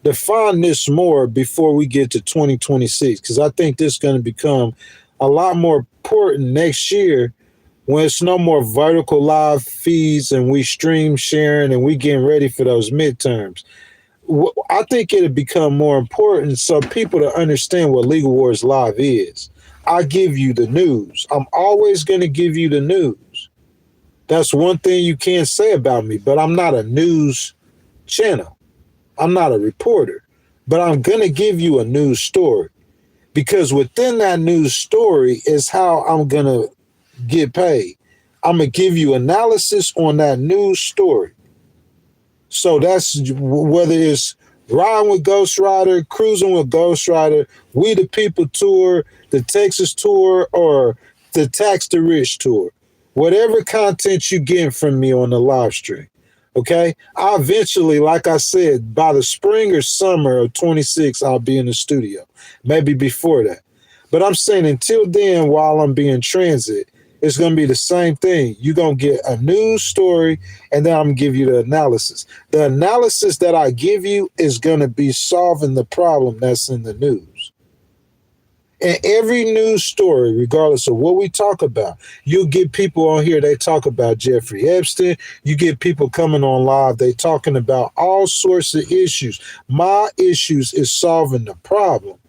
define this more before we get to 2026, because I think this is going to become a lot more important next year when it's no more vertical live feeds and we stream sharing and we getting ready for those midterms. I think it'll become more important so people to understand what Legal Wars Live is. I give you the news. I'm always going to give you the news. That's one thing you can't say about me, but I'm not a news channel. I'm not a reporter, but I'm going to give you a news story because within that news story is how I'm going to get paid. I'm going to give you analysis on that news story. So that's whether it's Riding with Ghost Rider, Cruising with Ghost Rider, We the People tour, the Texas tour, or the Tax the Rich tour. Whatever content you get from me on the live stream. Okay? I eventually, like I said, by the spring or summer of 26, I'll be in the studio. Maybe before that. But I'm saying until then, while I'm being transit, it's going to be the same thing. You're going to get a news story, and then I'm going to give you the analysis. The analysis that I give you is going to be solving the problem that's in the news. And every news story, regardless of what we talk about, you'll get people on here, they talk about Jeffrey Epstein. You get people coming on live, they talking about all sorts of issues. My issues is solving the problem.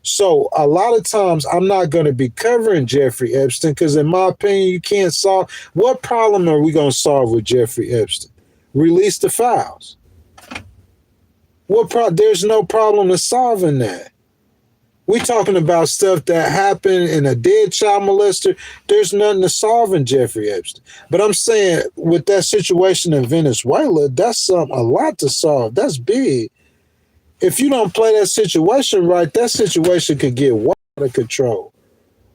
So a lot of times I'm not going to be covering Jeffrey Epstein because in my opinion, you can't solve. What problem are we going to solve with Jeffrey Epstein? Release the files. There's no problem in solving that. We're talking about stuff that happened in a dead child molester. There's nothing to solve in Jeffrey Epstein. But I'm saying with that situation in Venezuela, that's a lot to solve. That's big. If you don't play that situation right, that situation could get way out of control,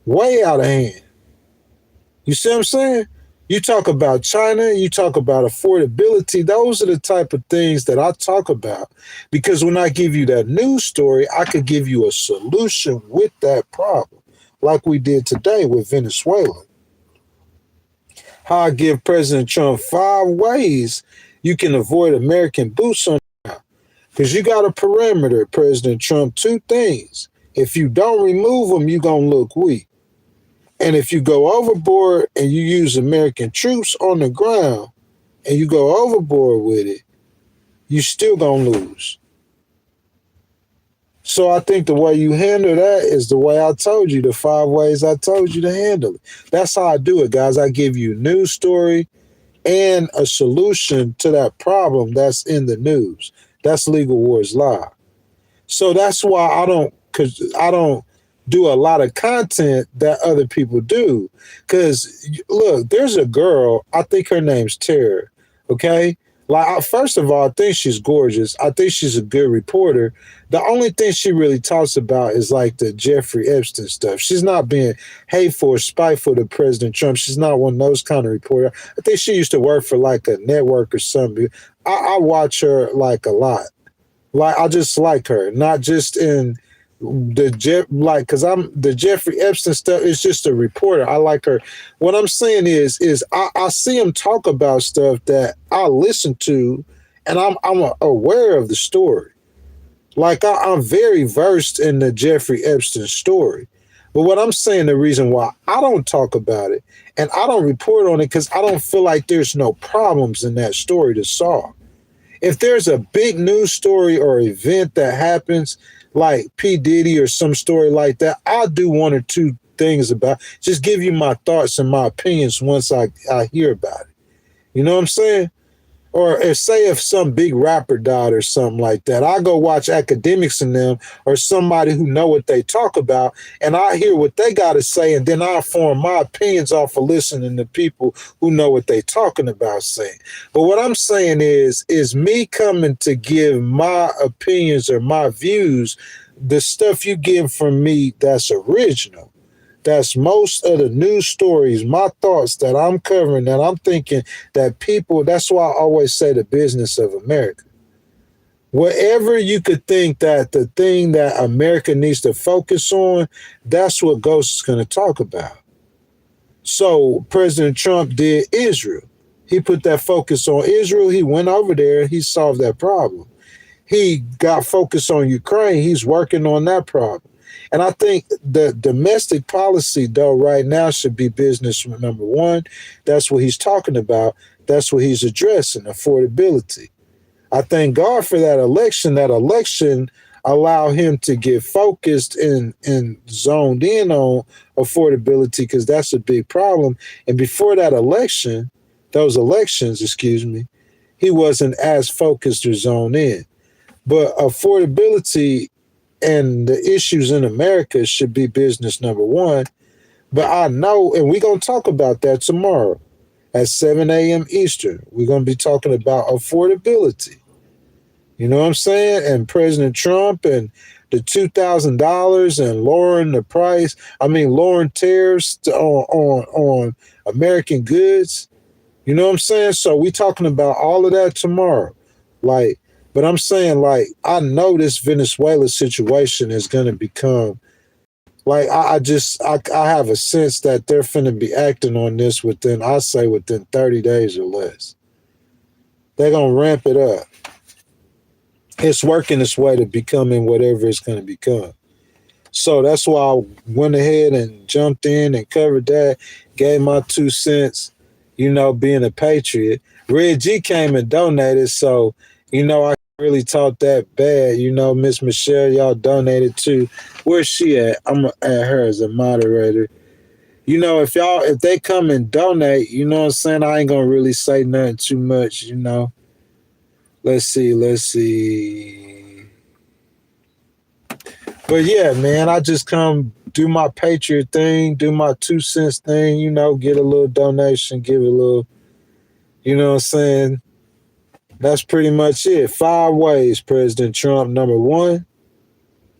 way out of hand. You see what I'm saying? You talk about China, you talk about affordability. Those are the type of things that I talk about. Because when I give you that news story, I could give you a solution with that problem. like we did today with Venezuela. How I give President Trump 5 ways you can avoid American boots on the ground. Because you got a perimeter, President Trump, 2 things. If you don't remove them, you're going to look weak. And if you go overboard and you use American troops on the ground and you go overboard with it, you still going to lose. So I think the way you handle that is the way I told you, the 5 ways I told you to handle it. That's how I do it, guys. I give you a news story and a solution to that problem that's in the news. That's Legal Wars Live. So that's why because I don't do a lot of content that other people do. Because look, there's a girl, I think her name's Tara, okay? Like, first of all, I think she's gorgeous. I think she's a good reporter. The only thing she really talks about is like the Jeffrey Epstein stuff. She's not being hateful or spiteful to President Trump. She's not one of those kind of reporters. I think she used to work for like a network or something. I watch her like a lot. Like, I just like her, not just in because I'm the Jeffrey Epstein stuff is just a reporter. I like her. What I'm saying is I see him talk about stuff that I listen to, and I'm aware of the story. Like I'm very versed in the Jeffrey Epstein story. But what I'm saying, the reason why I don't talk about it and I don't report on it, because I don't feel like there's no problems in that story to solve. If there's a big news story or event that happens, like P. Diddy or some story like that, I'll do 1 or 2 things about it. Just give you my thoughts and my opinions once I hear about it. You know what I'm saying? Or if some big rapper died or something like that, I go watch academics in them or somebody who know what they talk about, and I hear what they got to say, and then I form my opinions off of listening to people who know what they talking about saying. But what I'm saying is me coming to give my opinions or my views, the stuff you get from me that's original. That's most of the news stories, my thoughts that I'm covering, that I'm thinking that people, that's why I always say the business of America. Whatever you could think that the thing that America needs to focus on, that's what Ghost is going to talk about. So President Trump did Israel. He put that focus on Israel. He went over there. He solved that problem. He got focused on Ukraine. He's working on that problem. And I think the domestic policy, though, right now should be business number 1. That's what he's talking about. That's what he's addressing, affordability. I thank God for that election. That election allowed him to get focused and zoned in on affordability, because that's a big problem. And before that election, those elections, he wasn't as focused or zoned in. But affordability and the issues in America should be business number 1. But I know, and we're going to talk about that tomorrow at 7 a.m. Eastern. We're going to be talking about affordability. You know what I'm saying? And President Trump and the $2,000 and lowering tariffs on American goods. You know what I'm saying? So we're talking about all of that tomorrow. But I'm saying, I know this Venezuela situation is going to become, I have a sense that they're finna be acting on this within 30 days or less. They're going to ramp it up. It's working its way to becoming whatever it's going to become. So that's why I went ahead and jumped in and covered that, gave my 2 cents, being a patriot. Red G came and donated, so, I really talk that bad. Miss Michelle, y'all donated too. Where's she at? I'm gonna add her as a moderator. If they come and donate, you know what I'm saying? I ain't gonna really say nothing too much, Let's see. But yeah, man, I just come do my patriot thing, do my 2 cents thing, get a little donation, give a little, you know what I'm saying? That's pretty much it. 5 ways, President Trump. Number 1,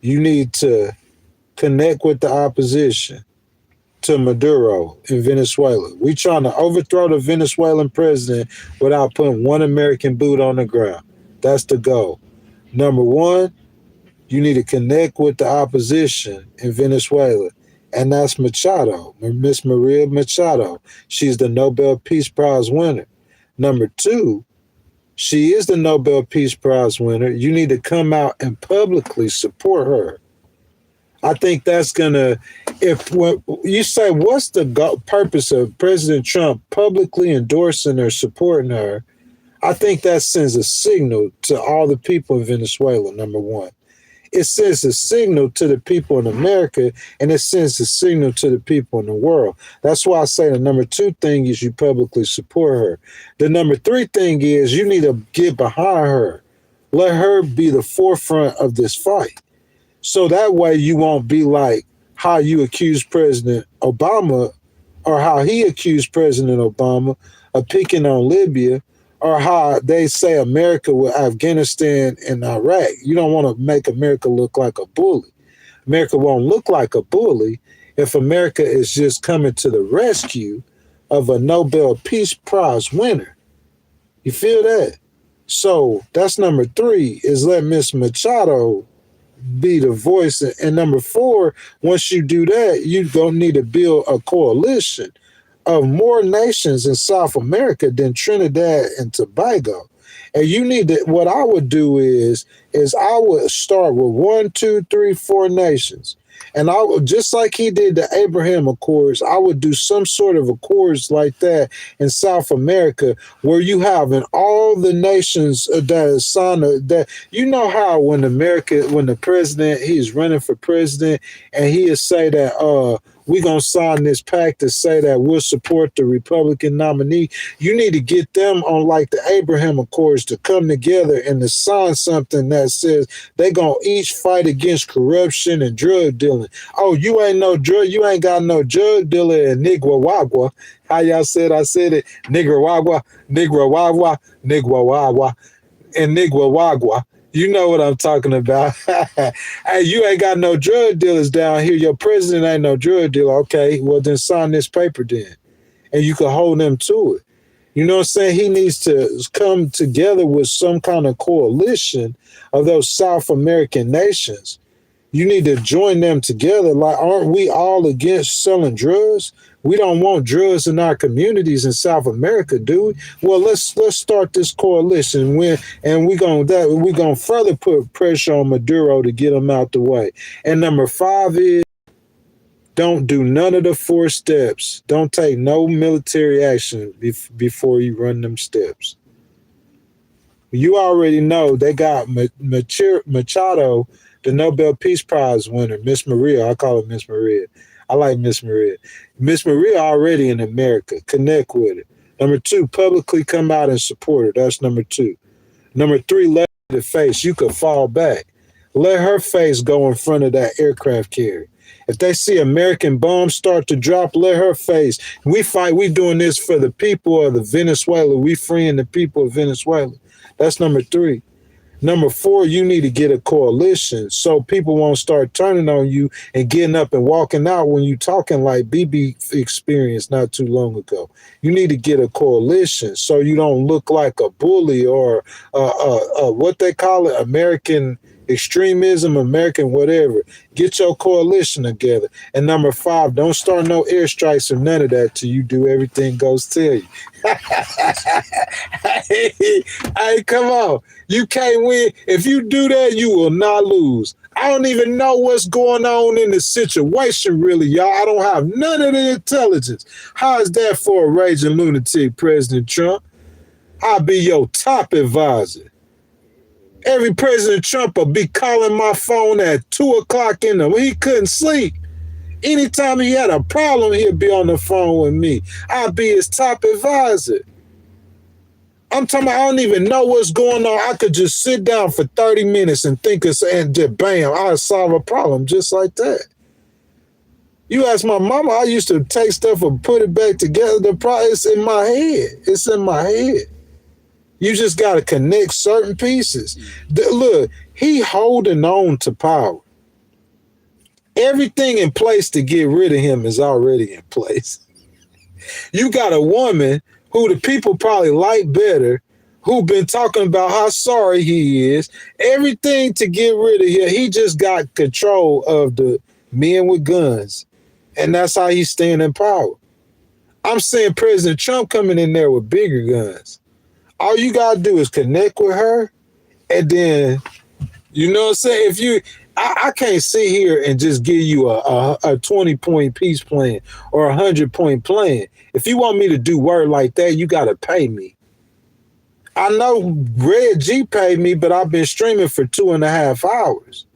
you need to connect with the opposition to Maduro in Venezuela. We trying to overthrow the Venezuelan president without putting 1 American boot on the ground. That's the goal. Number 1, you need to connect with the opposition in Venezuela and that's Machado, Miss Maria Machado. She's the Nobel Peace Prize winner. Number two, she is the Nobel Peace Prize winner. You need to come out and publicly support her. I think that's gonna. If when you say what's the purpose of President Trump publicly endorsing or supporting her, I think that sends a signal to all the people in Venezuela. Number one, it sends a signal to the people in America, and it sends a signal to the people in the world. That's why I say the number two thing is you publicly support her. The number three thing is you need to get behind her. Let her be the forefront of this fight. So that way you won't be like how you accuse President Obama or how he accused President Obama of picking on Libya or how they say America with Afghanistan and Iraq. You don't want to make America look like a bully. America won't look like a bully if America is just coming to the rescue of a Nobel Peace Prize winner. You feel that? So that's number three is let Miss Machado be the voice. And number four, once you do that, you're going to need to build a coalition of more nations in South America than Trinidad and Tobago. And you need to, what I would do is I would start with 1, 2, 3, 4 nations. And I would, just like he did the Abraham Accords, I would do some sort of accords like that in South America, where you have in all the nations that signed that. You know how when the president, he's running for president, and he is say that we're going to sign this pact to say that we'll support the Republican nominee. You need to get them on like the Abraham Accords to come together and to sign something that says they're going to each fight against corruption and drug dealing. Oh, you ain't got no drug dealer in Nicaragua. How y'all said I said it? Nicaragua, Nicaragua, Nicaragua, and Nicaragua. You know what I'm talking about. Hey, you ain't got no drug dealers down here. Your president ain't no drug dealer. Okay, well then sign this paper then. And you can hold them to it. You know what I'm saying? He needs to come together with some kind of coalition of those South American nations. You need to join them together. Like, aren't we all against selling drugs? We don't want drugs in our communities in South America, do we? Well, let's start this coalition. We're gonna further put pressure on Maduro to get him out the way. And number 5 is don't do none of the 4 steps. Don't take no military action before you run them steps. You already know they got Machado, the Nobel Peace Prize winner, Miss Maria. I call her Miss Maria. I like Miss Maria. Miss Maria already in America. Connect with her. Number 2, publicly come out and support her. That's number 2. Number 3, let her face. You could fall back. Let her face go in front of that aircraft carrier. If they see American bombs start to drop, let her face. We fight. We doing this for the people of the Venezuela. We freeing the people of Venezuela. That's number 3. Number 4, you need to get a coalition so people won't start turning on you and getting up and walking out when you talking like BB experienced not too long ago. You need to get a coalition so you don't look like a bully or what they call it, American extremism, American whatever. Get your coalition together. And number 5, don't start no airstrikes or none of that till you do everything goes tell you. Hey, come on. You can't win. If you do that, you will not lose. I don't even know what's going on in the situation, really, y'all. I don't have none of the intelligence. How is that for a raging lunatic, President Trump? I'll be your top advisor. Every President Trump will be calling my phone at 2 o'clock in the morning. He couldn't sleep. Anytime he had a problem, he'd be on the phone with me. I'll be his top advisor. I'm talking about I don't even know what's going on. I could just sit down for 30 minutes and think and just bam, I'll solve a problem just like that. You ask my mama, I used to take stuff and put it back together. The problem is in my head. It's in my head. You just got to connect certain pieces. Look, he holding on to power. Everything in place to get rid of him is already in place. You got a woman who the people probably like better, who been talking about how sorry he is. Everything to get rid of him. He just got control of the men with guns. And that's how he's staying in power. I'm saying President Trump coming in there with bigger guns. All you gotta do is connect with her, and then you know what I'm saying. If you, I can't sit here and just give you a 20-point peace plan or 100-point plan. If you want me to do work like that, you gotta pay me. I know Red G paid me, but I've been streaming for 2.5 hours.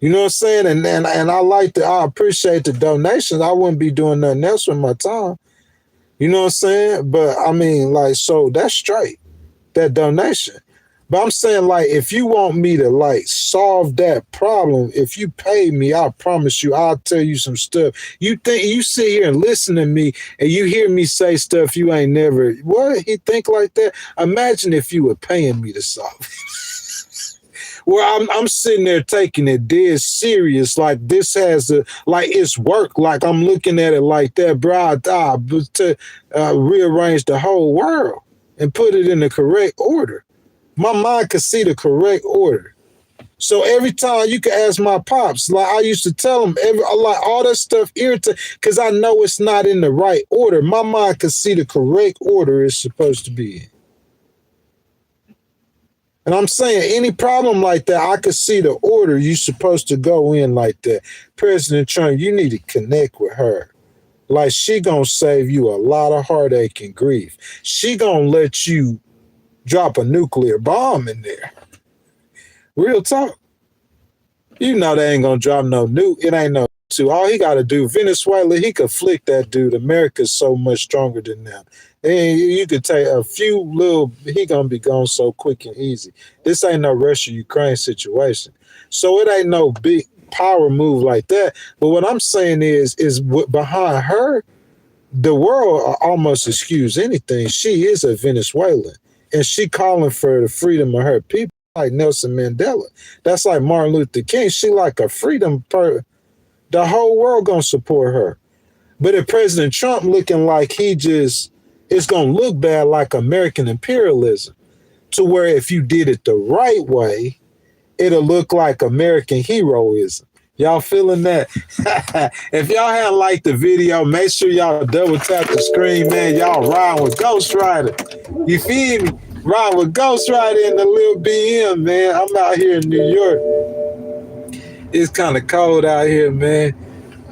You know what I'm saying? And I appreciate the donations. I wouldn't be doing nothing else with my time. You know what I'm saying? But I mean, like, so that's straight, that donation. But I'm saying, like, if you want me to, like, solve that problem, if you pay me, I promise you, I'll tell you some stuff. You think you sit here and listen to me and you hear me say stuff you ain't never, what? He think like that? Imagine if you were paying me to solve it. Well, I'm sitting there taking it dead serious, like this has a, like it's work, like I'm looking at it like that, bro. To rearrange the whole world and put it in the correct order. My mind could see the correct order. So every time you can ask my pops, like I used to tell him, like all that stuff irritate, because I know it's not in the right order. My mind could see the correct order it's supposed to be in. And I'm saying any problem like that, I could see the order you're supposed to go in like that. President Trump, you need to connect with her. Like she gonna save you a lot of heartache and grief. She gonna let you drop a nuclear bomb in there. Real talk. You know they ain't gonna drop no nuke. It ain't no two. All he gotta do, Venezuela, he could flick that dude. America's so much stronger than them. And you could take a few little, he gonna be gone so quick and easy. This ain't no Russia-Ukraine situation. So it ain't no big power move like that. But what I'm saying is behind her, the world almost excuse anything. She is a Venezuelan. And she calling for the freedom of her people, like Nelson Mandela. That's like Martin Luther King. She like a freedom the whole world gonna support her. But if President Trump looking like it's gonna look bad like American imperialism, to where if you did it the right way, it'll look like American heroism. Y'all feeling that? If y'all hadn't liked the video, make sure y'all double tap the screen, man. Y'all ride with Ghost Rider. You feel me? Ride with Ghost Rider in the little BM, man. I'm out here in New York. It's kind of cold out here, man.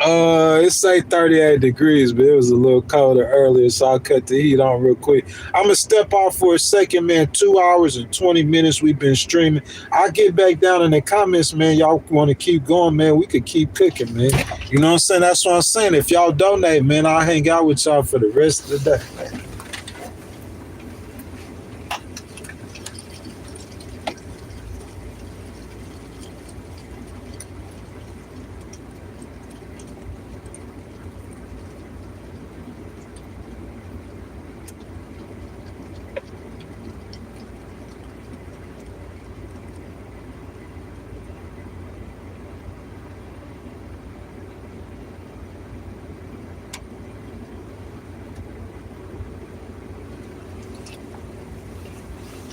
It's say 38 degrees, but it was a little colder earlier, so I'll cut the heat on real quick. I'm going to step off for a second, man. 2 hours and 20 minutes we've been streaming. I'll get back down in the comments, man. Y'all want to keep going, man. We could keep cooking, man. You know what I'm saying? That's what I'm saying. If y'all donate, man, I'll hang out with y'all for the rest of the day, man.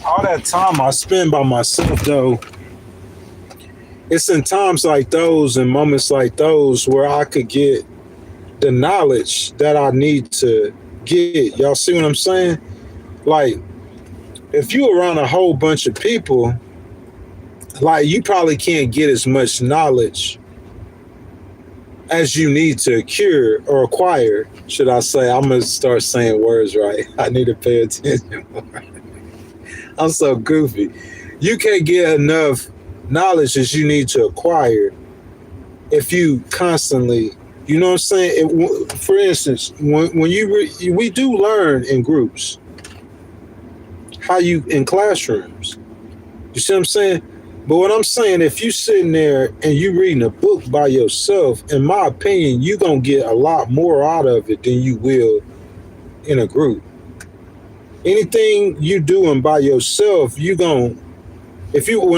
All that time I spend by myself, though, it's in times like those and moments like those where I could get the knowledge that I need to get. Y'all see what I'm saying? Like, if you around a whole bunch of people, like, you probably can't get as much knowledge as you need to acquire, should I say. I'm going to start saying words right. I need to pay attention more. I'm so goofy. You can't get enough knowledge as you need to acquire if you constantly, you know what I'm saying? For instance, when we do learn in groups, in classrooms. You see what I'm saying? But what I'm saying, if you sitting there and you reading a book by yourself, in my opinion, you're going to get a lot more out of it than you will in a group. Anything you doing by yourself, when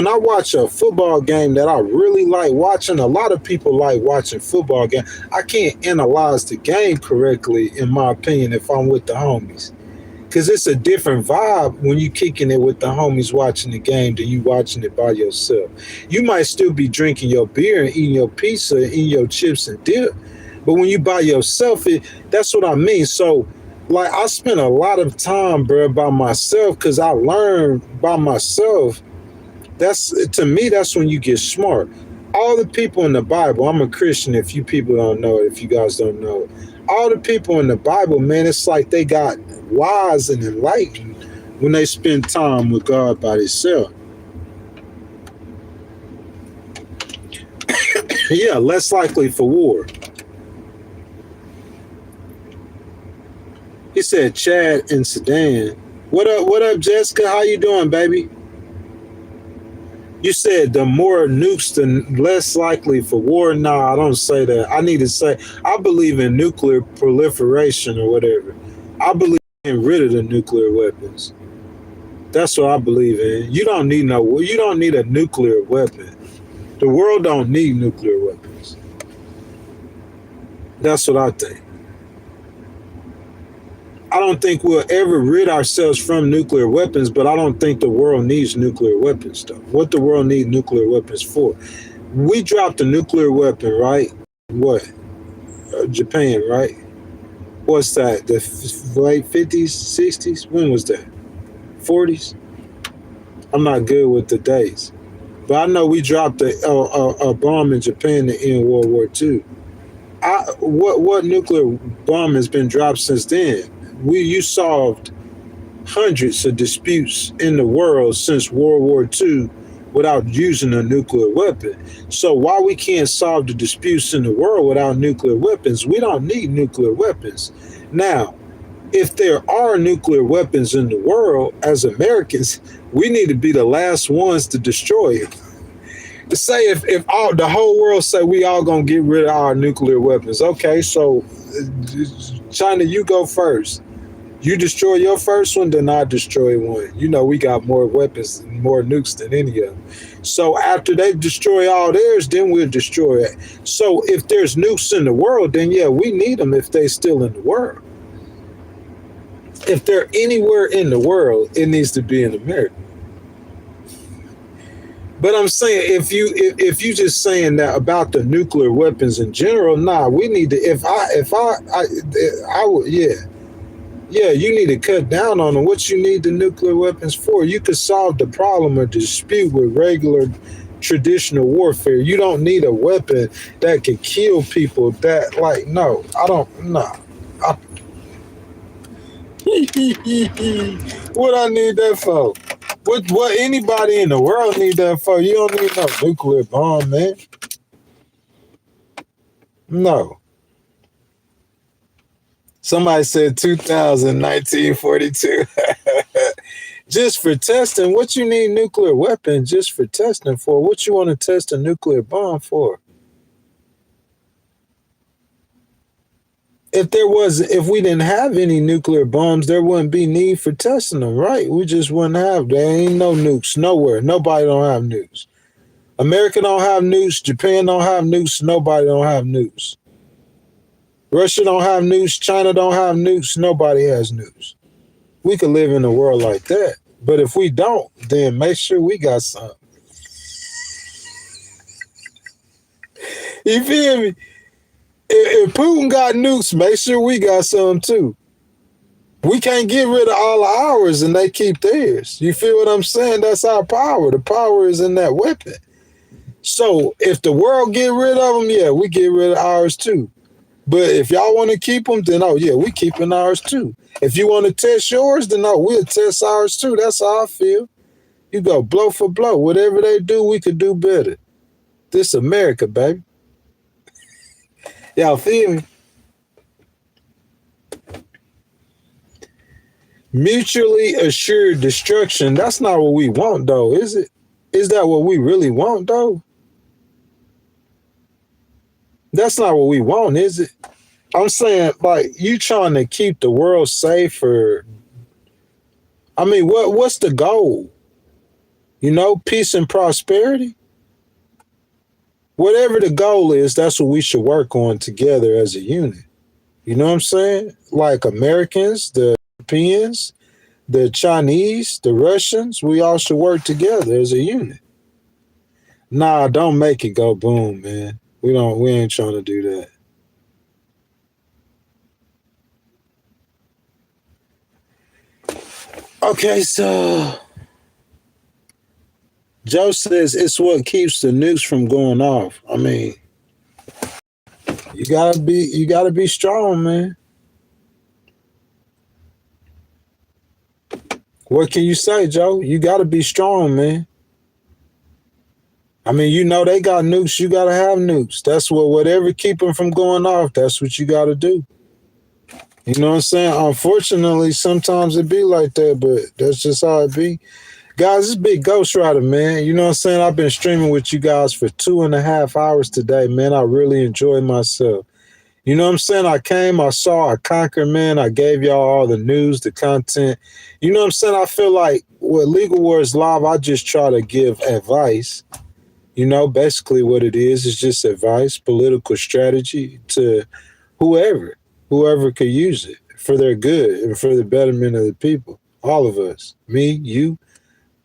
I watch a football game that I really like watching, a lot of people like watching football game. I can't analyze the game correctly, in my opinion, if I'm with the homies. Because it's a different vibe when you kicking it with the homies watching the game than you watching it by yourself. You might still be drinking your beer and eating your pizza and eating your chips and dip, But when you by yourself, that's what I mean. So, like, I spent a lot of time, bro, by myself because I learned by myself. That's to me. That's when you get smart. All the people in the Bible. I'm a Christian. If you people don't know it, if you guys don't know it, all the people in the Bible, man, it's like they got wise and enlightened when they spend time with God by themselves. Yeah, less likely for war. He said Chad and Sudan. What up, Jessica? How you doing, baby? You said the more nukes, the less likely for war. Nah, I don't say that. I need to say I believe in nuclear proliferation or whatever. I believe in getting rid of the nuclear weapons. That's what I believe in. You don't need a nuclear weapon. The world don't need nuclear weapons. That's what I think. I don't think we'll ever rid ourselves from nuclear weapons, but I don't think the world needs nuclear weapons, though. What the world needs nuclear weapons for? We dropped a nuclear weapon, right? What? Japan, right? What's that? The late 50s, 60s? When was that? 40s? I'm not good with the dates. But I know we dropped a bomb in Japan to end World War II. What nuclear bomb has been dropped since then? You solved hundreds of disputes in the world since World War II without using a nuclear weapon. So why we can't solve the disputes in the world without nuclear weapons? We don't need nuclear weapons. Now, if there are nuclear weapons in the world, as Americans, we need to be the last ones to destroy it. To say if all the whole world say we all gonna get rid of our nuclear weapons, okay, so China, you go first. You destroy your first one, then I destroy one. You know, we got more weapons, more nukes than any of them. So after they destroy all theirs, then we'll destroy it. So if there's nukes in the world, then yeah, we need them if they're still in the world. If they're anywhere in the world, it needs to be in America. But I'm saying if you just saying that about the nuclear weapons in general, nah, we need to. I would, yeah, you need to cut down on them. What you need the nuclear weapons for? You could solve the problem or dispute with regular traditional warfare. You don't need a weapon that could kill people. That like no, I don't. Nah. What I need that for? What anybody in the world need that for? You don't need no nuclear bomb, man. No. Somebody said 2000, 1942. Just for testing. What you need nuclear weapon just for testing for? What you want to test a nuclear bomb for? If we didn't have any nuclear bombs, there wouldn't be need for testing them, right? We just wouldn't have. There ain't no nukes nowhere. Nobody don't have nukes. America don't have nukes. Japan don't have nukes. Nobody don't have nukes. Russia don't have nukes. China don't have nukes. Nobody has nukes. We could live in a world like that. But if we don't, then make sure we got some. You feel me? If Putin got nukes, make sure we got some too. We can't get rid of all of ours and they keep theirs. You feel what I'm saying? That's our power. The power is in that weapon. So if the world get rid of them, yeah, we get rid of ours too. But if y'all want to keep them, then oh yeah, we keeping ours too. If you want to test yours, then oh, we'll test ours too. That's how I feel. You go blow for blow. Whatever they do, we could do better. This America, baby. Y'all feel me? Mutually assured destruction. That's not what we want, though, is it? Is that what we really want, though? That's not what we want, is it? I'm saying, like, you trying to keep the world safe or... I mean, what's the goal? You know, peace and prosperity? Whatever the goal is, that's what we should work on together as a unit. You know what I'm saying? Like Americans, the Europeans, the Chinese, the Russians, we all should work together as a unit. Nah, don't make it go boom, man. We ain't trying to do that. Okay, so Joe says it's what keeps the nukes from going off. I mean, you gotta be strong, man. What can you say, Joe? You gotta be strong, man. I mean, they got nukes, you gotta have nukes. That's whatever keep them from going off, that's what you gotta do. You know what I'm saying? Unfortunately, sometimes it be like that, but that's just how it be. Guys, this big Ghost Rider, man. You know what I'm saying? I've been streaming with you guys for 2.5 hours today, man. I really enjoyed myself. You know what I'm saying? I came, I saw, I conquered, man. I gave y'all all the news, the content. You know what I'm saying? I feel like with Legal Wars Live, I just try to give advice. Basically what it is just advice, political strategy to whoever could use it for their good and for the betterment of the people. All of us, me, you,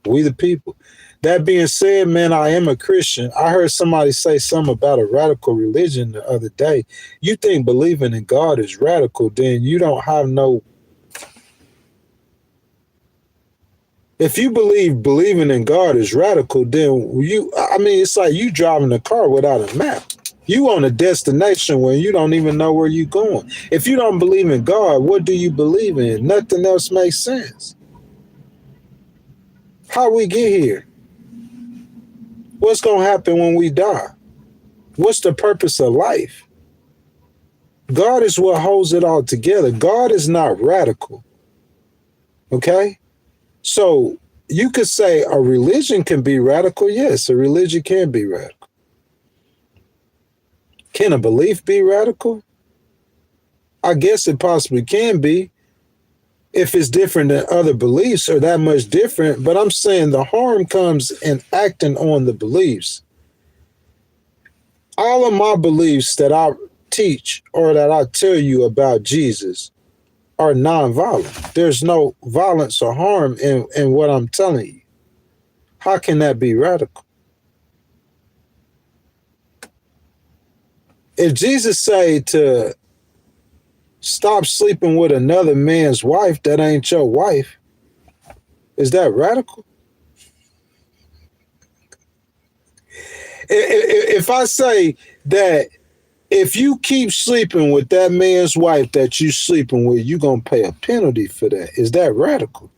we the people. That being said, man, I am a Christian. I heard somebody say something about a radical religion the other day. You think believing in God is radical, then you don't have no. If you believing in God is radical, then it's like you driving a car without a map. You on a destination where you don't even know where you going. If you don't believe in God, what do you believe in? Nothing else makes sense. How we get here? What's going to happen when we die? What's the purpose of life? God is what holds it all together. God is not radical. Okay? So you could say a religion can be radical. Yes, a religion can be radical. Can a belief be radical? I guess it possibly can be if it's different than other beliefs or that much different. But I'm saying the harm comes in acting on the beliefs. All of my beliefs that I teach or that I tell you about Jesus are nonviolent. There's no violence or harm in what I'm telling you. How can that be radical? If Jesus say to stop sleeping with another man's wife that ain't your wife, is that radical? If I say that if you keep sleeping with that man's wife that you sleeping with, you're going to pay a penalty for that. Is that radical?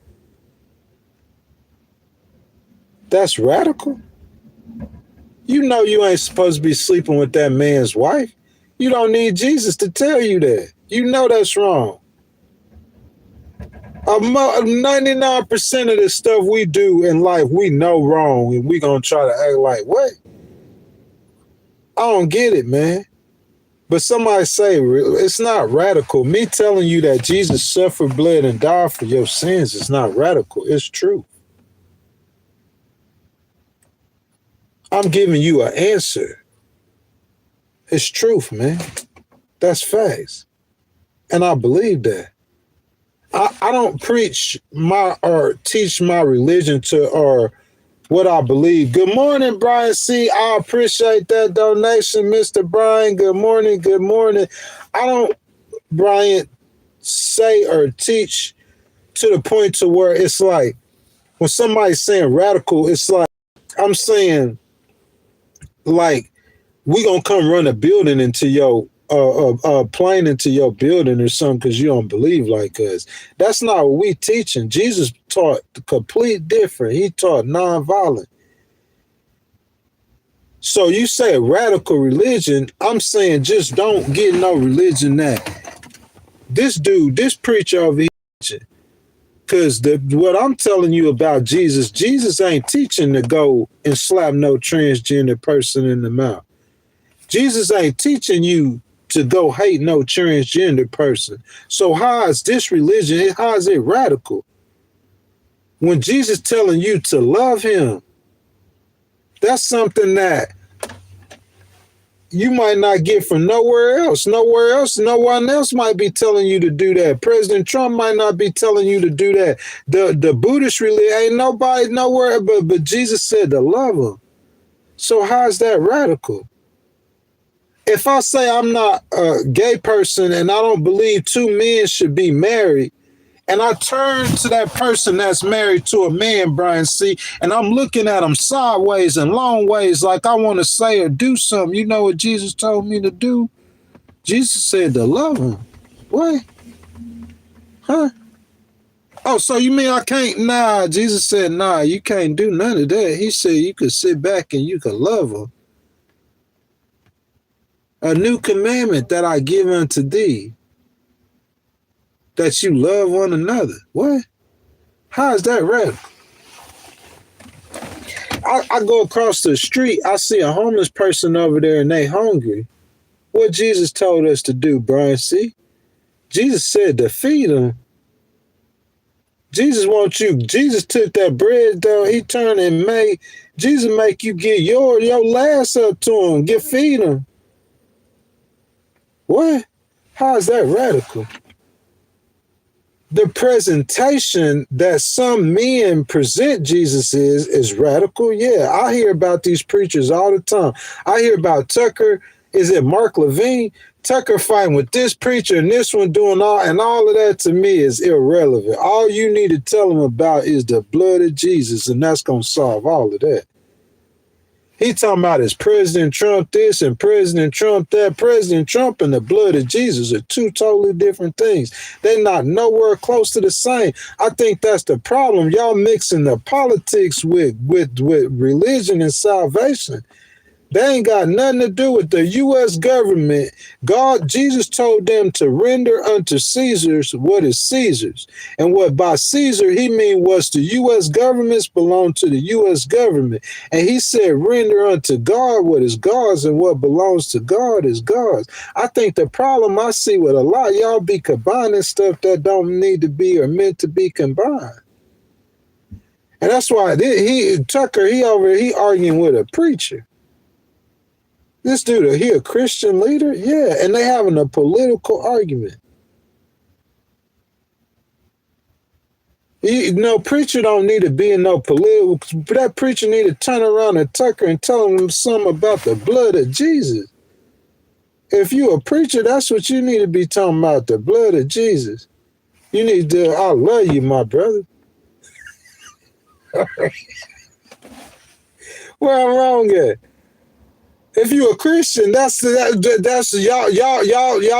That's radical? You know you ain't supposed to be sleeping with that man's wife. You don't need Jesus to tell you that. You know that's wrong. 99% of the stuff we do in life, we know wrong, and we going to try to act like, what? I don't get it, man. But somebody say it's not radical. Me telling you that Jesus suffered, bled, and died for your sins is not radical. It's true. I'm giving you an answer. It's truth, man. That's facts. And I believe that. I don't preach or teach my religion to or what I believe. Good morning, Brian C. I appreciate that donation, Mr. Brian. Good morning. Good morning. I don't, Brian, say or teach to the point to where it's like when somebody's saying radical, it's like I'm saying like we gonna come run a building into your plane into your building or something because you don't believe like us. That's not what we teaching. Jesus taught complete different. He taught nonviolent. So you say a radical religion, I'm saying just don't get no religion that this preacher over here, because what I'm telling you about Jesus ain't teaching to go and slap no transgender person in the mouth. Jesus ain't teaching you to go hate no transgender person. So how is this religion, how is it radical? When Jesus telling you to love him, that's something that you might not get from nowhere else. Nowhere else, no one else might be telling you to do that. President Trump might not be telling you to do that. The Buddhist religion, ain't nobody nowhere, but Jesus said to love him. So how is that radical? If I say I'm not a gay person and I don't believe two men should be married, And I turn to that person that's married to a man, Brian C., and I'm looking at him sideways and long ways like I want to say or do something. You know what Jesus told me to do? Jesus said to love him. What? Huh? Oh, so you mean I can't? Nah, Jesus said, nah, you can't do none of that. He said you could sit back and you could love him. A new commandment that I give unto thee, that you love one another. What? How is that radical? I go across the street, I see a homeless person over there and they hungry. What Jesus told us to do, Brian C? Jesus said to feed them. Jesus wants you. Jesus took that bread down. He turned and made. Jesus make you get your last up to him. Feed him. What? How is that radical? The presentation that some men present Jesus is radical. Yeah, I hear about these preachers all the time. I hear about Tucker. Is it Mark Levine? Tucker fighting with this preacher and this one doing all of that to me is irrelevant. All you need to tell them about is the blood of Jesus, and that's going to solve all of that. He talking about is President Trump this and President Trump that. President Trump and the blood of Jesus are two totally different things. They're not nowhere close to the same. I think that's the problem. Y'all mixing the politics with religion and salvation. They ain't got nothing to do with the U.S. government. Jesus told them to render unto Caesar's what is Caesar's. And what by Caesar he mean was the U.S. governments belong to the U.S. government. And he said render unto God what is God's, and what belongs to God is God's. I think the problem I see with a lot, y'all be combining stuff that don't need to be or meant to be combined. And that's why Tucker, he arguing with a preacher. This dude, he a Christian leader? Yeah, and they having a political argument. Preacher don't need to be in no political, that preacher need to turn around to Tucker and tell him something about the blood of Jesus. If you a preacher, that's what you need to be talking about, the blood of Jesus. You need to, I love you, my brother. Where I'm wrong at? If you a Christian, that's y'all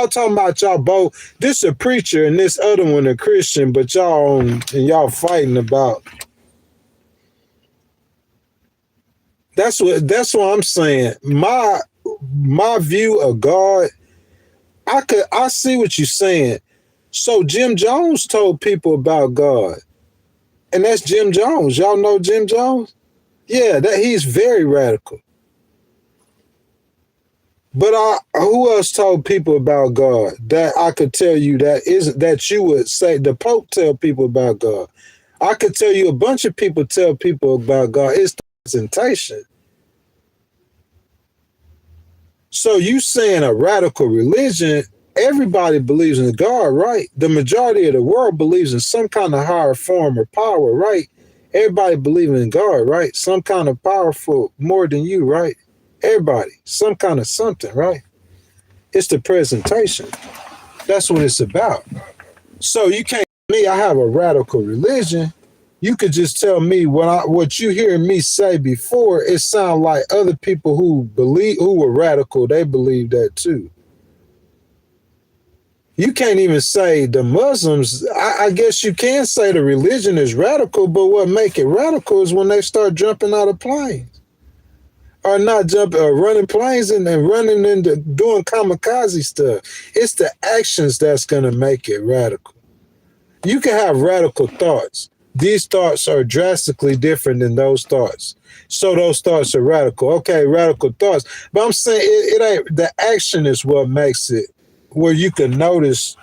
talking about y'all both. This a preacher and this other one a Christian, but y'all fighting about. That's what I'm saying. My view of God, I see what you're saying. So Jim Jones told people about God, and that's Jim Jones. Y'all know Jim Jones? Yeah, he's very radical. But who else told people about God that I could tell you that you would say? The Pope tell people about God. I could tell you a bunch of people tell people about God. It's the presentation. So you saying a radical religion, everybody believes in God, right? The majority of the world believes in some kind of higher form or power, right? Everybody believes in God, right? Some kind of powerful more than you, right? Everybody, some kind of something, right? It's the presentation. That's what it's about. So you can't tell me I have a radical religion. You could just tell me what you hear me say before. It sounds like other people who were radical, they believe that too. You can't even say the Muslims. I guess you can say the religion is radical, but what make it radical is when they start jumping out of planes. Or not jumping, or running planes and running into doing kamikaze stuff. It's the actions that's going to make it radical. You can have radical thoughts. These thoughts are drastically different than those thoughts. So those thoughts are radical. Okay, radical thoughts. But I'm saying it ain't, the action is what makes it where you can notice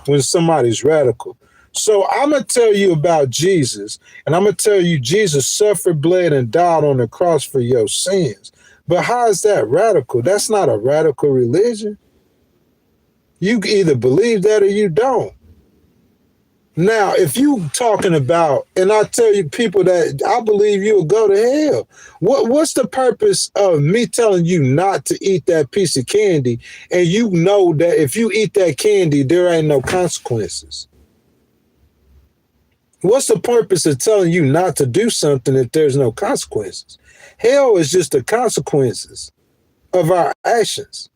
when somebody's radical. So I'm going to tell you about Jesus, and I'm going to tell you Jesus suffered, bled, and died on the cross for your sins. But how is that radical? That's not a radical religion. You either believe that or you don't. Now, if you talking about, and I tell you people that I believe you will go to hell, what's the purpose of me telling you not to eat that piece of candy, and you know that if you eat that candy, there ain't no consequences? What's the purpose of telling you not to do something if there's no consequences? Hell is just the consequences of our actions.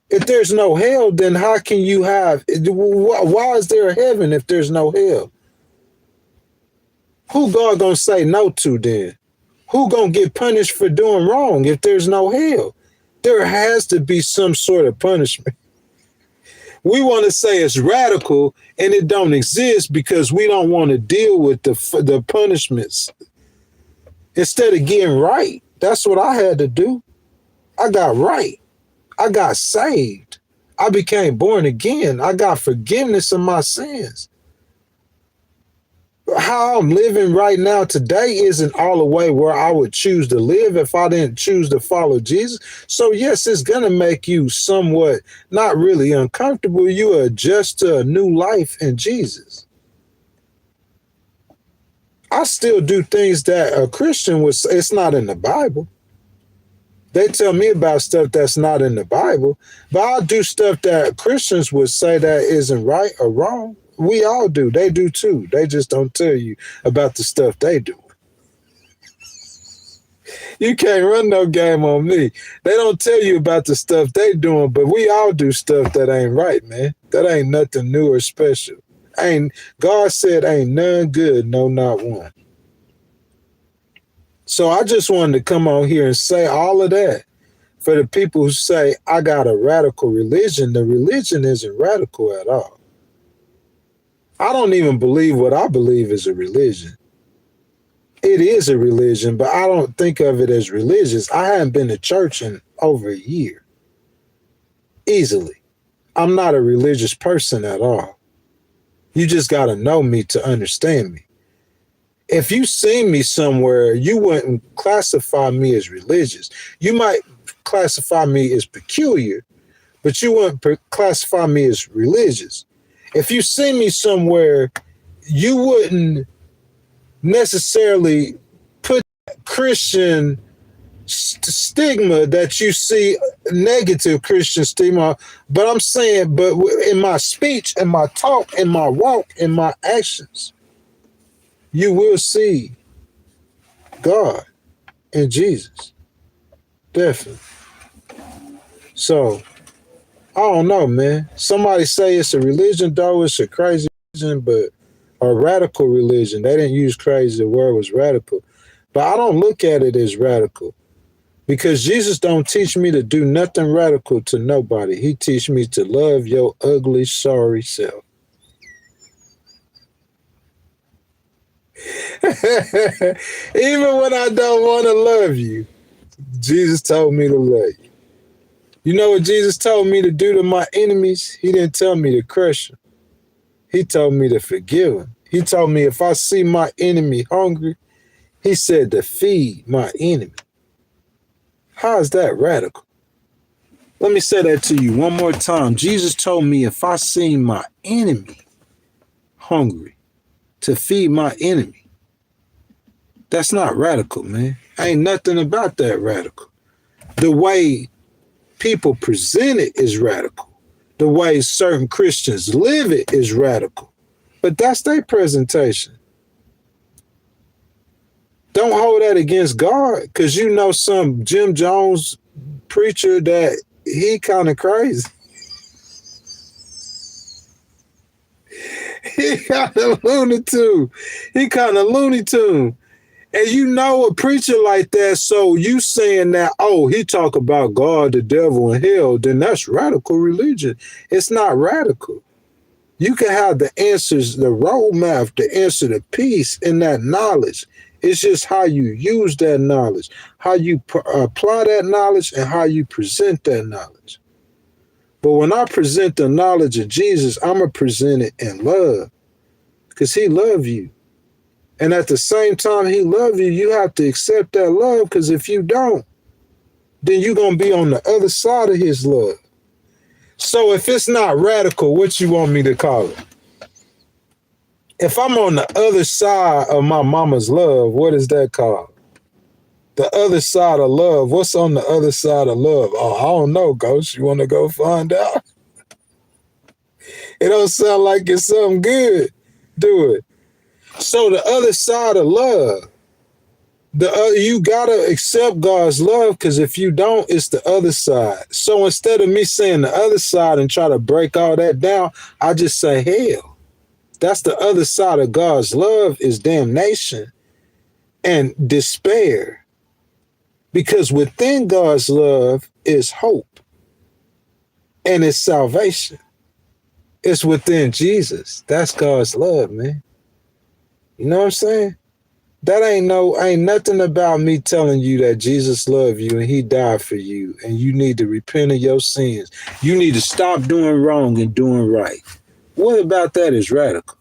If there's no hell, then how can you have, why is there a heaven if there's no hell? Who God gonna say no to then? Who gonna get punished for doing wrong if there's no hell? There has to be some sort of punishment. We want to say it's radical and it don't exist because we don't want to deal with the punishments. Instead of getting right, that's what I had to do. I got right. I got saved. I became born again. I got forgiveness of my sins. How I'm living right now today isn't all the way where I would choose to live if I didn't choose to follow Jesus. So yes, it's going to make you somewhat not really uncomfortable. You adjust to a new life in Jesus. I still do things that a Christian would say it's not in the Bible. They tell me about stuff that's not in the Bible, but I'll do stuff that Christians would say that isn't right or wrong. We all do. They do too. They just don't tell you about the stuff they do. You can't run no game on me. They don't tell you about the stuff they doing, but we all do stuff that ain't right, man. That ain't nothing new or special. God said ain't none good, no, not one. So I just wanted to come on here and say all of that for the people who say, I got a radical religion. The religion isn't radical at all. I don't even believe what I believe is a religion. It is a religion, but I don't think of it as religious. I haven't been to church in over a year. Easily. I'm not a religious person at all. You just got to know me to understand me. If you see me somewhere, you wouldn't classify me as religious. You might classify me as peculiar, but you wouldn't classify me as religious. If you see me somewhere, you wouldn't necessarily put Christian stigma that you see, negative Christian stigma, but I'm saying, but in my speech, in my talk, in my walk, in my actions, you will see God and Jesus. Definitely. So, I don't know, man. Somebody say it's a religion, though. It's a crazy religion, but a radical religion. They didn't use crazy. The word was radical. But I don't look at it as radical because Jesus don't teach me to do nothing radical to nobody. He teach me to love your ugly, sorry self. Even when I don't want to love you, Jesus told me to love you. You know what Jesus told me to do to my enemies? He didn't tell me to crush them. He told me to forgive them. He told me if I see my enemy hungry, he said to feed my enemy. How is that radical? Let me say that to you one more time. Jesus told me if I see my enemy hungry, to feed my enemy. That's not radical, man. Ain't nothing about that radical. The way people present it is radical. The way certain Christians live it is radical. But that's their presentation. Don't hold that against God, because you know some Jim Jones preacher that he kind of crazy. He kind of Looney Tune. He kind of Looney Tune. And you know a preacher like that, so you saying that, oh, he talk about God, the devil, and hell, then that's radical religion. It's not radical. You can have the answers, the roadmap, the answer to peace in that knowledge. It's just how you use that knowledge, how you apply that knowledge, and how you present that knowledge. But when I present the knowledge of Jesus, I'm going to present it in love because he loves you. And at the same time he loves you, you have to accept that love, because if you don't, then you're going to be on the other side of his love. So if it's not radical, what you want me to call it? If I'm on the other side of my mama's love, what is that called? The other side of love. What's on the other side of love? Oh, I don't know, Ghost. You want to go find out? It don't sound like it's something good. Do it. So the other side of love, you gotta accept God's love, because if you don't, it's the other side. So instead of me saying the other side and try to break all that down, I just say hell. That's the other side of God's love, is damnation and despair. Because within God's love is hope and it's salvation. It's within Jesus. That's God's love, man. You know what I'm saying? That ain't nothing about me telling you that Jesus loved you and he died for you and you need to repent of your sins. You need to stop doing wrong and doing right. What about that is radical?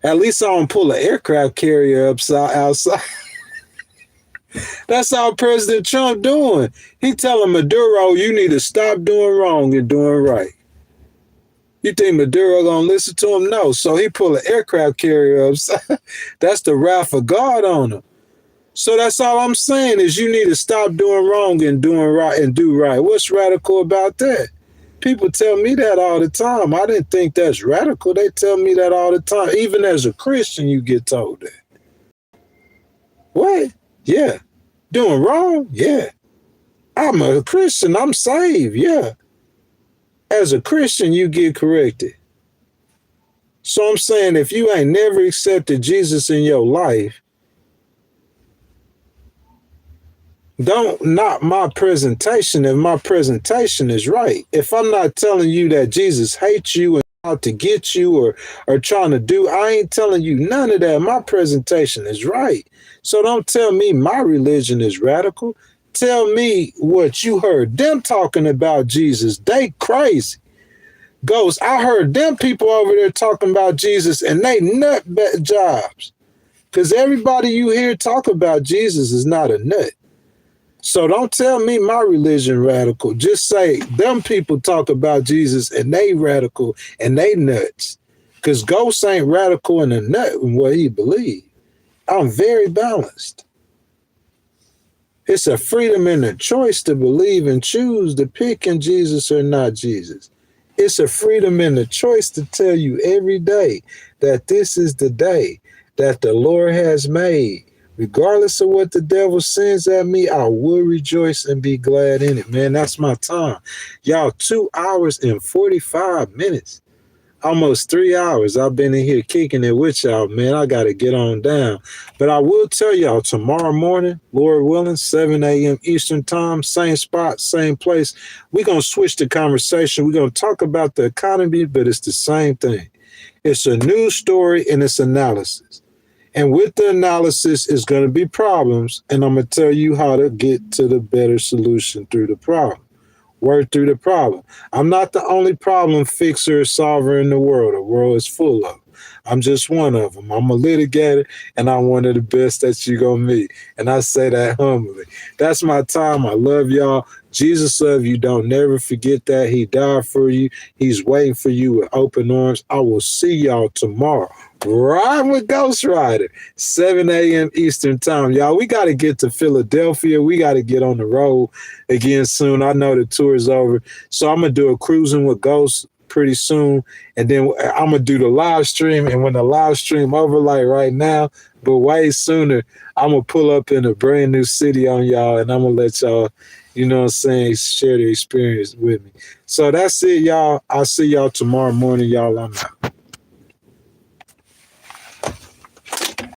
At least I don't pull an aircraft carrier outside. That's how President Trump doing. He telling Maduro, you need to stop doing wrong and doing right. You think Maduro gonna listen to him? No. So he pull an aircraft carrier upside. That's the wrath of God on him. So that's all I'm saying is you need to stop doing wrong and doing right and do right. What's radical about that? People tell me that all the time. I didn't think that's radical. They tell me that all the time. Even as a Christian, you get told that. What? Yeah. Doing wrong? Yeah. I'm a Christian. I'm saved. Yeah. As a Christian, you get corrected. So I'm saying if you ain't never accepted Jesus in your life, don't knock my presentation if my presentation is right. If I'm not telling you that Jesus hates you and out to get you or trying to do, I ain't telling you none of that. My presentation is right. So don't tell me my religion is radical. Tell me what you heard them talking about Jesus. They crazy. Ghost, I heard them people over there talking about Jesus and they nut jobs. Because everybody you hear talk about Jesus is not a nut. So don't tell me my religion radical. Just say them people talk about Jesus and they radical and they nuts. Because Ghost ain't radical and a nut in what he believes. I'm very balanced. It's a freedom and a choice to believe and choose to pick in Jesus or not Jesus. It's a freedom and a choice to tell you every day that this is the day that the Lord has made. Regardless of what the devil sends at me, I will rejoice and be glad in it, man. That's my time. Y'all, 2 hours and 45 minutes. Almost 3 hours I've been in here kicking it with y'all, man. I got to get on down. But I will tell y'all tomorrow morning, Lord willing, 7 a.m. Eastern time, same spot, same place. We're going to switch the conversation. We're going to talk about the economy, but it's the same thing. It's a news story and it's analysis. And with the analysis is going to be problems. And I'm going to tell you how to get to the better solution through the problem. Work through the problem. I'm not the only problem fixer or solver in the world. The world is full of them. I'm just one of them. I'm a litigator, and I'm one of the best that you're going to meet. And I say that humbly. That's my time. I love y'all. Jesus loves you. Don't never forget that. He died for you. He's waiting for you with open arms. I will see y'all tomorrow. Ride with Ghost Rider, 7 a.m. Eastern time. Y'all, we got to get to Philadelphia. We got to get on the road again soon. I know the tour is over. So I'm going to do a cruising with Ghost pretty soon. And then I'm going to do the live stream. And when the live stream over, like right now, but way sooner, I'm going to pull up in a brand new city on y'all. And I'm going to let y'all, you know what I'm saying, share the experience with me. So that's it, y'all. I'll see y'all tomorrow morning, y'all. I'm out.